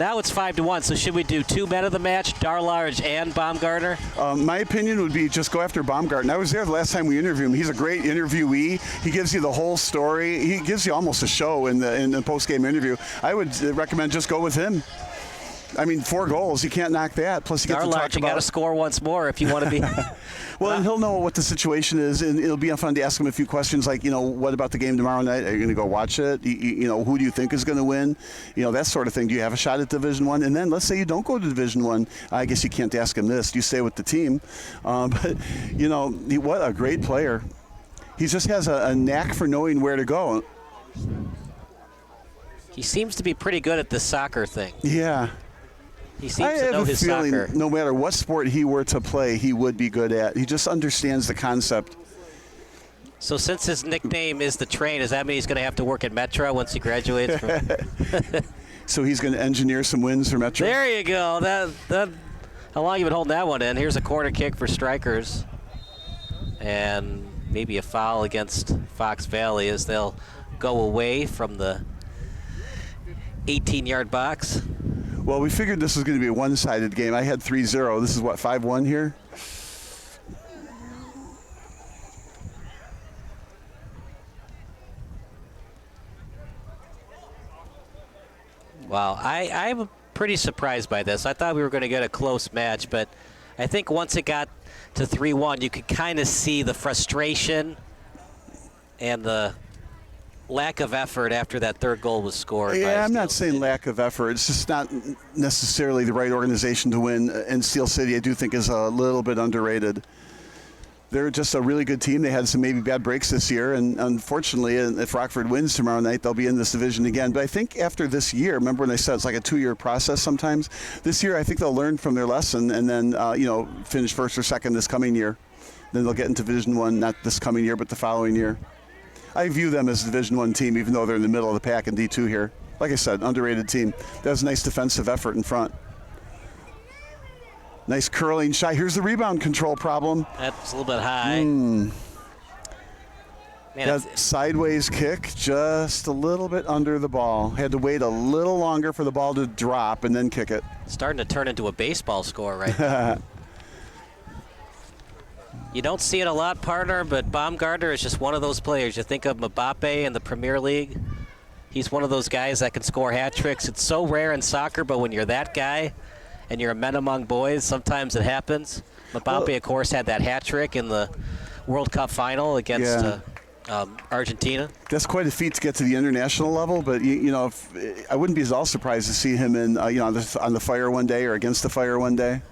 Now it's 5-1. So should we do 2 men of the match, Darlarge and Baumgartner? My opinion would be just go after Baumgartner. I was there the last time we interviewed him. He's a great interviewee. He gives you the whole story. He gives you almost a show in the post-game interview. I would recommend just go with him. I mean, 4 goals, you can't knock that. Plus, you get to talk about. You got to score once more if you want to be. Well, and he'll know what the situation is, and it'll be fun to ask him a few questions like, what about the game tomorrow night? Are you going to go watch it? Who do you think is going to win? That sort of thing. Do you have a shot at Division I? And then let's say you don't go to Division I. I guess you can't ask him this. Do you stay with the team? But, what a great player. He just has a knack for knowing where to go. He seems to be pretty good at the soccer thing. Yeah. He seems to know his soccer. No matter what sport he were to play, he would be good at. He just understands the concept. So since his nickname is the Train, does that mean he's going to have to work at Metro once he graduates? So he's going to engineer some wins for Metro? There you go. How long you been holding that one in? Here's a corner kick for Strikers. And maybe a foul against Fox Valley as they'll go away from the 18-yard box. Well, we figured this was going to be a one-sided game. I had 3-0. This is what, 5-1 here? Wow, I'm pretty surprised by this. I thought we were going to get a close match, but I think once it got to 3-1, you could kind of see the frustration and the lack of effort after that third goal was scored. Yeah, I'm not saying lack of effort. It's just not necessarily the right organization to win. And Steel City, I do think, is a little bit underrated. They're just a really good team. They had some maybe bad breaks this year, and unfortunately, if Rockford wins tomorrow night, they'll be in this division again. But I think after this year, remember when I said it's like a 2-year process sometimes? This year, I think they'll learn from their lesson and then, finish first or second this coming year. Then they'll get into Division I, not this coming year, but the following year. I view them as a Division I team, even though they're in the middle of the pack in D2 here. Like I said, underrated team. That was a nice defensive effort in front. Nice curling shot. Here's the rebound control problem. That's a little bit high. Man, that sideways kick, just a little bit under the ball. Had to wait a little longer for the ball to drop and then kick it. Starting to turn into a baseball score right now. You don't see it a lot, partner, but Baumgartner is just one of those players. You think of Mbappe in the Premier League. He's one of those guys that can score hat tricks. It's so rare in soccer, but when you're that guy and you're a man among boys, sometimes it happens. Mbappe, of course, had that hat trick in the World Cup final against Argentina. That's quite a feat to get to the international level, but I wouldn't be at all surprised to see him in on the Fire one day or against the Fire one day.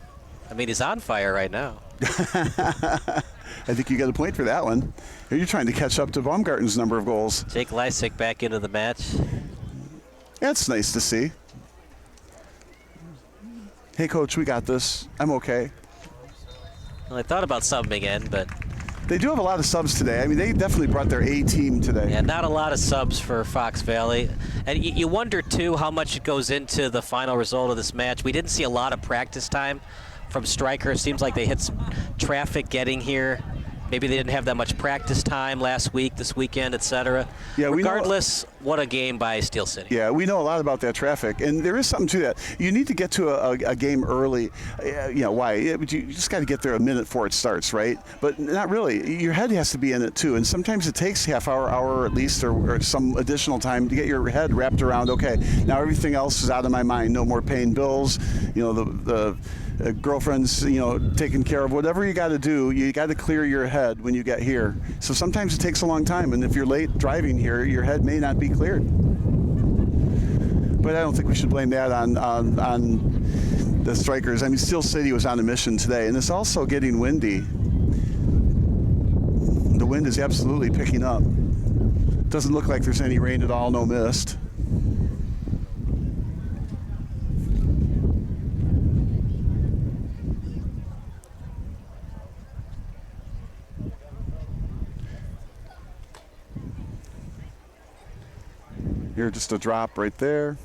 I mean, he's on fire right now. I think you got a point for that one. You're trying to catch up to Baumgarten's number of goals. Jake Lysick back into the match. That's nice to see. Hey, Coach, we got this. I'm okay. Well, I thought about subbing in, but they do have a lot of subs today. I mean, they definitely brought their A team today. Yeah, not a lot of subs for Fox Valley. And you wonder, too, how much it goes into the final result of this match. We didn't see a lot of practice time from Strikers. Seems like they hit some traffic getting here. Maybe they didn't have that much practice time last week, this weekend, etc. Yeah, regardless, what a game by Steel City. Yeah, we know a lot about that traffic, and there is something to that. You need to get to a game early. Why? You just got to get there a minute before it starts, right? But not really. Your head has to be in it too, and sometimes it takes half hour at least, or some additional time to get your head wrapped around. Okay, now everything else is out of my mind. No more paying bills. The girlfriend's, taking care of whatever you got to do. You got to clear your head when you get here. So sometimes it takes a long time, and if you're late driving here, your head may not be cleared. But I don't think we should blame that on the Strikers. I mean, Steel City was on a mission today, and it's also getting windy. The wind is absolutely picking up. Doesn't look like there's any rain at all, no mist. Here, just a drop right there.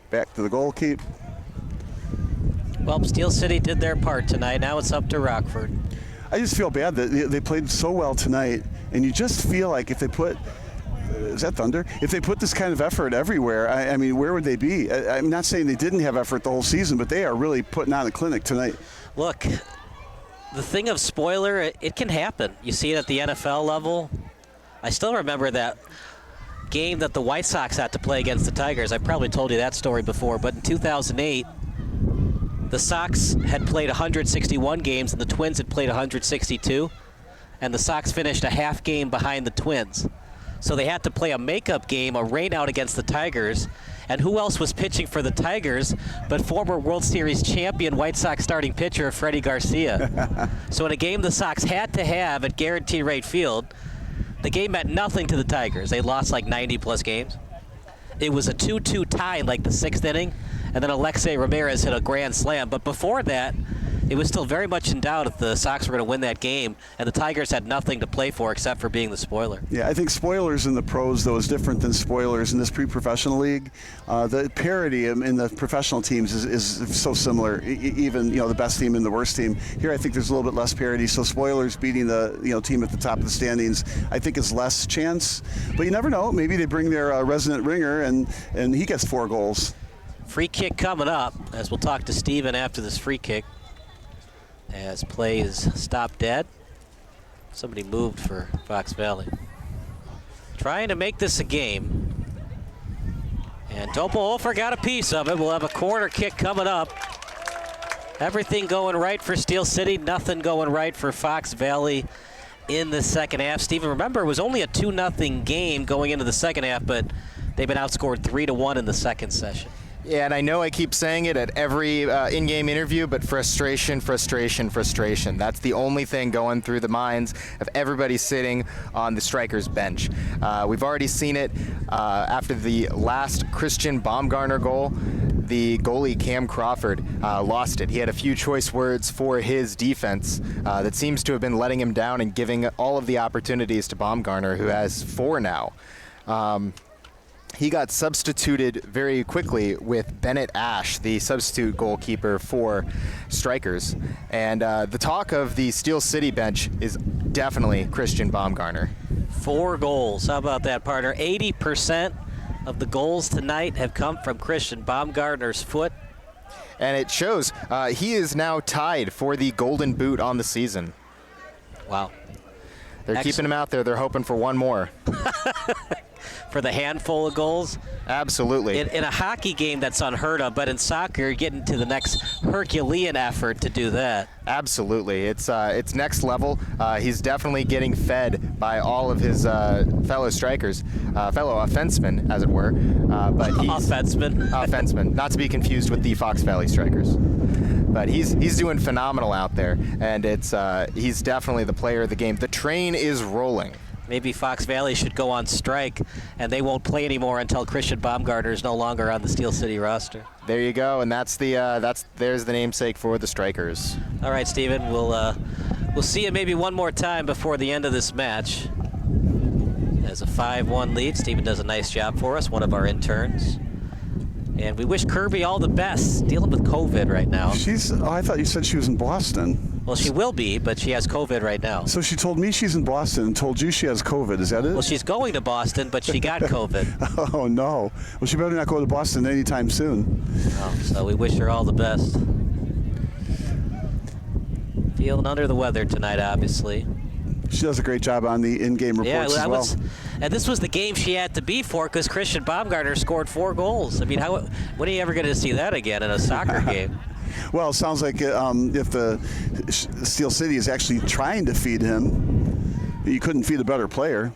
Back to the goal keep. Well, Steel City did their part tonight. Now it's up to Rockford. I just feel bad that they played so well tonight, and you just feel like if they put is that Thunder? If they put this kind of effort everywhere, I mean, where would they be? I'm not saying they didn't have effort the whole season, but they are really putting on a clinic tonight. Look, the thing of spoiler, it can happen. You see it at the NFL level. I still remember that game that the White Sox had to play against the Tigers. I probably told you that story before, but in 2008, the Sox had played 161 games and the Twins had played 162, and the Sox finished a half game behind the Twins. So they had to play a makeup game, a rainout against the Tigers. And who else was pitching for the Tigers but former World Series champion White Sox starting pitcher Freddie Garcia? So in a game the Sox had to have at Guaranteed Rate Field, the game meant nothing to the Tigers. They lost like 90-plus games. It was a 2-2 tie in like the 6th inning, and then Alexei Ramirez hit a grand slam. But before that, it was still very much in doubt if the Sox were going to win that game, and the Tigers had nothing to play for except for being the spoiler. Yeah, I think spoilers in the pros, though, is different than spoilers in this pre-professional league. The parity in the professional teams is so similar, even the best team and the worst team. Here, I think there's a little bit less parity, so spoilers beating the team at the top of the standings, I think is less chance. But you never know. Maybe they bring their resident ringer, and he gets 4 goals. Free kick coming up, as we'll talk to Steven after this free kick. As play is stopped dead. Somebody moved for Fox Valley. Trying to make this a game. And Doppelhofer got a piece of it. We'll have a corner kick coming up. Everything going right for Steel City, nothing going right for Fox Valley in the second half. Steven, remember, it was only a 2-0 game going into the second half, but they've been outscored 3-1 in the second session. Yeah, and I know I keep saying it at every in-game interview, but frustration, frustration, frustration. That's the only thing going through the minds of everybody sitting on the Strikers bench. We've already seen it after the last Christian Baumgartner goal. The goalie, Cam Crawford, lost it. He had a few choice words for his defense that seems to have been letting him down and giving all of the opportunities to Baumgartner, who has 4 now. He got substituted very quickly with Bennett Ash, the substitute goalkeeper for Strikers. And the talk of the Steel City bench is definitely Christian Baumgartner. 4 goals. How about that, partner? 80% of the goals tonight have come from Christian Baumgartner's foot. And it shows. He is now tied for the Golden Boot on the season. Wow. They're keeping him out there. They're hoping for one more. For the handful of goals? Absolutely. In a hockey game, that's unheard of, but in soccer, you're getting to the next Herculean effort to do that. Absolutely. It's next level. He's definitely getting fed by all of his fellow strikers, fellow offensemen, as it were. But he's offensemen, not to be confused with the Fox Valley Strikers. But he's doing phenomenal out there, and he's definitely the player of the game. The train is rolling. Maybe Fox Valley should go on strike, and they won't play anymore until Christian Baumgartner is no longer on the Steel City roster. There you go, and there's the namesake for the Strikers. All right, Steven, we'll see you maybe one more time before the end of this match. As a 5-1 lead, Steven does a nice job for us, one of our interns. And we wish Kirby all the best, dealing with COVID right now. I thought you said she was in Boston. Well, she will be, but she has COVID right now. So she told me she's in Boston and told you she has COVID. Is that it? Well, she's going to Boston, but she got COVID. Oh, no. Well, she better not go to Boston anytime soon. Oh, so we wish her all the best. Feeling under the weather tonight, obviously. She does a great job on the in-game reports as well. And this was the game she had to be for because Christian Baumgartner scored 4 goals. I mean, when are you ever going to see that again in a soccer game? Well, it sounds like if the Steel City is actually trying to feed him, you couldn't feed a better player.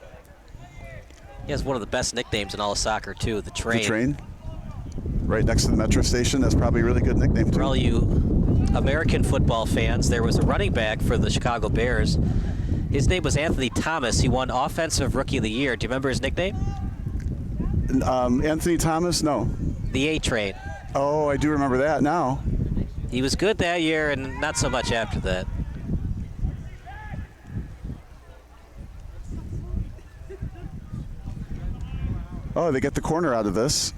He has one of the best nicknames in all of soccer, too, the Train. The Train. Right next to the Metro Station. That's probably a really good nickname, too. For all you American football fans, there was a running back for the Chicago Bears. His name was Anthony Thomas. He won Offensive Rookie of the Year. Do you remember his nickname? Anthony Thomas? No. The A-Train. Oh, I do remember that now. He was good that year and not so much after that. Oh, they get the corner out of this.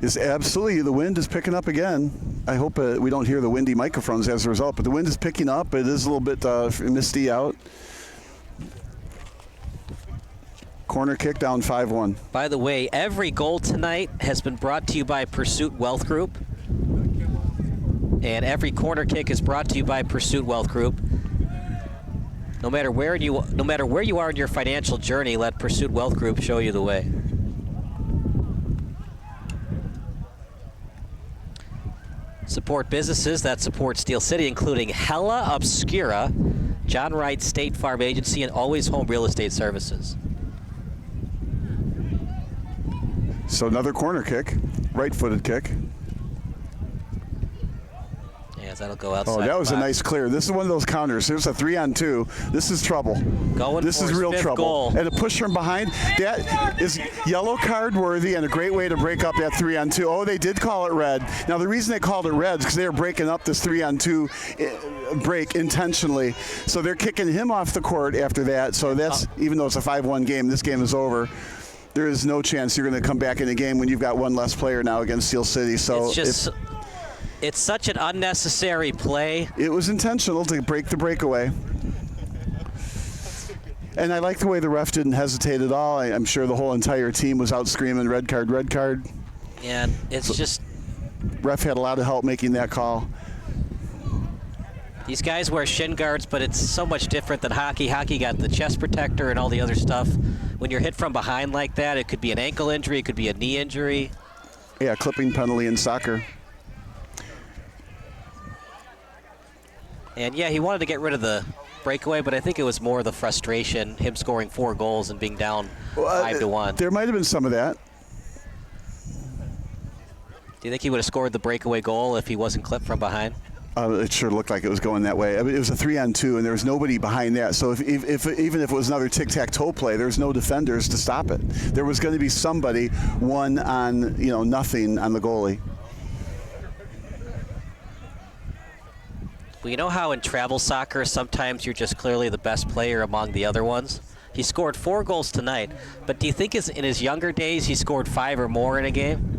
It's absolutely, the wind is picking up again. I hope we don't hear the windy microphones as a result, but the wind is picking up. It is a little bit misty out. Corner kick down 5-1. By the way, every goal tonight has been brought to you by Pursuit Wealth Group. And every corner kick is brought to you by Pursuit Wealth Group. No matter where you are in your financial journey, let Pursuit Wealth Group show you the way. Support businesses that support Steel City, including Hella Obscura, John Wright State Farm Agency, and Always Home Real Estate Services. So another corner kick, right-footed kick. Yes, that'll go outside. Oh, that was a nice clear. This is one of those counters. There's a 3-on-2. This is trouble. This is real trouble. Goal. And a push from behind. That is yellow card worthy and a great way to break up that 3-on-2. Oh, they did call it red. Now, the reason they called it red is because they were breaking up this 3-on-2 break intentionally. So they're kicking him off the court after that. So that's, even though it's a 5-1 game, this game is over. There is no chance you're going to come back in a game when you've got one less player now against Steel City. So it's such an unnecessary play. It was intentional to break the breakaway. And I like the way the ref didn't hesitate at all. I'm sure the whole entire team was out screaming, red card, red card. And it's just... Ref had a lot of help making that call. These guys wear shin guards, but it's so much different than hockey. Hockey got the chest protector and all the other stuff. When you're hit from behind like that, it could be an ankle injury, it could be a knee injury. Yeah, clipping penalty in soccer. And yeah, he wanted to get rid of the breakaway, but I think it was more the frustration, him scoring 4 goals and being down 5-1. There might have been some of that. Do you think he would have scored the breakaway goal if he wasn't clipped from behind? It sure looked like it was going that way. I mean, it was a 3-on-2, and there was nobody behind that. So even if it was another tic-tac-toe play, there's no defenders to stop it. There was going to be somebody 1 on nothing on the goalie. Well, you know how in travel soccer sometimes you're just clearly the best player among the other ones? He scored 4 goals tonight, but do you think in his younger days he scored 5 or more in a game?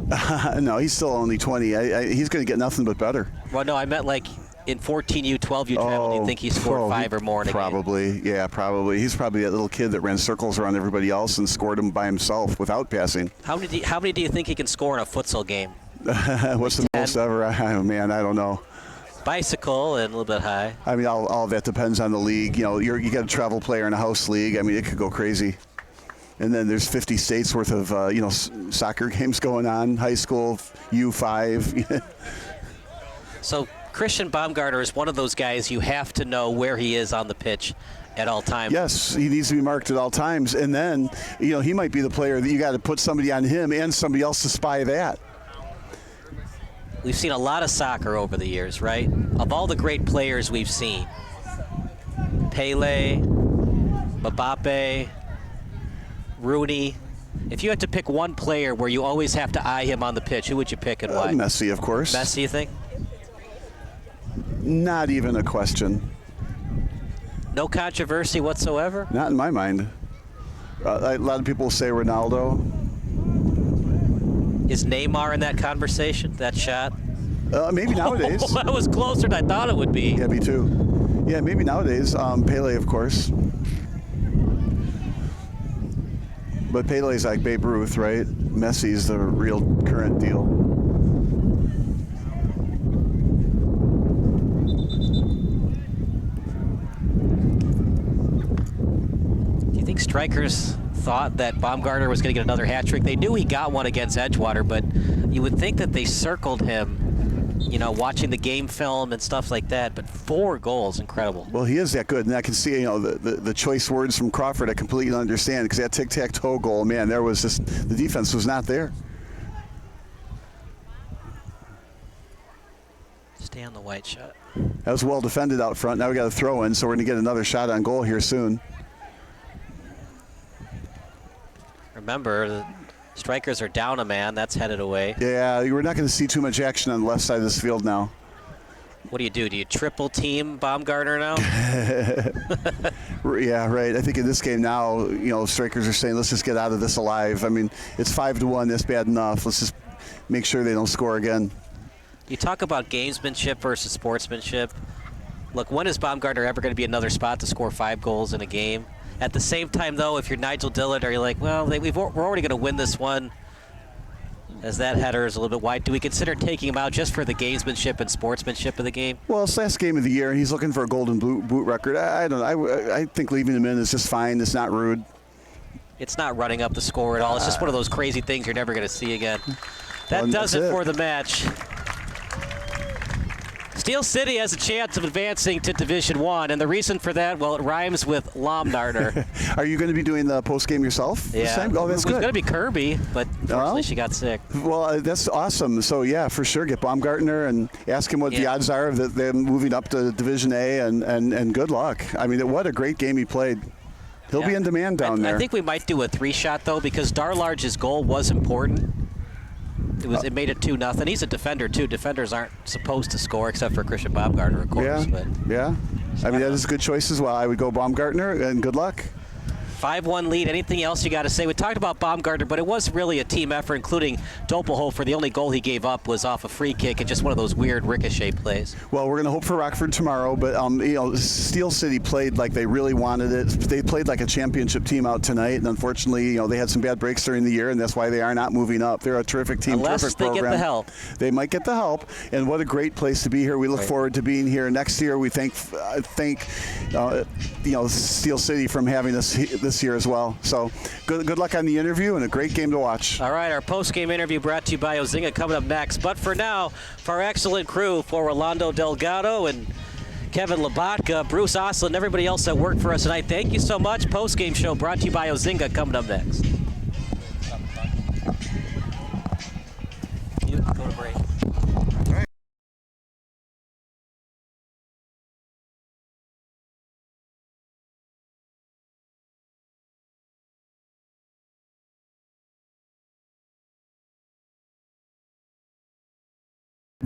No, he's still only 20. He's going to get nothing but better. Well, no, I meant like in 14U, 12U travel, do you think he scored 5 or more in a game? Probably, yeah, probably. He's probably that little kid that ran circles around everybody else and scored them by himself without passing. How many do you think he can score in a futsal game? What's the most ever? I don't know. Bicycle and a little bit high. I mean, all of that depends on the league. You got a travel player in a house league. I mean, it could go crazy. And then there's 50 states worth of soccer games going on. High school, U5. So Christian Baumgartner is one of those guys you have to know where he is on the pitch at all times. Yes, he needs to be marked at all times. And then, he might be the player that you got to put somebody on him and somebody else to spy that. We've seen a lot of soccer over the years, right? Of all the great players we've seen, Pele, Mbappe, Rooney. If you had to pick one player where you always have to eye him on the pitch, who would you pick and why? Messi, of course. Messi, you think? Not even a question. No controversy whatsoever? Not in my mind. A lot of people say Ronaldo. Is Neymar in that conversation, that shot? Maybe nowadays. That was closer than I thought it would be. Yeah, me too. Yeah, maybe nowadays. Pele, of course. But Pele's like Babe Ruth, right? Messi's the real current deal. Do you think strikers thought that Baumgartner was going to get another hat trick? They knew he got one against Edgewater, but you would think that they circled him, watching the game film and stuff like that. But 4 goals, incredible. Well, he is that good, and I can see, the choice words from Crawford. I completely understand, because that tic-tac-toe goal, man, there was just, the defense was not there. Stay on the white shot. That was well defended out front. Now we got a throw in, so we're going to get another shot on goal here soon. Remember, the strikers are down a man. That's headed away. Yeah, we're not going to see too much action on the left side of this field now. What do you do? Do you triple team Baumgartner now? Yeah, right. I think in this game now, strikers are saying, let's just get out of this alive. I mean, it's 5-1. That's bad enough. Let's just make sure they don't score again. You talk about gamesmanship versus sportsmanship. Look, when is Baumgartner ever going to be another spot to score 5 goals in a game? At the same time, though, if you're Nigel Dillard, are you like, well, we're already going to win this one, as that header is a little bit wide. Do we consider taking him out just for the gamesmanship and sportsmanship of the game? Well, it's last game of the year, and he's looking for a golden boot record. I don't know. I think leaving him in is just fine. It's not rude. It's not running up the score at all. It's just one of those crazy things you're never going to see again. That does it for the match. Steel City has a chance of advancing to Division I, and the reason for that, well, it rhymes with Lomnarder. Are you going to be doing the post game yourself? This time? Oh, that's good. It was going to be Kirby, but unfortunately she got sick. Well, that's awesome. So yeah, for sure, get Baumgartner and ask him what the odds are of them moving up to Division A, and good luck. I mean, what a great game he played. He'll be in demand down there. I think we might do a 3-shot though, because Darlarge's goal was important. It made it 2-0. He's a defender too. Defenders aren't supposed to score except for Christian Baumgartner, of course. Yeah. I mean, that is a good choice as well. I would go Baumgartner, and good luck. 5-1 lead. Anything else you got to say? We talked about Baumgartner, but it was really a team effort, including Doppelhofer. The only goal he gave up was off a free kick and just one of those weird ricochet plays. Well, we're going to hope for Rockford tomorrow, but Steel City played like they really wanted it. They played like a championship team out tonight, and unfortunately, they had some bad breaks during the year, and that's why they are not moving up. They're a terrific team, terrific program. Unless they get the help. They might get the help, and what a great place to be here. We look forward to being here next year. We thank Steel City from having us this year as well. So good luck on the interview, and a great game to watch. All right, our post-game interview brought to you by Ozinga coming up next. But for now, for our excellent crew, for Rolando Delgado and Kevin Labatka, Bruce Oslin, and everybody else that worked for us tonight, thank you so much. Post-game show brought to you by Ozinga coming up next. You go to break.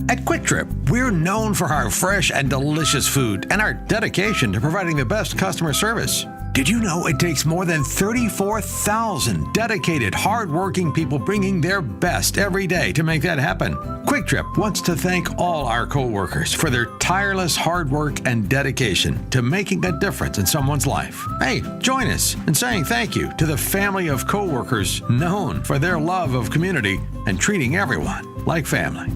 At Quick Trip, we're known for our fresh and delicious food and our dedication to providing the best customer service. Did you know it takes more than 34,000 dedicated, hard-working people bringing their best every day to make that happen? Quick Trip wants to thank all our co-workers for their tireless hard work and dedication to making a difference in someone's life. Hey, join us in saying thank you to the family of co-workers known for their love of community and treating everyone like family.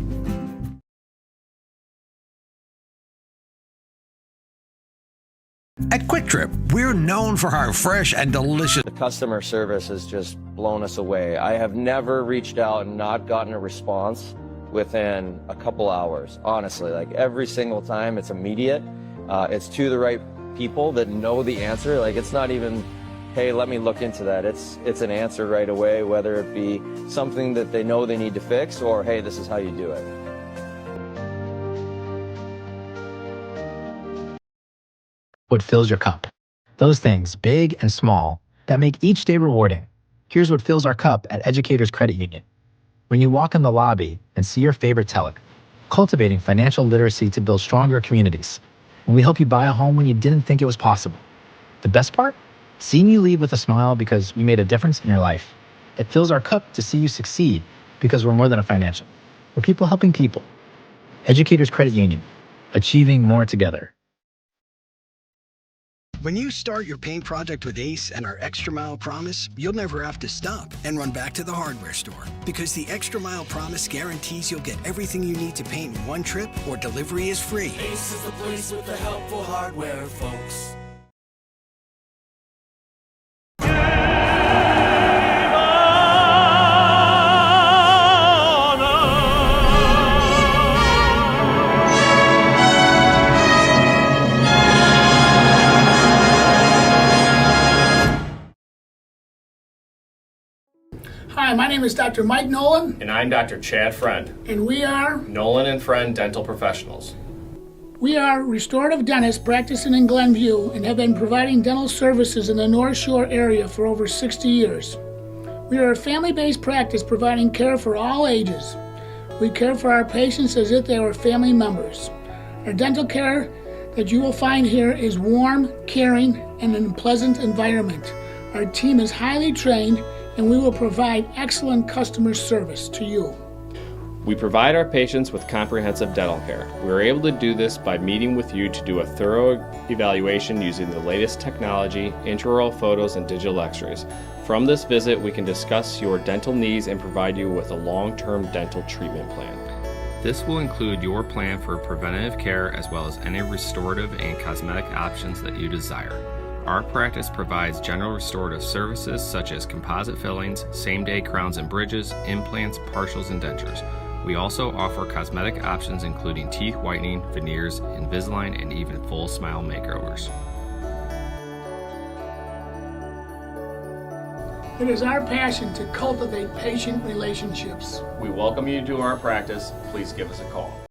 At Quick Trip, we're known for our fresh and delicious. The customer service has just blown us away. I have never reached out and not gotten a response within a couple hours. Honestly, like every single time, it's immediate. It's to the right people that know the answer. Like it's not even, hey, let me look into that. It's an answer right away, whether it be something that they know they need to fix or, hey, this is how you do it. What fills your cup. Those things, big and small, that make each day rewarding. Here's what fills our cup at Educators Credit Union. When you walk in the lobby and see your favorite tele, cultivating financial literacy to build stronger communities. When we help you buy a home when you didn't think it was possible. The best part? Seeing you leave with a smile because we made a difference in your life. It fills our cup to see you succeed because we're more than a financial. We're people helping people. Educators Credit Union, achieving more together. When you start your paint project with Ace and our Extra Mile Promise, you'll never have to stop and run back to the hardware store. Because the Extra Mile Promise guarantees you'll get everything you need to paint in one trip or delivery is free. Ace is the place with the helpful hardware, folks. Hi, my name is Dr. Mike Nolan. And I'm Dr. Chad Friend. And we are Nolan and Friend Dental Professionals. We are restorative dentists practicing in Glenview and have been providing dental services in the North Shore area for over 60 years. We are a family-based practice providing care for all ages. We care for our patients as if they were family members. Our dental care that you will find here is warm, caring, and in a pleasant environment. Our team is highly trained and we will provide excellent customer service to you. We provide our patients with comprehensive dental care. We are able to do this by meeting with you to do a thorough evaluation using the latest technology, intraoral photos, and digital x-rays. From this visit, we can discuss your dental needs and provide you with a long-term dental treatment plan. This will include your plan for preventative care as well as any restorative and cosmetic options that you desire. Our practice provides general restorative services such as composite fillings, same-day crowns and bridges, implants, partials, and dentures. We also offer cosmetic options including teeth whitening, veneers, Invisalign, and even full smile makeovers. It is our passion to cultivate patient relationships. We welcome you to our practice. Please give us a call.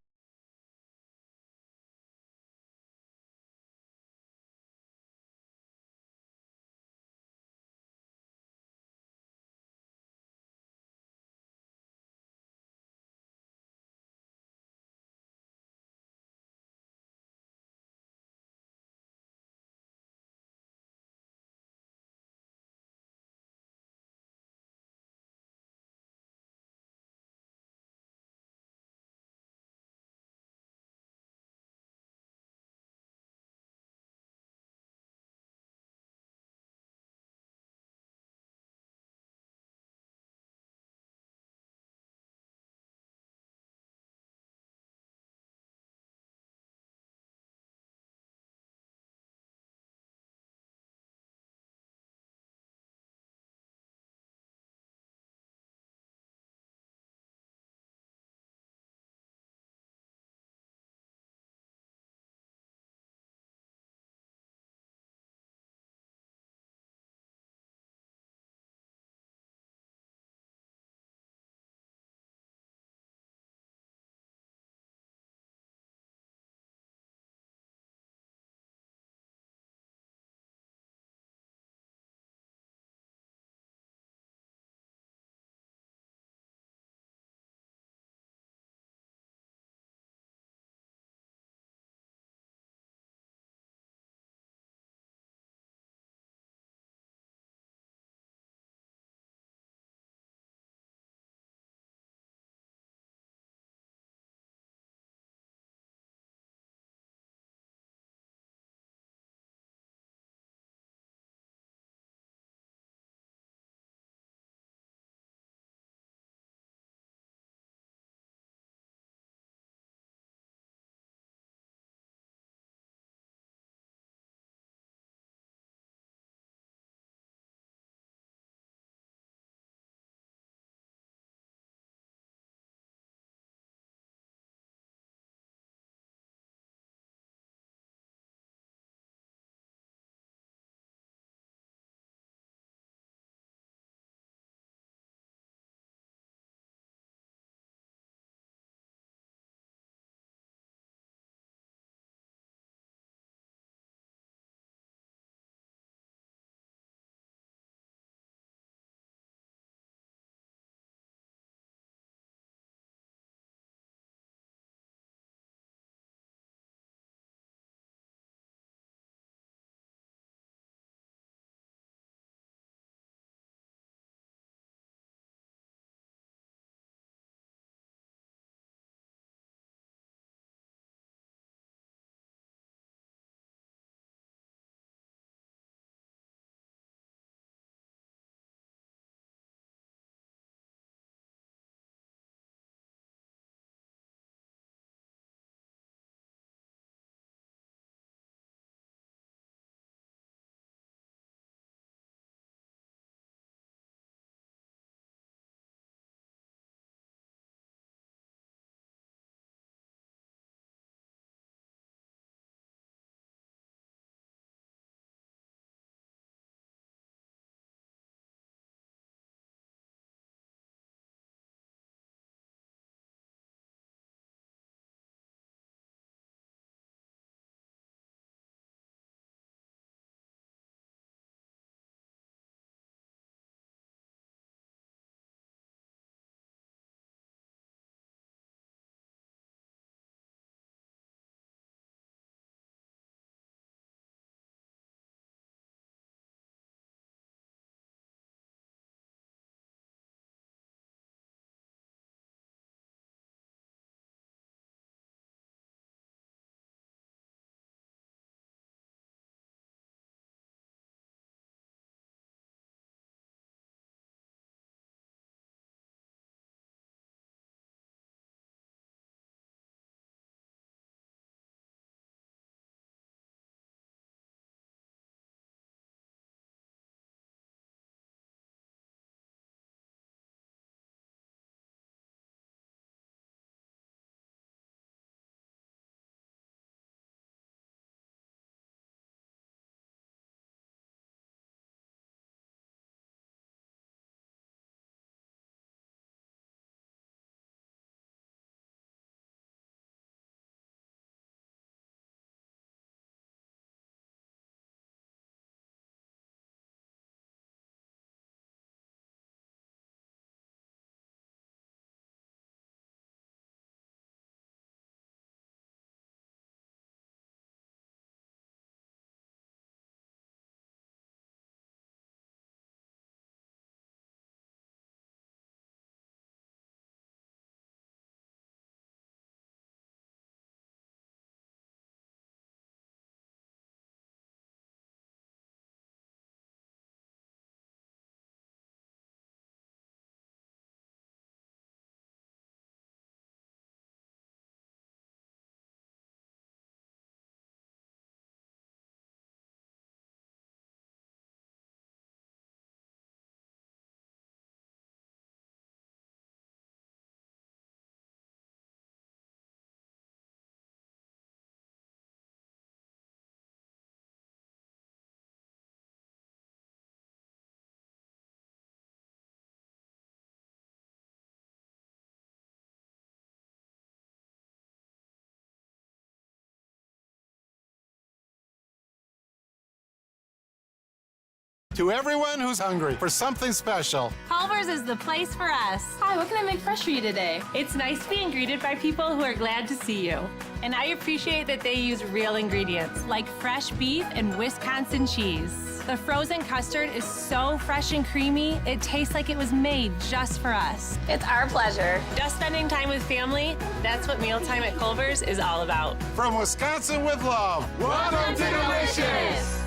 To everyone who's hungry for something special, Culver's is the place for us. Hi, what can I make fresh for you today? It's nice being greeted by people who are glad to see you. And I appreciate that they use real ingredients, like fresh beef and Wisconsin cheese. The frozen custard is so fresh and creamy, it tastes like it was made just for us. It's our pleasure. Just spending time with family, that's what mealtime at Culver's is all about. from Wisconsin with love, welcome to Delicious!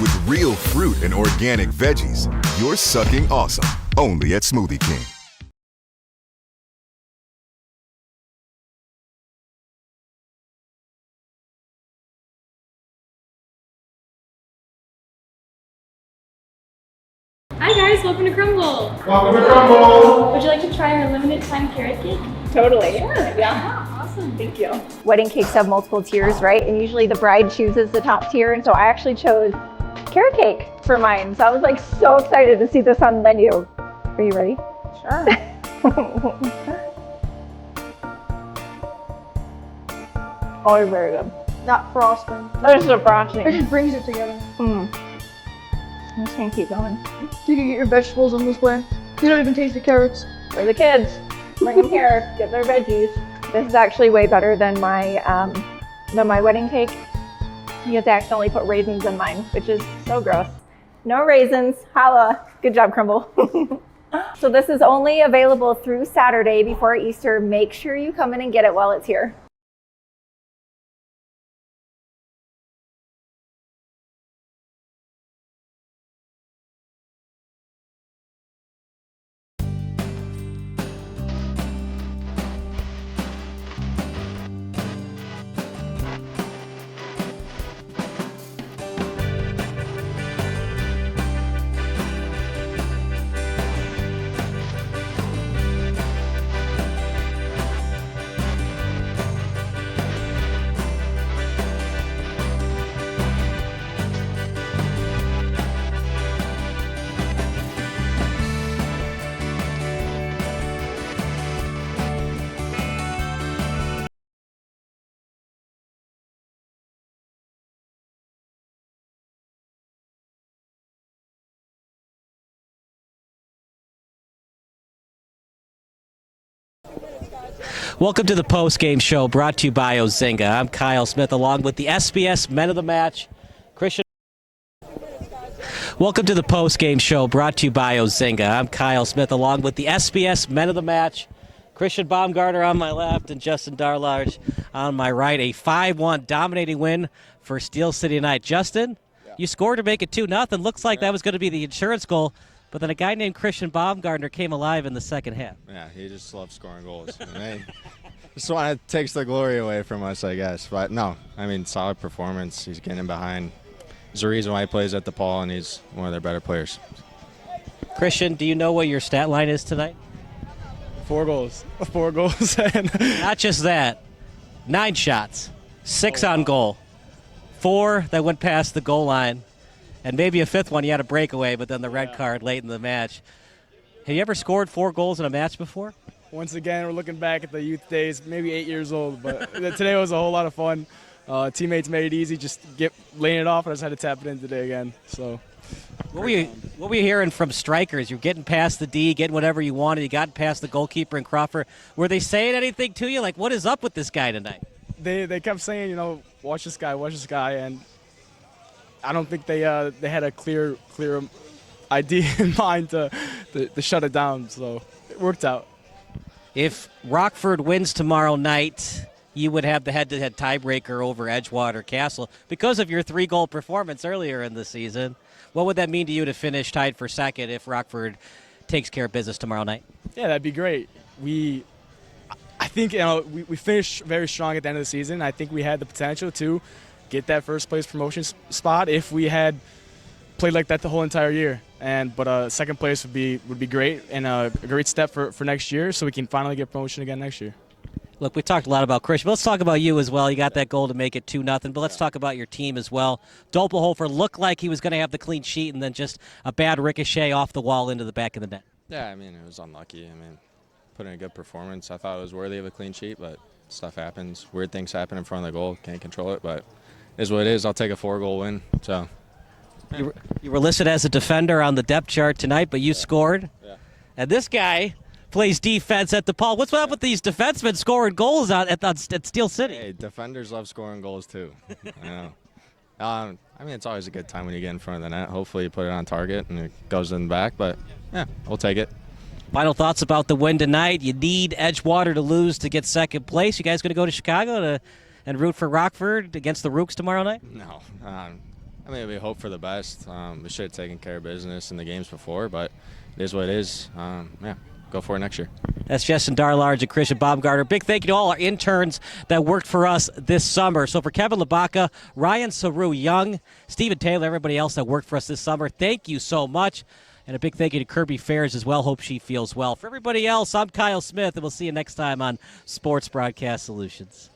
With real fruit and organic veggies, you're sucking awesome. Only at Smoothie King. Hi guys, welcome to Crumble. Welcome to Crumble. Would you like to try our limited time carrot cake? Totally. Sure. Yeah. Awesome. Thank you. Wedding cakes have multiple tiers, right? And usually the bride chooses the top tier, and so I actually chose carrot cake for mine. So I was like so excited to see this on the menu. Are you ready? Sure. Oh, it's very good. Not frosting. There's the frosting. It just brings it together. I'm just gonna keep going. You can get your vegetables on this way. You don't even taste the carrots. For the kids, bring them here, get their veggies. This is actually way better than my wedding cake. You have to accidentally put raisins in mine, which is so gross. No raisins, holla. Good job, Crumble. So this is only available through Saturday before Easter. Make sure you come in and get it while it's here. Welcome to the post-game show brought to you by Ozinga. I'm Kyle Smith along with the SBS Men of the Match, Christian. Welcome to the post-game show brought to you by Ozinga. I'm Kyle Smith along with the SBS Men of the Match, Christian Baumgartner on my left and Justin Darlarge on my right. A 5-1 dominating win for Steel City tonight. Justin, you scored to make it 2-0. Looks like that was going to be the insurance goal. But then a guy named Christian Baumgartner came alive in the second half. Yeah, he just loves scoring goals. And just want to take the glory away from us, I guess. But no, I mean, solid performance. He's getting behind. There's a reason why he plays at DePaul, and he's one of their better players. Christian, do you know what your stat line is tonight? 4 goals. 4 goals. Not just that. 9 shots. 6 on goal. 4 that went past the goal line. And maybe a 5th one, you had a breakaway, but then the red card late in the match. Have you ever scored 4 goals in a match before? Once again, we're looking back at the youth days, maybe 8 years old, but today was a whole lot of fun. Teammates made it easy, just laying it off, and I just had to tap it in today again. So, what were you hearing from strikers? You're getting past the D, getting whatever you wanted. You got past the goalkeeper and Crawford. Were they saying anything to you? Like, what is up with this guy tonight? They kept saying, watch this guy, and I don't think they had a clear idea in mind to shut it down, so it worked out. If Rockford wins tomorrow night, you would have the head-to-head tiebreaker over Edgewater Castle because of your 3-goal performance earlier in the season. What would that mean to you to finish tied for second if Rockford takes care of business tomorrow night? Yeah, that'd be great. I think we finished very strong at the end of the season. I think we had the potential to get that first place promotion spot if we had played like that the whole entire year. But second place would be great and a great step for next year, so we can finally get promotion again next year. Look, we talked a lot about Christian, but let's talk about you as well. You got that goal to make it 2-0, but let's talk about your team as well. Doppelhofer looked like he was going to have the clean sheet, and then just a bad ricochet off the wall into the back of the net. Yeah, I mean, it was unlucky. I mean, put in a good performance. I thought it was worthy of a clean sheet, but stuff happens. Weird things happen in front of the goal. Can't control it, but it is what it is. I'll take a 4-goal win. So. You were listed as a defender on the depth chart tonight, but you scored. Yeah. And this guy plays defense at DePaul. What's up with these defensemen scoring goals at Steel City? Hey, defenders love scoring goals too. I know. I mean, it's always a good time when you get in front of the net. Hopefully you put it on target and it goes in the back, but yeah, we'll take it. Final thoughts about the win tonight. You need Edgewater to lose to get second place. You guys going to go to Chicago and root for Rockford against the Rooks tomorrow night? No. I mean, we hope for the best. We should have taken care of business in the games before, but it is what it is. Yeah, go for it next year. That's Justin Darlarge and Christian Baumgartner. Big thank you to all our interns that worked for us this summer. So for Kevin Labaka, Ryan Saru Young, Stephen Taylor, everybody else that worked for us this summer, thank you so much. And a big thank you to Kirby Fairs as well. Hope she feels well. For everybody else, I'm Kyle Smith, and we'll see you next time on Sports Broadcast Solutions.